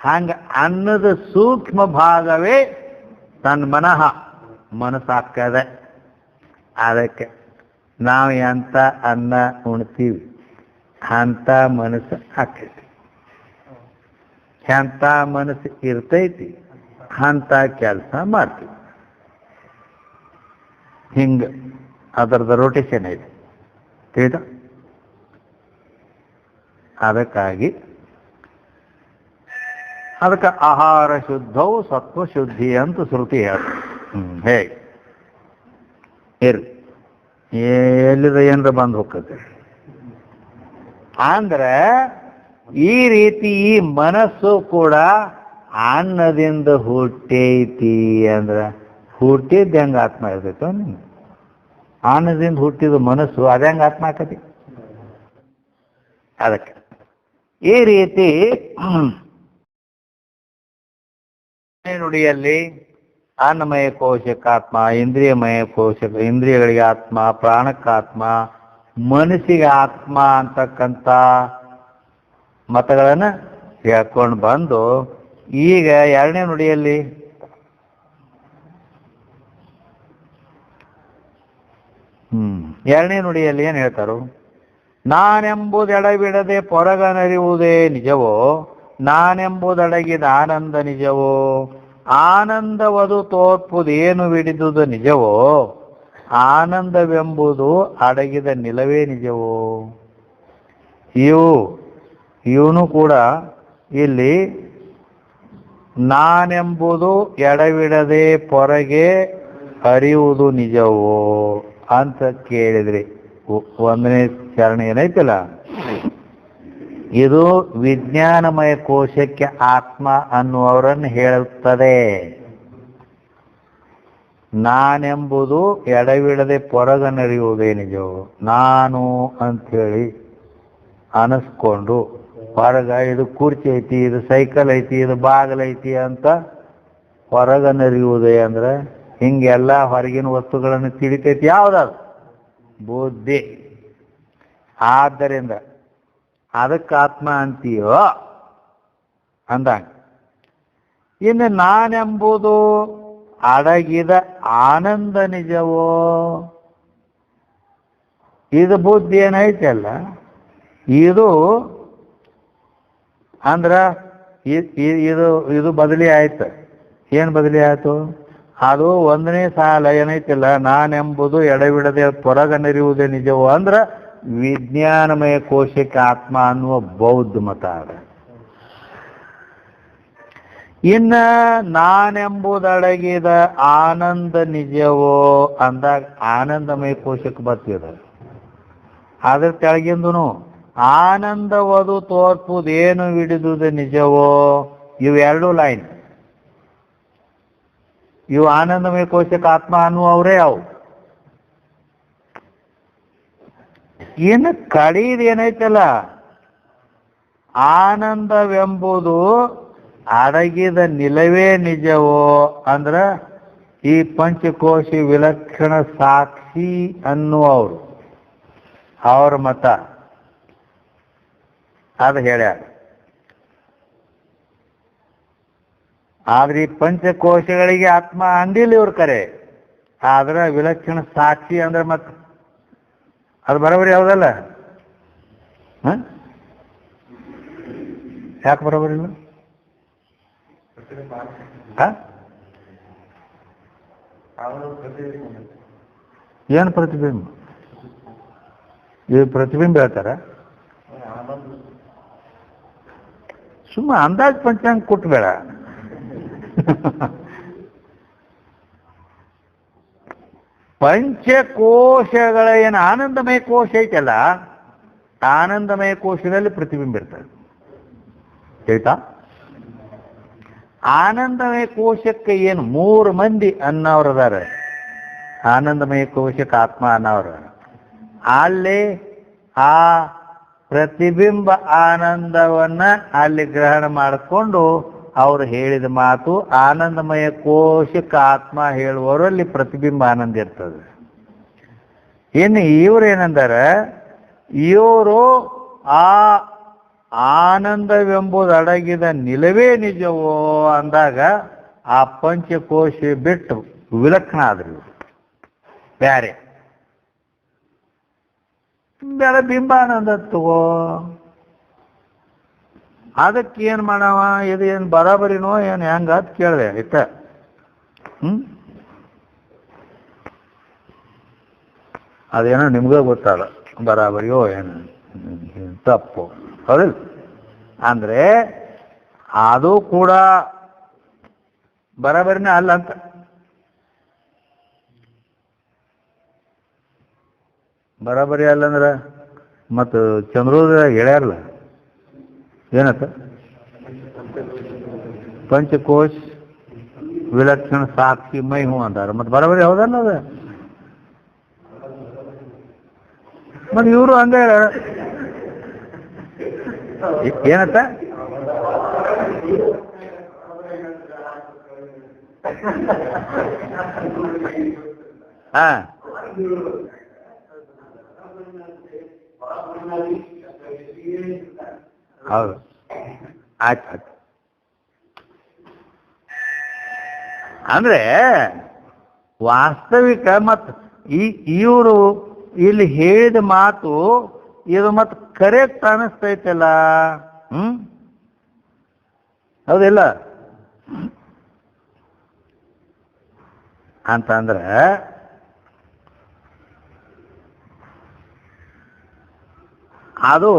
ಹಂಗ ಅನ್ನದ ಸೂಕ್ಷ್ಮ ಭಾಗವೇ ತನ್ಮನಃ, ಮನಸ್ಸಾಗ್ತದೆ. ಅದಕ್ಕೆ ನಾವು ಎಂಥ ಅನ್ನ ಉಣ್ತೀವಿ ಅಂಥ ಮನಸ್ಸು ಆಕೈತಿ. ಎಂಥ ಮನಸ್ಸು ಇರ್ತೈತಿ ಅಂಥ ಕೆಲಸ ಮಾಡ್ತೀವಿ. ಹಿಂಗೆ ಅದರದ ರೊಟೇಷನ್ ಐತಿ, ತಿಳಿದ? ಅದಕ್ಕಾಗಿ ಅದಕ್ಕೆ ಆಹಾರ ಶುದ್ಧವು ಸತ್ವ ಶುದ್ಧಿ ಅಂತ ಶ್ರುತಿ ಹೇಳ್ತಾರೆ. ಹೇಗೆ ಇರ್ಲಿ, ಎಲ್ಲಿದ ಏನರ ಬಂದು ಹೋಗ್ತದೆ ಅಂದ್ರೆ ಈ ರೀತಿ ಈ ಮನಸ್ಸು ಕೂಡ ಅನ್ನದಿಂದ ಹುಟ್ಟೈತಿ ಅಂದ್ರೆ ಹುಟ್ಟಿದ ಹೆಂಗ ಆತ್ಮ ಇರ್ತೈತೋ? ಅನ್ನದಿಂದ ಹುಟ್ಟಿದ ಮನಸ್ಸು ಅದ ಹೆಂಗ ಆತ್ಮ ಆಕತಿ? ಅದಕ್ಕೆ ಈ ರೀತಿ ನುಡಿಯಲ್ಲಿ ಅನ್ನಮಯ ಕೋಶಕ್ಕೆ ಆತ್ಮ, ಇಂದ್ರಿಯಮಯ ಕೋಶಕ್ಕೆ ಇಂದ್ರಿಯಗಳಿಗೆ ಆತ್ಮ, ಪ್ರಾಣಕ್ಕಾತ್ಮ, ಮನಸ್ಸಿಗೆ ಆತ್ಮ ಅಂತಕ್ಕಂಥ ಮತಗಳನ್ನು ಹೇಳ್ಕೊಂಡು ಬಂದು ಈಗ ಎರಡನೇ ನುಡಿಯಲ್ಲಿ ಎರಡನೇ ನುಡಿಯಲ್ಲಿ ಏನು ಹೇಳ್ತಾರೋ, ನಾನೆಂಬುದೆಡಬಿಡದೆ ಪೊರಗನರಿಯುವುದೇ ನಿಜವೋ, ನಾನೆಂಬುದಡಗಿದ ಆನಂದ ನಿಜವೋ, ಆನಂದವದು ತೋರ್ಪುದೇನು ಬಿಡಿದುದು ನಿಜವೋ, ಆನಂದವೆಂಬುದು ಅಡಗಿದ ನಿಲವೇ ನಿಜವೋ. ಇವನು ಕೂಡ ಇಲ್ಲಿ ನಾನೆಂಬುದು ಎಡವಿಡದೆ ಪೊರಗೆ ಅರಿಯುವುದು ನಿಜವೋ ಅಂತ ಕೇಳಿದ್ರಿ. ಒಂದನೇ ಚರಣ ಏನೈತಲ್ಲ, ಇದು ವಿಜ್ಞಾನಮಯ ಕೋಶಕ್ಕೆ ಆತ್ಮ ಅನ್ನುವರನ್ನು ಹೇಳುತ್ತದೆ. ನಾನೆಂಬುದು ಎಡವಿಡದೆ ಪೊರಗನರಿಯುವುದೇ ನಿಜವೋ, ನಾನು ಅಂಥೇಳಿ ಅನಿಸ್ಕೊಂಡು ಹೊರಗ ಇದು ಕುರ್ಚಿ ಐತಿ, ಇದು ಸೈಕಲ್ ಐತಿ, ಇದು ಬಾಗಿಲೈತಿ ಅಂತ ಹೊರಗನರಿಯುವುದೇ ಅಂದ್ರೆ ಹಿಂಗೆಲ್ಲ ಹೊರಗಿನ ವಸ್ತುಗಳನ್ನು ತಿಳಿತೈತಿ. ಯಾವ್ದಾದ್ರು ಬುದ್ಧಿ. ಆದ್ದರಿಂದ ಅದಕ್ಕೆ ಆತ್ಮ ಅಂತೀಯೋ ಅಂದಂಗ. ಇನ್ನು ನಾನೆಂಬುದು ಅಡಗಿದ ಆನಂದ ನಿಜವೋ, ಇದು ಬುದ್ಧಿ ಏನೈತಲ್ಲ, ಇದು ಅಂದ್ರ ಇದು ಬದಲಿ ಆಯ್ತು. ಏನು ಬದಲಿ ಆಯ್ತು? ಅದು ಒಂದನೇ ಸಾಲ ಏನೈತಿಲ್ಲ, ನಾನೆಂಬುದು ಎಡಬಿಡದೆ ಪೊರಗನರಿಯುವುದೇ ನಿಜವೋ ಅಂದ್ರ ವಿಜ್ಞಾನಮಯ ಕೋಶಕ್ಕೆ ಆತ್ಮ ಅನ್ನುವ ಬೌದ್ಧ ಮತ ಅದ. ಇನ್ನ ನಾನೆಂಬುದಡಗಿದ ಆನಂದ ನಿಜವೋ ಅಂದಾಗ ಆನಂದಮಯ ಕೋಶಕ್ಕೆ ಬರ್ತಿದ. ಅದ್ರ ಕೆಳಗಿಂದನು ಆನಂದವದು ತೋರ್ಪುದೇನು ಹಿಡಿದುದು ನಿಜವೋ, ಇವೆರಡು ಲೈನ್. ಇವು ಆನಂದಮಯ ಕೋಶಕ್ಕೆ ಆತ್ಮ ಅನ್ನುವವರೇ ಅವು. ಇನ್ನು ಕಡೀದು ಏನೈತಲ್ಲ, ಆನಂದವೆಂಬುದು ಅಡಗಿದ ನಿಲವೇ ನಿಜವೋ ಅಂದ್ರ ಈ ಪಂಚಕೋಶಿ ವಿಲಕ್ಷಣ ಸಾಕ್ಷಿ ಅನ್ನುವರು ಅವ್ರ ಮತ. ಅದು ಹೇಳ್ಯಾರ. ಆದ್ರೆ ಈ ಪಂಚಕೋಶಗಳಿಗೆ ಆತ್ಮ ಅಂದಿಲ್ಲ ಇವ್ರ ಕರೆ. ಆದ್ರೆ ವಿಲಕ್ಷಣ ಸಾಕ್ಷಿ ಅಂದ್ರೆ ಮತ್ತೆ ಅದು ಬರೋಬರಿ ಯಾವುದಲ್ಲ. ಯಾಕೆ ಬರೋಬರಿಲ್ಲ? ಏನು ಪ್ರತಿಬಿಂಬ? ಇದು ಪ್ರತಿಬಿಂಬ ಹೇಳ್ತಾರ. ಸುಮ್ಮ ಅಂದಾಜ್ ಪಂಚಾಂಗ ಕೊಟ್ಬೇಡ. ಪಂಚಕೋಶಗಳ ಏನು ಆನಂದಮಯ ಕೋಶ ಐತಲ್ಲ, ಆನಂದಮಯ ಕೋಶದಲ್ಲಿ ಪ್ರತಿಬಿಂಬ ಇರ್ತದೆ. ಹೇಳ್ತಾ ಆನಂದಮಯ ಕೋಶಕ್ಕೆ ಏನು 3 ಮಂದಿ ಅನ್ನೋರದಾರ. ಆನಂದಮಯ ಕೋಶಕ್ಕೆ ಆತ್ಮ ಅನ್ನೋರು ಅಲ್ಲಿ ಆ ಪ್ರತಿಬಿಂಬ ಆನಂದವನ್ನ ಅಲ್ಲಿ ಗ್ರಹಣ ಮಾಡಿಕೊಂಡು ಅವರು ಹೇಳಿದ ಮಾತು ಆನಂದಮಯ ಕೋಶಕ್ಕೆ ಆತ್ಮ ಹೇಳುವವರಲ್ಲಿ ಪ್ರತಿಬಿಂಬ ಆನಂದ ಇರ್ತದೆ. ಇನ್ನು ಇವ್ರೇನಂದಾರ, ಇವರು ಆ ಆನಂದವೆಂಬುದು ಅಡಗಿದ ನಿಲವೇ ನಿಜವೋ ಅಂದಾಗ ಆ ಪಂಚಕೋಶ ಬಿಟ್ಟು ವಿಲಕ್ಷಣ ಆದ್ರು ಬ್ಯಾರೆ ಬೇರೆ ಬಿಂಬಾನಂದ ತಗೋ. ಅದಕ್ಕೆ ಏನು ಮಾಡವ, ಇದು ಏನು ಬರಾಬರಿನೋ ಏನು ಹೆಂಗ ಅಂತ ಕೇಳಿದೆ. ಆಯ್ತ ಅದೇನೋ ನಿಮ್ಗೆ ಗೊತ್ತಾಗ ಬರಾಬರಿಯೋ ಏನು ತಪ್ಪು. ಹೌದಿಲ್ಲ? ಅಂದ್ರೆ ಅದು ಕೂಡ ಬರಾಬರಿನೇ ಅಲ್ಲ ಅಂತ. ಬರಾಬರಿ ಅಲ್ಲಂದ್ರ ಮತ್ತು ಚಂದ್ರೋದಯ ಹೇಳ್ಯಾರಲ್ಲ ಏನತ್ತ, ಪಂಚಕೋಶ ವಿಲಕ್ಷಣ ಸಾಕ್ಷಿ ಮೈ ಹೂ ಅಂತಾರ. ಮತ್ತೆ ಬರಾಬರಿ ಹೌದಲ್ಲ ಅದ. ಮತ್ತೆ ಇವರು ಹಂಗ ಏನತ್ತ? ಹಾ, ಹೌದು, ಆಯ್ತು. ಅಂದ್ರೆ ವಾಸ್ತವಿಕ ಮತ್ತು ಇವರು ಇಲ್ಲಿ ಹೇಳಿದ ಮಾತು ಇದು ಮತ್ತು ಕರೆಕ್ಟ್ ಅನಿಸ್ತೈತಲ್ಲ. ಹೌದಿಲ್ಲ ಅಂತಂದ್ರೆ ಅದು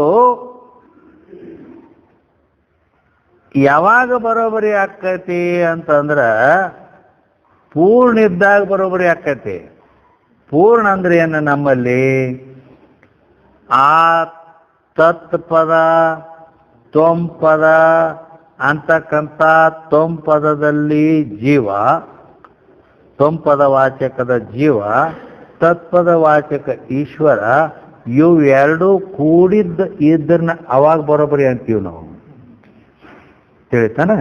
ಯಾವಾಗ ಬರೋಬರಿ ಆಕೈತಿ ಅಂತಂದ್ರ ಪೂರ್ಣ ಇದ್ದಾಗ ಬರೋಬರಿ ಆಕೈತಿ. ಪೂರ್ಣ ಅಂದ್ರೆ ಏನು? ನಮ್ಮಲ್ಲಿ ಆ ತತ್ಪದ ತ್ವಂಪದ ಅಂತಕ್ಕಂಥ ತ್ವಂಪದದಲ್ಲಿ ಜೀವ, ತ್ವಂಪದ ವಾಚಕದ ಜೀವ, ತತ್ಪದ ವಾಚಕ ಈಶ್ವರ, ಇವು ಎರಡೂ ಕೂಡಿದ್ದ ಇದ್ರನ್ನ ಅವಾಗ ಬರೋಬರಿ ಅಂತೀವಿ ನಾವು. ತಿಳಿತಾನ?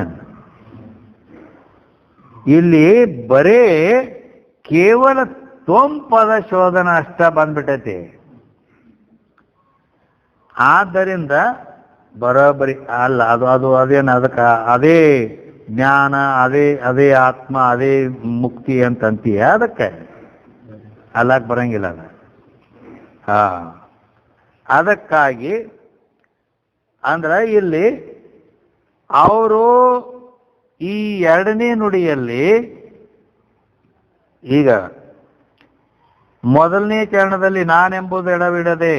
ಇಲ್ಲಿ ಬರೇ ಕೇವಲ ತ್ವಂಪದ ಶೋಧನ ಅಷ್ಟ ಬಂದ್ಬಿಟ್ಟೈತಿ. ಆದ್ದರಿಂದ ಬರೋಬರಿ ಅಲ್ಲ. ಅದೇನು ಅದಕ್ಕೆ ಅದೇ ಜ್ಞಾನ, ಅದೇ ಆತ್ಮ, ಅದೇ ಮುಕ್ತಿ ಅಂತಂತೀಯ, ಅದಕ್ಕೆ ಅಲ್ಲಾಕ್ ಬರಂಗಿಲ್ಲ ಅದ. ಅದಕ್ಕಾಗಿ ಅಂದ್ರೆ ಇಲ್ಲಿ ಅವರು ಈ ಎರಡನೇ ನುಡಿಯಲ್ಲಿ ಈಗ ಮೊದಲನೇ ಚರಣದಲ್ಲಿ ನಾನೆಂಬುದು ಎಡವಿಡದೆ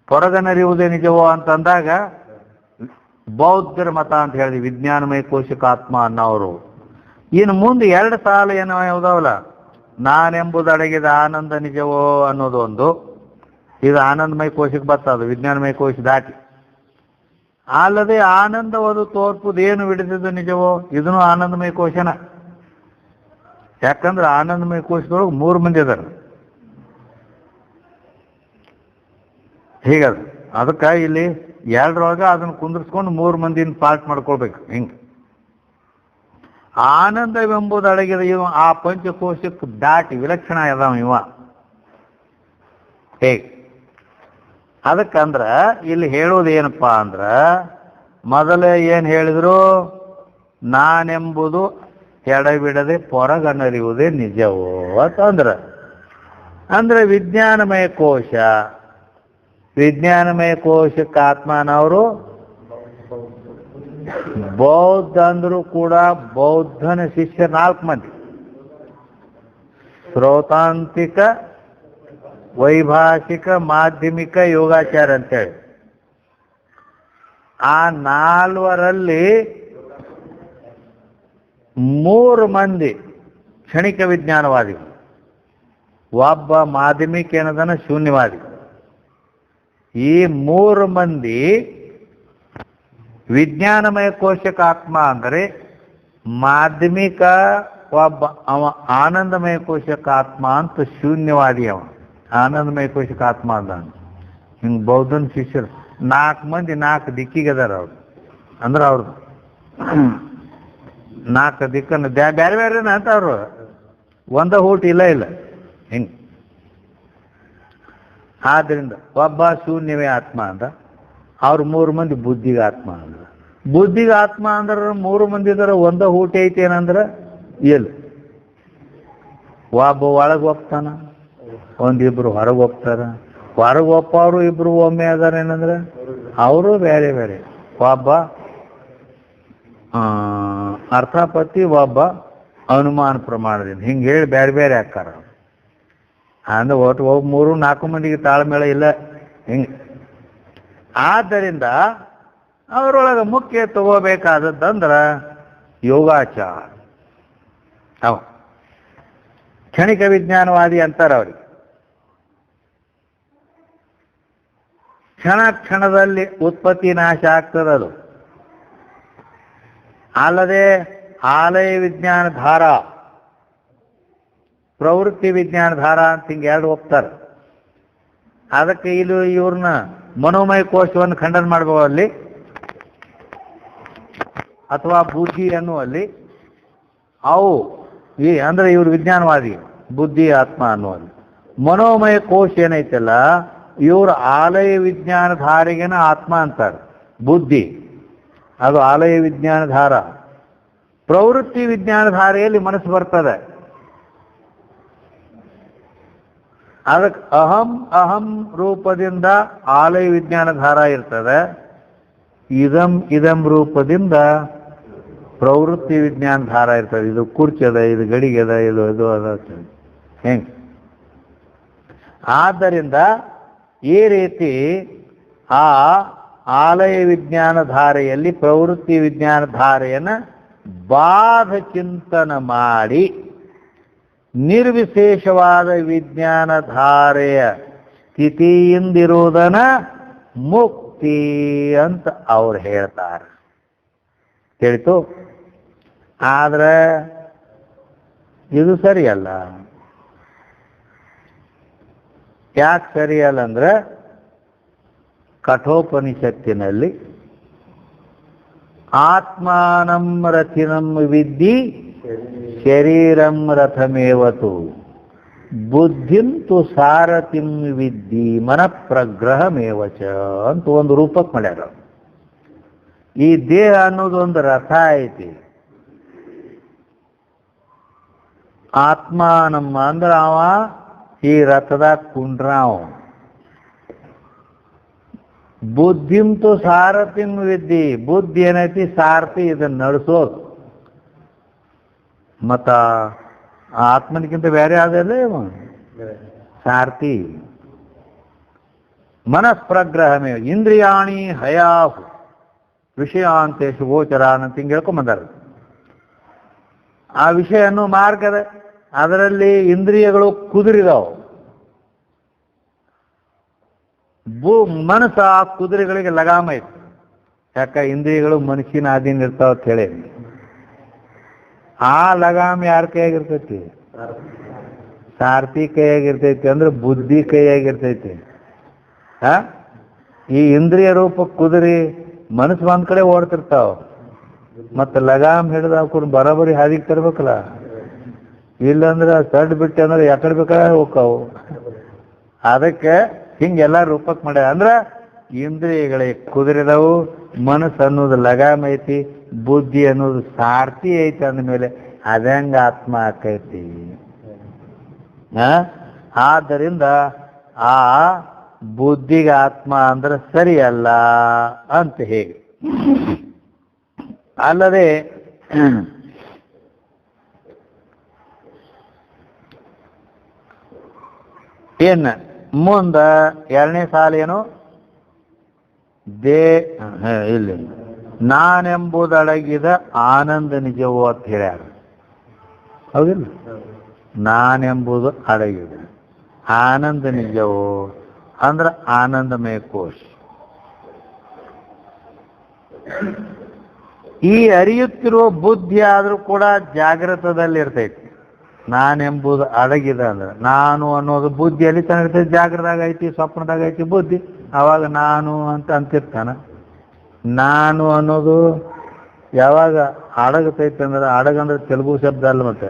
ಹೊರಗನರಿಯುವುದೇ ನಿಜವೋ ಅಂತಂದಾಗ ಬೌದ್ಧರ ಮತ ಅಂತ ಹೇಳಿದ್ವಿ, ವಿಜ್ಞಾನಮಯ ಕೋಶಕ ಆತ್ಮ ಅನ್ನೋರು. ಇನ್ನು ಮುಂದೆ ಎರಡು ಸಾಲ ಏನೋ ಯಾವುದಾವಲ್ಲ, ನಾನೆಂಬುದು ಅಡಗಿದ ಆನಂದ ನಿಜವೋ ಅನ್ನೋದು ಒಂದು. ಇದು ಆನಂದಮಯ ಕೋಶಕ್ಕೆ ಬರ್ತದೆ, ವಿಜ್ಞಾನಮಯ ಕೋಶ ದಾಟಿ. ಅಲ್ಲದೆ ಆನಂದವದು ತೋರ್ಪುದು ಏನು ಹಿಡಿದಿದ್ದು ನಿಜವೋ, ಇದನ್ನು ಆನಂದಮಯ ಕೋಶನ. ಯಾಕಂದ್ರೆ ಆನಂದಮಯ ಕೋಶದೊಳಗೆ 3 ಮಂದಿ ಅದಾರ. ಹೀಗದ. ಅದಕ್ಕೆ ಇಲ್ಲಿ ಎರಡರೊಳಗೆ ಅದನ್ನು ಕುಂದಿರ್ಸ್ಕೊಂಡು 3 ಮಂದಿನ ಪಾರ್ಟ್ ಮಾಡ್ಕೊಳ್ಬೇಕು. ಹಿಂಗೆ ಆನಂದವೆಂಬುದು ಅಡಗಿದ ಇವ ಆ ಪಂಚಕೋಶಕ್ಕೆ ದಾಟಿ ವಿಲಕ್ಷಣ ಅದಾವ ಇವ. ಹೇಗೆ? ಅದಕ್ಕಂದ್ರ ಇಲ್ಲಿ ಹೇಳೋದು ಏನಪ್ಪ ಅಂದ್ರ, ಮೊದಲೇ ಏನು ಹೇಳಿದ್ರು, ನಾನೆಂಬುದು ಎಡಬಿಡದೆ ಹೊರಗನರಿಯುವುದೇ ನಿಜವೋ ಅಂದ್ರೆ ವಿಜ್ಞಾನಮಯ ಕೋಶ, ವಿಜ್ಞಾನಮಯ ಕೋಶಕ್ಕೆ ಆತ್ಮನವರು ಬೌದ್ಧ ಅಂದ್ರು ಕೂಡ ಬೌದ್ಧನ ಶಿಷ್ಯ 4 ಮಂದಿ, ಶ್ರೋತಾಂತಿಕ, ವೈಭಾಷಿಕ, ಮಾಧ್ಯಮಿಕ, ಯೋಗಾಚಾರ ಅಂತೇಳಿ. ಆ 4ರಲ್ಲಿ 3 ಮಂದಿ ಕ್ಷಣಿಕ ವಿಜ್ಞಾನವಾದಿಗಳು, ಒಬ್ಬ ಮಾಧ್ಯಮಿಕ ಏನದನ ಶೂನ್ಯವಾದಿ. ಈ 3 ಮಂದಿ ವಿಜ್ಞಾನಮಯ ಕೋಶಕ ಆತ್ಮ ಅಂದರೆ ಮಾಧ್ಯಮಿಕ, ಒಬ್ಬ ಅವ ಆನಂದಮಯ ಕೋಶಕ ಆತ್ಮ ಅಂತ ಶೂನ್ಯವಾದಿ. ಅವ ಆನಂದಮಯ ಕೋಶಕ ಆತ್ಮ ಅದ. ಹಿಂಗೆ ಬೌದ್ಧನ ಶಿಷ್ಯರು 4 ಮಂದಿ 4 ದಿಕ್ಕಿಗೆ ಅದಾರ. ಅವ್ರು ಅಂದ್ರೆ ಅವ್ರದ್ದು 4 ದಿಕ್ಕನ್ನು ಬೇರೆ ಬೇರೆನ ಅಂತ ಅವರು ಒಂದ ಊಟ ಇಲ್ಲ ಹಿಂಗೆ. ಆದ್ರಿಂದ ಒಬ್ಬ ಶೂನ್ಯವೇ ಆತ್ಮ ಅಂದ. ಅವ್ರು 3 ಮಂದಿ ಬುದ್ಧಿಗೆ ಆತ್ಮ ಅಂದ್ರ. ಬುದ್ಧಿಗೆ ಆತ್ಮ ಅಂದ್ರೆ 3 ಮಂದಿ ಇದಾರ, ಒಂದ ಊಟ ಐತಿ ಏನಂದ್ರೆ ಇಲ್ಲ. ಒಬ್ಬ ಒಳಗೆ ಹೋಗ್ತಾನ, ಒಂದಿಬ್ರು ಹೊರಗೆ ಹೋಗ್ತಾರ. ಹೊರಗೆ ಒಪ್ಪವರು ಇಬ್ರು ಒಮ್ಮೆ ಅದಾರ ಏನಂದ್ರೆ ಅವರು ಬೇರೆ ಬೇರೆ. ಒಬ್ಬ ಅರ್ಥಾಪತ್ತಿ, ಒಬ್ಬ ಅನುಮಾನ ಪ್ರಮಾಣದಿಂದ, ಹಿಂಗೆ ಹೇಳಿ ಬೇರೆ ಬೇರೆ ಹಾಕಾರ. ಅಂದ್ರೆ ಒಟ್ಟು 3-4 ಮಂದಿಗೆ ತಾಳ್ಮೇಳ ಇಲ್ಲ ಹಿಂಗೆ. ಆದ್ದರಿಂದ ಅವರೊಳಗೆ ಮುಖ್ಯ ತಗೋಬೇಕಾದದ್ದಂದ್ರ ಯೋಗಾಚಾರ. ಅವ ಕ್ಷಣಿಕ ವಿಜ್ಞಾನವಾದಿ ಅಂತಾರ. ಅವ್ರಿಗೆ ಕ್ಷಣದಲ್ಲಿ ಉತ್ಪತ್ತಿ ನಾಶ ಆಗ್ತದದು. ಅಲ್ಲದೆ ಆಲಯ ವಿಜ್ಞಾನ ಧಾರ, ಪ್ರವೃತ್ತಿ ವಿಜ್ಞಾನ ಧಾರ ಅಂತ ಹಿಂಗೆ 2 ಹೋಗ್ತಾರೆ. ಅದಕ್ಕೆ ಇವ್ರನ್ನ ಮನೋಮಯ ಕೋಶವನ್ನು ಖಂಡನ ಮಾಡಬಹುದು ಅಲ್ಲಿ, ಅಥವಾ ಬುದ್ಧಿ ಅನ್ನುವಲ್ಲಿ. ಅವು ಅಂದ್ರೆ ಇವರು ವಿಜ್ಞಾನವಾದಿ, ಬುದ್ಧಿ ಆತ್ಮ ಅನ್ನುವಲ್ಲಿ. ಮನೋಮಯ ಕೋಶ ಏನೈತಲ್ಲ, ಇವರು ಆಲಯ ವಿಜ್ಞಾನ ಧಾರೆಗೇನ ಆತ್ಮ ಅಂತಾರೆ. ಬುದ್ಧಿ ಅದು ಆಲಯ ವಿಜ್ಞಾನ ಧಾರ. ಪ್ರವೃತ್ತಿ ವಿಜ್ಞಾನ ಧಾರೆಯಲ್ಲಿ ಮನಸ್ಸು ಬರ್ತದೆ. ಅದಕ್ಕೆ ಅಹಂ ಅಹಂ ರೂಪದಿಂದ ಆಲಯ ವಿಜ್ಞಾನ ಧಾರ ಇರ್ತದೆ. ಇದಂ ಇದಂ ರೂಪದಿಂದ ಪ್ರವೃತ್ತಿ ವಿಜ್ಞಾನ ಧಾರ ಇರ್ತದೆ. ಇದು ಕುರ್ಚಿ ಅದ, ಇದು ಗಡಿಗೆ ಅದ, ಇದು ಇದು ಅದ ಹೆಂಗ್. ಆದ್ದರಿಂದ ಈ ರೀತಿ ಆ ಆಲಯ ವಿಜ್ಞಾನ ಧಾರೆಯಲ್ಲಿ ಪ್ರವೃತ್ತಿ ವಿಜ್ಞಾನ ಧಾರೆಯನ್ನು ಬಾಧ ಚಿಂತನ ಮಾಡಿ ನಿರ್ವಿಶೇಷವಾದ ವಿಜ್ಞಾನ ಧಾರೆಯ ಸ್ಥಿತಿಯಿಂದಿರುವುದನ್ನ ಮುಕ್ತಿ ಅಂತ ಅವ್ರು ಹೇಳ್ತಾರೆ. ತಿಳಿತು? ಆದ್ರೆ ಇದು ಸರಿಯಲ್ಲ. ಯಾಕೆ ಸರಿಯಲ್ಲ ಅಂದ್ರೆ, ಕಠೋಪನಿಷತ್ತಿನಲ್ಲಿ ಆತ್ಮಾನಂ ರಥಿನಂ ವಿದ್ಧಿ ಶರೀರಂ ರಥಮೇವತು ಬುದ್ಧಿಂತು ಸಾರಥಿಂ ವಿದ್ಧಿ ಮನಃಪ್ರಗ್ರಹಮೇವಚ ಅಂತ ಒಂದು ರೂಪಕ್ಕೆ ಮಾಡ್ಯಾರ. ಈ ದೇಹ ಅನ್ನೋದು ಒಂದು ರಥ ಐತಿ. ಆತ್ಮಾನಮ್ಮ ಅಂದ್ರೆ ಅವ ಈ ರಥದಾಗ ಕುಂಡ್ರಾವ. ಬುದ್ಧಿಂತು ಸಾರಥಿಂ ವಿದ್ಧಿ, ಬುದ್ಧಿ ಏನೈತಿ ಸಾರಥಿ, ಇದನ್ನ ನಡೆಸೋದು. ಮತ್ತ ಆತ್ಮನಿಗಿಂತ ಬೇರೆ ಆದಲ್ಲೇ ಸಾರಥಿ. ಮನಃಪ್ರಗ್ರಹಮೇ ಇಂದ್ರಿಯಾಣಿ ಹಯಾಹು ವಿಷಯಾಂತೇಶು ಗೋಚರಾನ್ ಅಂತ ಹಿಂಗೆ ಹೇಳ್ಕೊಂಬಂದಾರ. ಆ ವಿಷಯ ಅನ್ನೋ ಮಾರ್ಗದ ಅದರಲ್ಲಿ ಇಂದ್ರಿಯಗಳು ಕುದುರಿದಾವು. ಮನಸ್ಸು ಆ ಕುದುರೆಗಳಿಗೆ ಲಗಾಮ ಐತಿ. ಯಾಕ ಇಂದ್ರಿಯಗಳು ಮನುಷ್ಯನ ಅಧೀನ ಇರ್ತಾವ ಅಂತ ಹೇಳಿ. ಆ ಲಗಾಮ ಯಾರ ಕೈಯಾಗಿರ್ತೈತಿ? ಸಾರಥಿ ಕೈಯಾಗಿರ್ತೈತಿ. ಅಂದ್ರೆ ಬುದ್ಧಿ ಕೈಯಾಗಿರ್ತೈತಿ. ಈ ಇಂದ್ರಿಯ ರೂಪ ಕುದುರೆ ಮನಸ್ಸು ಒಂದ್ ಕಡೆ ಓಡ್ತಿರ್ತಾವ. ಮತ್ತೆ ಲಗಾಮ್ ಹಿಡಿದು ಹಾಕೊಂಡು ಬರೋಬರಿ ಹಾದಿಗೆ ತರ್ಬೇಕಲ್ಲ. ಇಲ್ಲಂದ್ರೆ ಸಡ್ ಬಿಟ್ಟೆ ಅಂದ್ರೆ ಯಾಕಡೆ ಬೇಕಾದ್ರೆ ಹೋಗ್ತಾವು. ಅದಕ್ಕೆ ಹಿಂಗೆಲ್ಲ ರೂಪಕ್ಕೆ ಮಾಡ್ಯಾರ. ಅಂದ್ರೆ ಇಂದ್ರಿಯಗಳಿಗೆ ಕುದುರೆದವು, ಮನಸ್ಸು ಅನ್ನೋದು ಲಗಾಮ್ ಐತಿ, ಬುದ್ಧಿ ಅನ್ನೋದು ಸಾರ್ಥಿ ಐತಿ. ಅಂದಮೇಲೆ ಅದಂಗ ಆತ್ಮ ಆಕೈತಿ. ಆದ್ದರಿಂದ ಆ ಬುದ್ಧಿಗೆ ಆತ್ಮ ಅಂದ್ರೆ ಸರಿಯಲ್ಲ ಅಂತ ಹೇಗೆ. ಅಲ್ಲದೆ ಏನ ಮುಂದ ಎರಡನೇ ಸಾಲ ಏನು? ಇಲ್ಲಿ ನಾನೆಂಬುದಡಗಿದ ಆನಂದ ನಿಜವೋ ಅಂತ ಹೇಳ್ಯಾರ. ಹೌದಿಲ್ಲ? ನಾನೆಂಬುದು ಅಡಗಿದೆ, ಆನಂದ ನಿಜವೋ ಅಂದ್ರೆ ಆನಂದಮಯ ಕೋಶ. ಈ ಅರಿಯುತ್ತಿರುವ ಬುದ್ಧಿ ಆದ್ರೂ ಕೂಡ ಜಾಗೃತದಲ್ಲಿ ಇರ್ತೈತಿ. ನಾನೆಂಬುದು ಅಡಗಿದೆ ಅಂದ್ರೆ ನಾನು ಅನ್ನೋದು ಬುದ್ಧಿಯಲ್ಲಿ ತನಗಿರ್ತೈತಿ. ಜಾಗೃತದಾಗ ಐತಿ, ಸ್ವಪ್ನದಾಗ ಐತಿ ಬುದ್ಧಿ. ಅವಾಗ ನಾನು ಅಂತ ಅಂತಿರ್ತಾನ. ನಾನು ಅನ್ನೋದು ಯಾವಾಗ ಅಡಗತೈತಿ ಅಂದ್ರೆ, ಅಡಗಂದ್ರೆ ತೆಲುಗು ಶಬ್ದ ಅಲ್ಲ. ಮತ್ತೆ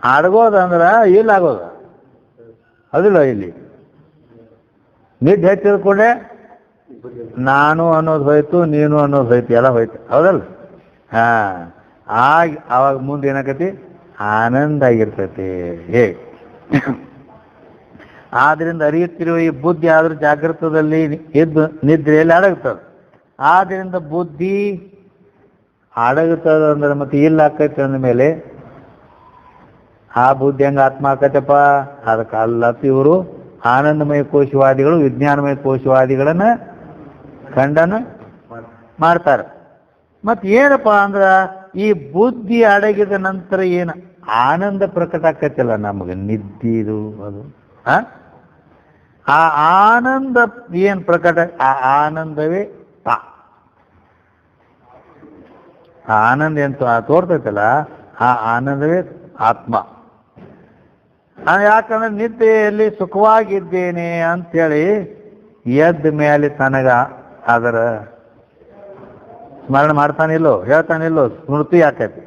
ಅಡಗೋದಂದ್ರ ಇಲ್ಲ ಆಗೋದ ಅದಿಲ್ಲ. ಇಲ್ಲಿ ನಿದ್ದೆ ಹೆಚ್ಚಿದ ಕೂಡಲೇ ನಾನು ಅನ್ನೋದು ಹೋಯ್ತು, ನೀನು ಅನ್ನೋದು ಹೋಯ್ತು, ಎಲ್ಲ ಹೋಯ್ತು. ಹೌದಲ್ಲ? ಅವಾಗ ಮುಂದೆ ಏನಾಕತಿ? ಆನಂದ ಆಗಿರ್ತೈತಿ. ಹೇಗೆ? ಆದ್ರಿಂದ ಅರಿಯುತ್ತಿರುವ ಈ ಬುದ್ಧಿ ಆದ್ರೂ ಜಾಗೃತದಲ್ಲಿ ಎದ್ದು ನಿದ್ರೆಯಲ್ಲಿ ಅಡಗುತ್ತದೆ. ಆದ್ರಿಂದ ಬುದ್ಧಿ ಅಡಗುತ್ತದೆ ಅಂದ್ರೆ ಮತ್ತೆ ಇಲ್ಲ ಆಕೈತೆ ಅಂದ ಮೇಲೆ ಆ ಬುದ್ಧಿ ಹೆಂಗ ಆತ್ಮ ಆಕೈತಪ್ಪ? ಅದಕ್ಕೆ ಅಲ್ಲತ್ತ ಇವರು ಆನಂದಮಯ ಕೋಶವಾದಿಗಳು ವಿಜ್ಞಾನಮಯ ಕೋಶವಾದಿಗಳನ್ನ ಖಂಡನ ಮಾಡ್ತಾರೆ. ಮತ್ ಏನಪ್ಪ ಅಂದ್ರ ಈ ಬುದ್ಧಿ ಅಡಗಿದ ನಂತರ ಏನು ಆನಂದ ಪ್ರಕಟ ಆಕೈತಿಲ್ಲ ನಮಗೆ ನಿದ್ದಿದು ಅದು. ಆ ಆನಂದ ಏನ್ ಪ್ರಕಟ, ಆ ಆನಂದವೇ ತಾ. ಆನಂದ ಏನ್ ತೋರ್ತೈತಲ್ಲ, ಆ ಆನಂದವೇ ಆತ್ಮ. ಯಾಕಂದ್ರೆ ನಿದ್ದೆಯಲ್ಲಿ ಸುಖವಾಗಿದ್ದೇನೆ ಅಂಥೇಳಿ ಎದ್ದ ಮೇಲೆ ತನಗ ಅದರ ಸ್ಮರಣೆ ಮಾಡ್ತಾನಿಲ್ಲೋ, ಹೇಳ್ತಾನಿಲ್ಲೋ, ಸ್ಮೃತಿ ಆಕೈತಿ.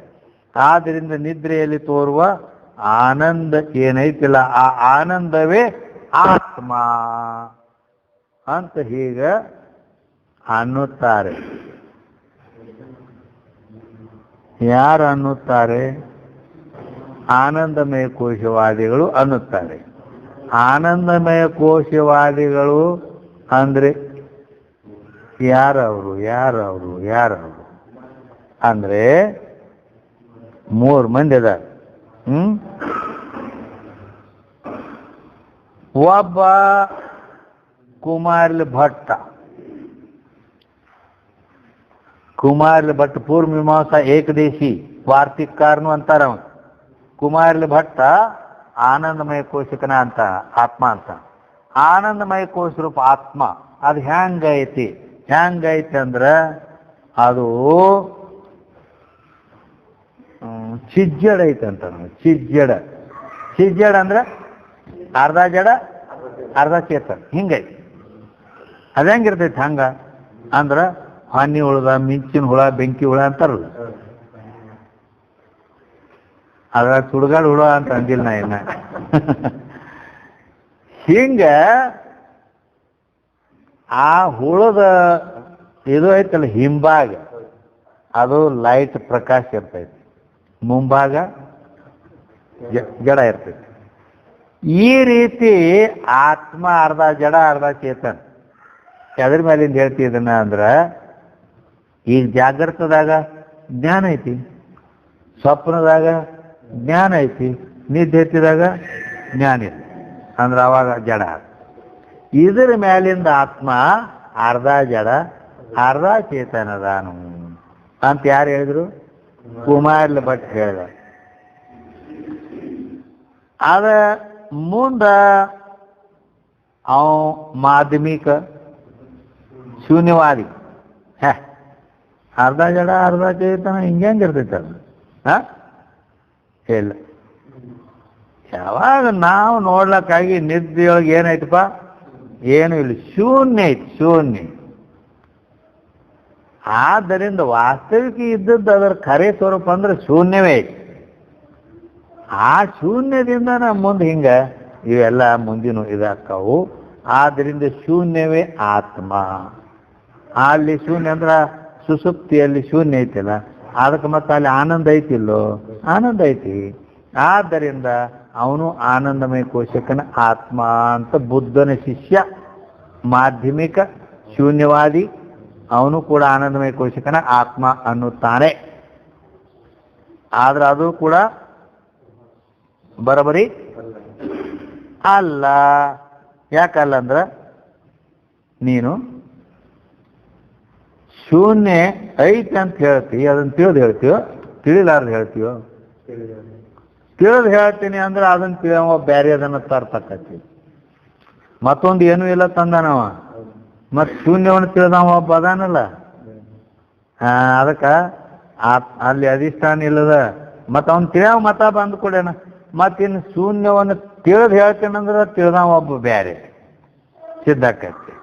ಆದ್ದರಿಂದ ನಿದ್ರೆಯಲ್ಲಿ ತೋರುವ ಆನಂದ ಏನೈತಿಲ್ಲ, ಆ ಆನಂದವೇ ಆತ್ಮ ಅಂತ ಹೀಗ ಅನ್ನುತ್ತಾರೆ. ಯಾರು ಅನ್ನುತ್ತಾರೆ? ಆನಂದಮಯ ಕೋಶವಾದಿಗಳು ಅನ್ನುತ್ತಾರೆ. ಆನಂದಮಯ ಕೋಶವಾದಿಗಳು ಅಂದ್ರೆ ಯಾರವರು ಅಂದ್ರೆ 3 ಮಂದಿ ಅದ. ಒಬ್ಬ ಕುಮಾರ್ಲಿ ಭಟ್ಟ ಪೂರ್ವ ಮೀಮಾಂಸಾ ಏಕದೇಶಿ ವಾರ್ತಿಕಾರನು ಅಂತಾರ. ಕುಮಾರ್ಲಿ ಭಟ್ಟ ಆನಂದಮಯ ಕೋಶಕನ ಅಂತ, ಆತ್ಮ ಅಂತ. ಆನಂದಮಯ ಕೋಶ ರೂಪ ಆತ್ಮ ಅದು ಹೆಂಗೈತಿ ಅಂದ್ರ ಅದು ಚಿಜ್ಜಡ ಐತಂತ. ಚಿಜ್ಜಡ ಅಂದ್ರೆ ಅರ್ಧ ಜಡ ಅರ್ಧ ಚೇತನ ಹಿಂಗೈತಿ. ಅದ ಹೆಂಗಿರ್ತೈತಿ ಹಂಗ ಅಂದ್ರ ಹನಿ ಹುಳದ, ಮಿಂಚಿನ ಹುಳ, ಬೆಂಕಿ ಹುಳ ಅಂತಾರಲ್ಲ, ಅದ್ರ ಸುಡುಗಾಡು ಹುಳ ಅಂತ ಅಂದಿಲ್ಲ ನಾ ಇನ್ನ. ಹಿಂಗ ಆ ಹುಳದ ಇದು ಐತಲ್ಲ ಹಿಂಭಾಗ ಅದು ಲೈಟ್ ಪ್ರಕಾಶ ಇರ್ತೈತಿ, ಮುಂಭಾಗ ಜಡ ಇರ್ತೈತಿ. ಈ ರೀತಿ ಆತ್ಮ ಅರ್ಧ ಜಡ ಅರ್ಧ ಚೇತನ್. ಎದ್ರ ಮೇಲಿಂದ ಹೇಳ್ತಿದ್ದನ ಅಂದ್ರ ಈಗ ಜಾಗೃತದಾಗ ಜ್ಞಾನ ಐತಿ, ಸ್ವಪ್ನದಾಗ ಜ್ಞಾನ ಐತಿ, ನಿದ್ದೆ ಎತ್ತಿದಾಗ ಜ್ಞಾನ ಇಲ್ಲ ಅಂದ್ರೆ ಅವಾಗ ಜಡ. ಇದರ ಮೇಲಿಂದ ಆತ್ಮ ಅರ್ಧ ಜಡ ಅರ್ಧ ಚೇತನದಾನು ಅಂತ ಯಾರು ಹೇಳಿದ್ರು? ಕುಮಾರ್ಲಿ ಭಟ್ ಹೇಳಿದ. ಅದ ಮುಂದ ಅವ ಮಾಧ್ಯಮಿಕ ಶೂನ್ಯವಾದಿ. ಅರ್ಧ ಜಡ ಅರ್ಧ ಚೇತನ ಹಿಂಗಿರ್ತೈತೆ ಅದು. ಇಲ್ಲ, ಯಾವಾಗ ನಾವು ನೋಡ್ಲಕ್ಕಾಗಿ ನಿದ್ದೆಯೊಳಗೆ ಏನಾಯ್ತಪ್ಪ? ಏನು ಇಲ್ಲ, ಶೂನ್ಯ ಐತಿ, ಶೂನ್ಯ. ಆದ್ದರಿಂದ ವಾಸ್ತವಿಕ ಇದ್ದದ್ದು ಅದರ ಖರೆ ಸ್ವರೂಪ ಅಂದ್ರೆ ಶೂನ್ಯವೇ ಐತಿ. ಆ ಶೂನ್ಯದಿಂದ ನಮ್ಮ ಮುಂದೆ ಹಿಂಗ ಇವೆಲ್ಲ ಮುಂದಿನ ಇದಾಕ್ಕವು. ಆದ್ದರಿಂದ ಶೂನ್ಯವೇ ಆತ್ಮ. ಅಲ್ಲಿ ಶೂನ್ಯ ಅಂದ್ರ ಸುಸುಪ್ತಿಯಲ್ಲಿ ಶೂನ್ಯ ಐತಿಲ್ಲ, ಅದಕ್ಕೆ ಮತ್ತೆ ಅಲ್ಲಿ ಆನಂದ ಐತಿಲ್ಲೋ? ಆನಂದ ಐತಿ. ಆದ್ದರಿಂದ ಅವನು ಆನಂದಮಯ ಕೋಶಕನ ಆತ್ಮ ಅಂತ ಬುದ್ಧನ ಶಿಷ್ಯ ಮಾಧ್ಯಮಿಕ ಶೂನ್ಯವಾದಿ ಅವನು ಕೂಡ ಆನಂದಮಯ ಕೋಶಕನ ಆತ್ಮ ಅನ್ನುತ್ತಾನೆ. ಆದ್ರೆ ಅದು ಕೂಡ ಬರಬರಿ ಅಲ್ಲ. ಯಾಕಲ್ಲ ಅಂದ್ರ ನೀನು ಶೂನ್ಯ ಐತಿ ಅಂತ ಹೇಳ್ತೀವಿ, ಅದನ್ನ ತಿಳಿದು ಹೇಳ್ತೀವೋ ತಿಳಿಲಾರ್ದು ಹೇಳ್ತೀವೋ? ತಿಳಿದು ಹೇಳ್ತೀನಿ ಅಂದ್ರೆ ಅದನ್ನ ತಿಳಿಯವ ಬ್ಯಾರೆ ಅದನ್ನ ತರ್ತಕ್ಕತಿ. ಮತ್ತೊಂದು ಏನೂ ಇಲ್ಲ ತಂದಾನವ, ಮತ್ ಶೂನ್ಯವನ್ನು ತಿಳಿದವ ಒಬ್ಬ ಅದಾನಲ್ಲ, ಅದಕ್ಕ ಅಲ್ಲಿ ಅಧಿಷ್ಠಾನ ಇಲ್ಲದ ಮತ್ತ ಅವ್ನು ತಿಳಿಯವ ಮತ ಬಂದ್ ಕೊಡೇನ. ಮತ್ತಿನ್ನು ಶೂನ್ಯವನ್ನು ತಿಳಿದು ಹೇಳ್ತೇನಂದ್ರೆ ತಿಳಿದವ ಒಬ್ಬ ಬ್ಯಾರೆ ಸಿದ್ಧಾಕತಿ.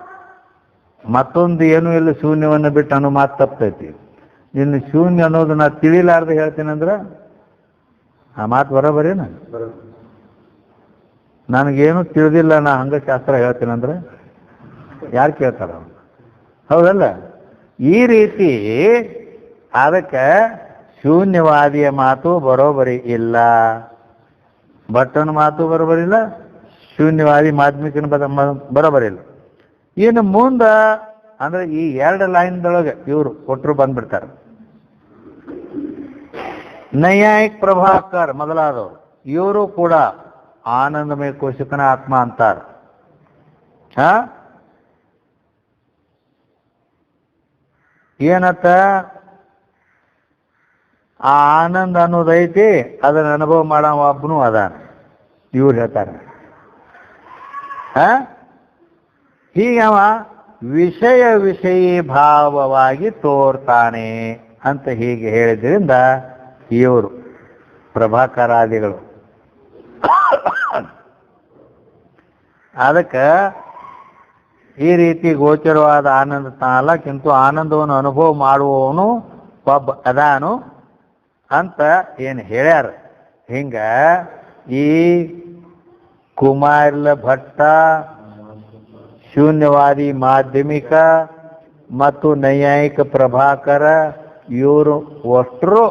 ಮತ್ತೊಂದು ಏನೂ ಇಲ್ಲ ಶೂನ್ಯವನ್ನು ಬಿಟ್ಟು ಅನ್ನೋ ಮಾತು ತಪ್ಪತೈತಿ. ಇನ್ನು ಶೂನ್ಯ ಅನ್ನೋದು ನಾ ತಿಳಿಲಾರ್ದು ಹೇಳ್ತೇನಂದ್ರೆ ಆ ಮಾತು ಬರೋಬರೇನ? ನನಗೇನು ತಿಳಿದಿಲ್ಲ, ನಾ ಹಂಗ ಶಾಸ್ತ್ರ ಹೇಳ್ತೇನಂದ್ರೆ ಯಾರು ಕೇಳ್ತಾರ? ಹೌದಲ್ಲ? ಈ ರೀತಿ ಅದಕ್ಕೆ ಶೂನ್ಯವಾದಿಯ ಮಾತು ಬರೋಬರಿ ಇಲ್ಲ, ಭಟ್ಟನ ಮಾತು ಬರೋಬರಿಲ್ಲ, ಶೂನ್ಯವಾದಿ ಮಾಧ್ಯಮಿಕನ ಬರೋಬರಿಲ್ಲ. ಇನ್ನು ಮುಂದ ಅಂದ್ರೆ ಈ 2 ಲೈನ್ದೊಳಗೆ ಇವರು ಕೊಟ್ಟರು ಬಂದ್ಬಿಡ್ತಾರೆ. ನೈಯಾಯಿಕ್ ಪ್ರಭಾಕರ್ ಮೊದಲಾದವರು ಇವರು ಕೂಡ ಆನಂದಮಯ ಕೋಶಕನ ಆತ್ಮ ಅಂತಾರ. ಏನತ್ತ? ಆ ಆನಂದ ಅನ್ನೋದೈತಿ, ಅದನ್ನ ಅನುಭವ ಮಾಡೋ ಒಬ್ಬನು ಅದಾನ. ಇವ್ರು ಹೇಳ್ತಾರೆ ಹೀಗವ ವಿಷಯೀ ಭಾವವಾಗಿ ತೋರ್ತಾನೆ ಅಂತ ಹೀಗೆ ಹೇಳಿದ್ರಿಂದ ಇವರು ಪ್ರಭಾಕರಾದಿಗಳು ಅದಕ್ಕೆ ಈ ರೀತಿ ಗೋಚರವಾದ ಆನಂದ ತಾನಲ್ಲ, ಕಿಂತು ಆನಂದವನ್ನು ಅನುಭವ ಮಾಡುವವನು ಒಬ್ಬ ಅದಾನು ಅಂತ ಏನು ಹೇಳ್ಯಾರ. ಹಿಂಗ ಈ ಕುಮಾರಿಲ ಭಟ್ಟ, ಶೂನ್ಯವಾದಿ ಮಾಧ್ಯಮಿಕ ಮತ್ತು ನೈಯಾಯಿಕ ಪ್ರಭಾಕರ ಇವರು ಒಟ್ಟರು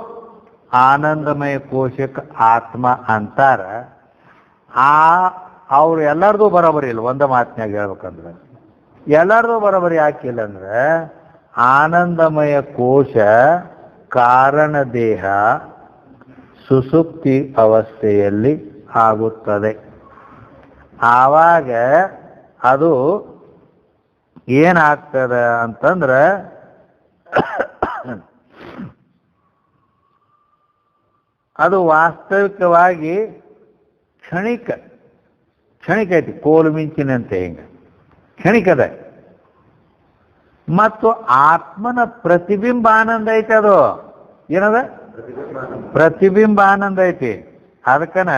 ಆನಂದಮಯ ಕೋಶಕ್ಕೆ ಆತ್ಮ ಅಂತಾರ. ಅವ್ರು ಎಲ್ಲರದು ಬರೋಬರಿ ಇಲ್ಲ. ಒಂದ ಮಾತಿನಾಗ ಹೇಳ್ಬೇಕಂದ್ರೆ ಎಲ್ಲರದು ಬರೋಬರಿ ಯಾಕಿಲ್ಲ ಅಂದ್ರೆ ಆನಂದಮಯ ಕೋಶ ಕಾರಣ ದೇಹ ಸುಸುಪ್ತಿ ಅವಸ್ಥೆಯಲ್ಲಿ ಆಗುತ್ತದೆ. ಆವಾಗ ಅದು ಏನಾಗ್ತದೆ ಅಂತಂದ್ರೆ ಅದು ವಾಸ್ತವಿಕವಾಗಿ ಕ್ಷಣಿಕ ಐತಿ, ಕೋಲು ಮಿಂಚಿನಂತೆ ಹಿಂಗೆ ಕ್ಷಣಿಕದ. ಮತ್ತು ಆತ್ಮನ ಪ್ರತಿಬಿಂಬ ಆನಂದ ಐತಿ. ಅದು ಏನದ ಪ್ರತಿಬಿಂಬ ಆನಂದ ಐತಿ. ಅದಕ್ಕನ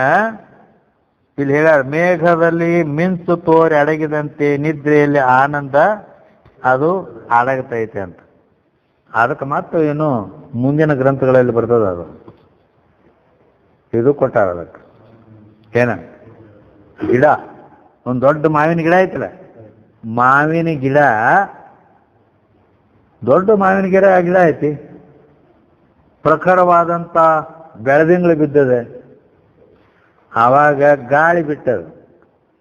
ಇಲ್ಲಿ ಹೇಳ್ಯಾರ, ಮೇಘದಲ್ಲಿ ಮಿಂಚು ತೋರಿ ಅಡಗಿದಂತೆ ನಿದ್ರೆಯಲ್ಲಿ ಆನಂದ ಅದು ಅಡಗತೈತೆ ಅಂತ. ಅದಕ್ಕೆ ಮತ್ತು ಏನು ಮುಂದಿನ ಗ್ರಂಥಗಳಲ್ಲಿ ಬರ್ತದ. ಅದು ಇದು ಕೊಟ್ಟಾರ. ಅದಕ್ಕೆ ಏನ ಗಿಡ, ಒಂದು ದೊಡ್ಡ ಮಾವಿನ ಗಿಡ ಐತಲ್ಲ, ಮಾವಿನ ಗಿಡ ದೊಡ್ಡ ಮಾವಿನ ಗಿಡ ಐತಿ, ಪ್ರಖರವಾದಂಥ ಬೆಳದಿಂಗಳು ಬಿದ್ದದೆ. ಆವಾಗ ಗಾಳಿ ಬಿಟ್ಟದ.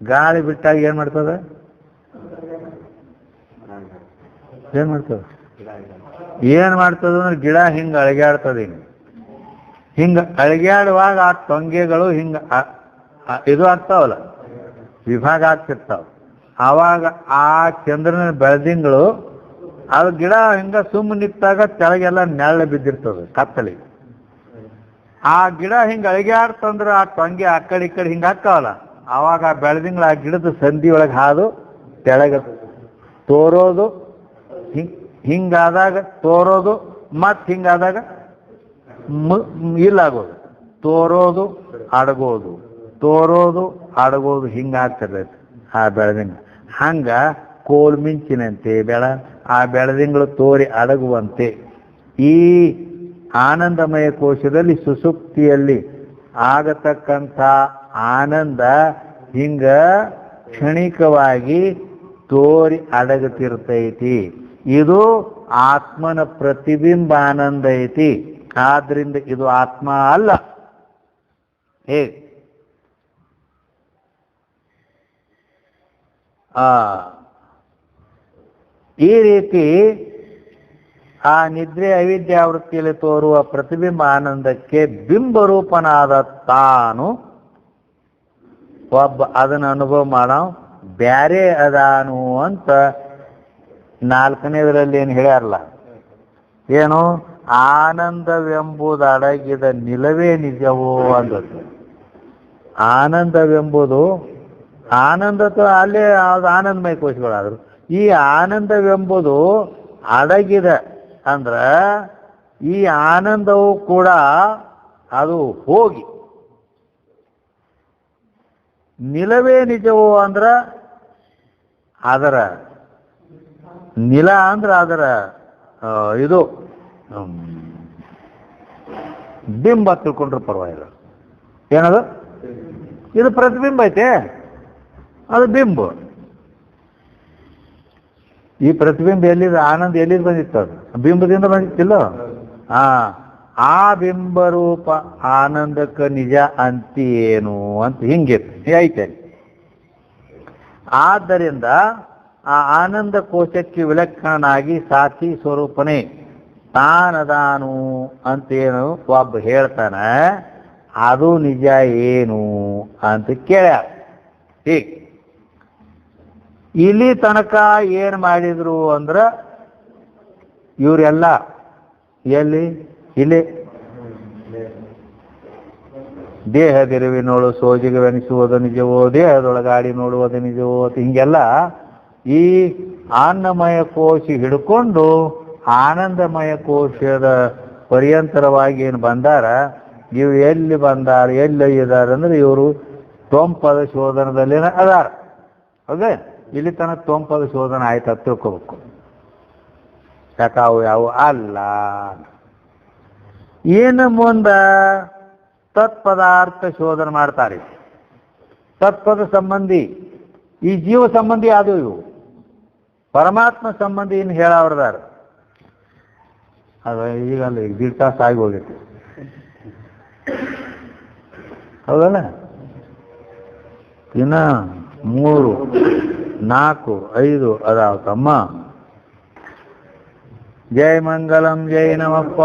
ಗಾಳಿ ಬಿಟ್ಟಾಗ ಏನ್ ಮಾಡ್ತದ ಅಂದ್ರೆ ಗಿಡ ಹಿಂಗ ಅಳಗ್ಯಾಡ್ತದ. ಹಿಂಗ ಅಳಗ್ಯಾಡುವಾಗ ಆ ಟೊಂಗೆಗಳು ಹಿಂಗ ಇದು ಆಗ್ತಾವಲ್ಲ, ವಿಭಾಗ ಆಗ್ತಿರ್ತಾವ. ಆವಾಗ ಆ ಚಂದ್ರನ ಬೆಳದಿಂಗಳು ಅದು ಗಿಡ ಹಿಂಗ ಸುಮ್ಮ ನಿಂತಾಗ ಕೆಳಗೆಲ್ಲ ನೆರಳು ಬಿದ್ದಿರ್ತದೆ ಕತ್ತಲಿ. ಆ ಗಿಡ ಹಿಂಗ ಅಳಗ್ಯಾಡ್ತಂದ್ರೆ ಆ ಟೊಂಗೆ ಆ ಕಡೆ ಈ ಕಡೆ ಹಿಂಗ ಹಾಕಾವಲ್ಲ, ಆವಾಗ ಆ ಬೆಳದಿಂಗಳು ಆ ಗಿಡದ ಸಂಧಿ ಒಳಗೆ ಹಾದು ಕೆಳಗೆ ತೋರೋದು, ಹಿಂಗಾದಾಗ ತೋರೋದು, ಮತ್ ಹಿಂಗಾದಾಗ ಇಲ್ಲಾಗೋದು, ತೋರೋದು ಅಡಗೋದು, ತೋರೋದು ಅಡಗೋದು, ಹಿಂಗಾಗ್ತಿರ್ತೈತೆ ಆ ಬೆಳದಿಂಗಳು. ಹಂಗ ಕೋಲ್ ಮಿಂಚಿನಂತೆ ಆ ಬೆಳದಿಂಗಳು ತೋರಿ ಅಡಗುವಂತೆ ಈ ಆನಂದಮಯ ಕೋಶದಲ್ಲಿ ಸುಸುಪ್ತಿಯಲ್ಲಿ ಆಗತಕ್ಕಂಥ ಆನಂದ ಹಿಂಗ ಕ್ಷಣಿಕವಾಗಿ ತೋರಿ ಅಡಗುತ್ತಿರ್ತೈತಿ. ಇದು ಆತ್ಮನ ಪ್ರತಿಬಿಂಬ ಆನಂದ ಐತಿ. ಆದ್ರಿಂದ ಇದು ಆತ್ಮ ಅಲ್ಲ. ಈ ರೀತಿ ಆ ನಿದ್ರೆ ಅವಿದ್ಯಾವೃತ್ತಿಯಲ್ಲಿ ತೋರುವ ಪ್ರತಿಬಿಂಬ ಆನಂದಕ್ಕೆ ಬಿಂಬರೂಪನಾದ ತಾನು ಒಬ್ಬ ಅದನ್ನು ಅನುಭವ ಮಾಡೋ ಬ್ಯಾರೆ ಅದಾನು ಅಂತ 4ನೇದರಲ್ಲಿ ಏನು ಹೇಳ್ಯಾರಲ್ಲ, ಏನು ಆನಂದವೆಂಬುದು ಅಡಗಿದ ನಿಲವೇ ನಿಜವೋ ಅಂದದ್ದು. ಆನಂದವೆಂಬುದು ಆನಂದ ಅಲ್ಲೇ ಆನಂದಮಯ ಕೋಶಗಳಾದ್ರು. ಈ ಆನಂದವೆಂಬುದು ಅಡಗಿದ ಅಂದ್ರ ಈ ಆನಂದವು ಕೂಡ ಅದು ಹೋಗಿ ನಿಲವೇ ನಿಜವೋ ಅಂದ್ರ ಅದರ ನಿಲ ಅಂದ್ರ ಅದರ ಇದು ಬಿಂಬ ತಿಳ್ಕೊಂಡ್ರೆ ಪರವಾಗಿಲ್ಲ. ಏನದು ಇದು ಪ್ರತಿಬಿಂಬ ಐತೆ, ಅದು ಬಿಂಬ. ಈ ಪ್ರತಿಬಿಂಬ ಎಲ್ಲಿದೆ, ಆನಂದ ಎಲ್ಲಿಂದ ಬಂದಿತ್ತು? ಅದು ಬಿಂಬದಿಂದ ಬಂದಿತ್ತಿಲ್ಲ. ಆ ಬಿಂಬರೂಪ ಆನಂದಕ್ಕೆ ನಿಜ ಅಂತಿ ಏನು ಅಂತ ಹಿಂಗಿತ್ತು ಐತೆ. ಆದ್ದರಿಂದ ಆ ಆನಂದ ಕೋಶಕ್ಕೆ ವಿಲಕ್ಷಣನಾಗಿ ಸಾಕ್ಷಿ ಸ್ವರೂಪನೇ ತಾನದಾನು ಅಂತೇನು ಒಬ್ಬ ಹೇಳ್ತಾನೆ. ಅದು ನಿಜ ಏನು ಅಂತ ಕೇಳ್ಯಾರ. ಹೀಗೆ ಇಲ್ಲಿ ತನಕ ಏನು ಮಾಡಿದ್ರು ಅಂದ್ರ ಇವರೆಲ್ಲ ಇಲ್ಲಿ ದೇಹದಿರುವಿನೋಳು ಸೋಜಿಗವೆನಿಸುವುದು ನಿಜವೋ, ದೇಹದೊಳಗಾಡಿ ನೋಡುವುದು ನಿಜವೋ ಅಂತ ಹಿಂಗೆಲ್ಲ ಈ ಅನ್ನಮಯ ಕೋಶ ಹಿಡ್ಕೊಂಡು ಆನಂದಮಯ ಕೋಶದ ಪರ್ಯಂತರವಾಗಿ ಏನು ಬಂದಾರ, ಇವು ಎಲ್ಲಿ ಬಂದಾರ ಎಲ್ಲಿ ಇದಾರ ಅಂದ್ರೆ ಇವರು ತೊಂಪದ ಶೋಧನದಲ್ಲಿ ಅದಾರ. ಹೌದೇ? ಇಲ್ಲಿ ತನಕ ತೋಂಪದ ಶೋಧನ ಆಯ್ತು ಅಂತ ತಿಳ್ಕೋಬೇಕು. ಯಾಕಾವು ಯಾವ ಅಲ್ಲ. ಏನು ಮುಂದ ತತ್ಪದಾರ್ಥ ಶೋಧನೆ ಮಾಡ್ತಾರೆ. ತತ್ಪದ ಸಂಬಂಧಿ ಈ ಜೀವ ಸಂಬಂಧಿ ಆದವು ಇವು. ಪರಮಾತ್ಮ ಸಂಬಂಧಿ ಇನ್ನು ಹೇಳವ್ರದಾರ. ಅದು ಈಗಲ್ಲ, ಈಗ 1.5 ತಾಸು ಆಗಿ ಹೋಗೈತಿ. ಹೌದಲ್ಲ? ಇನ್ನ 3, 4, 5 ಅದಾವ ತಮ್ಮ. ಜೈ ಮಂಗಲಂ, ಜೈ ನಮಪ್ಪ.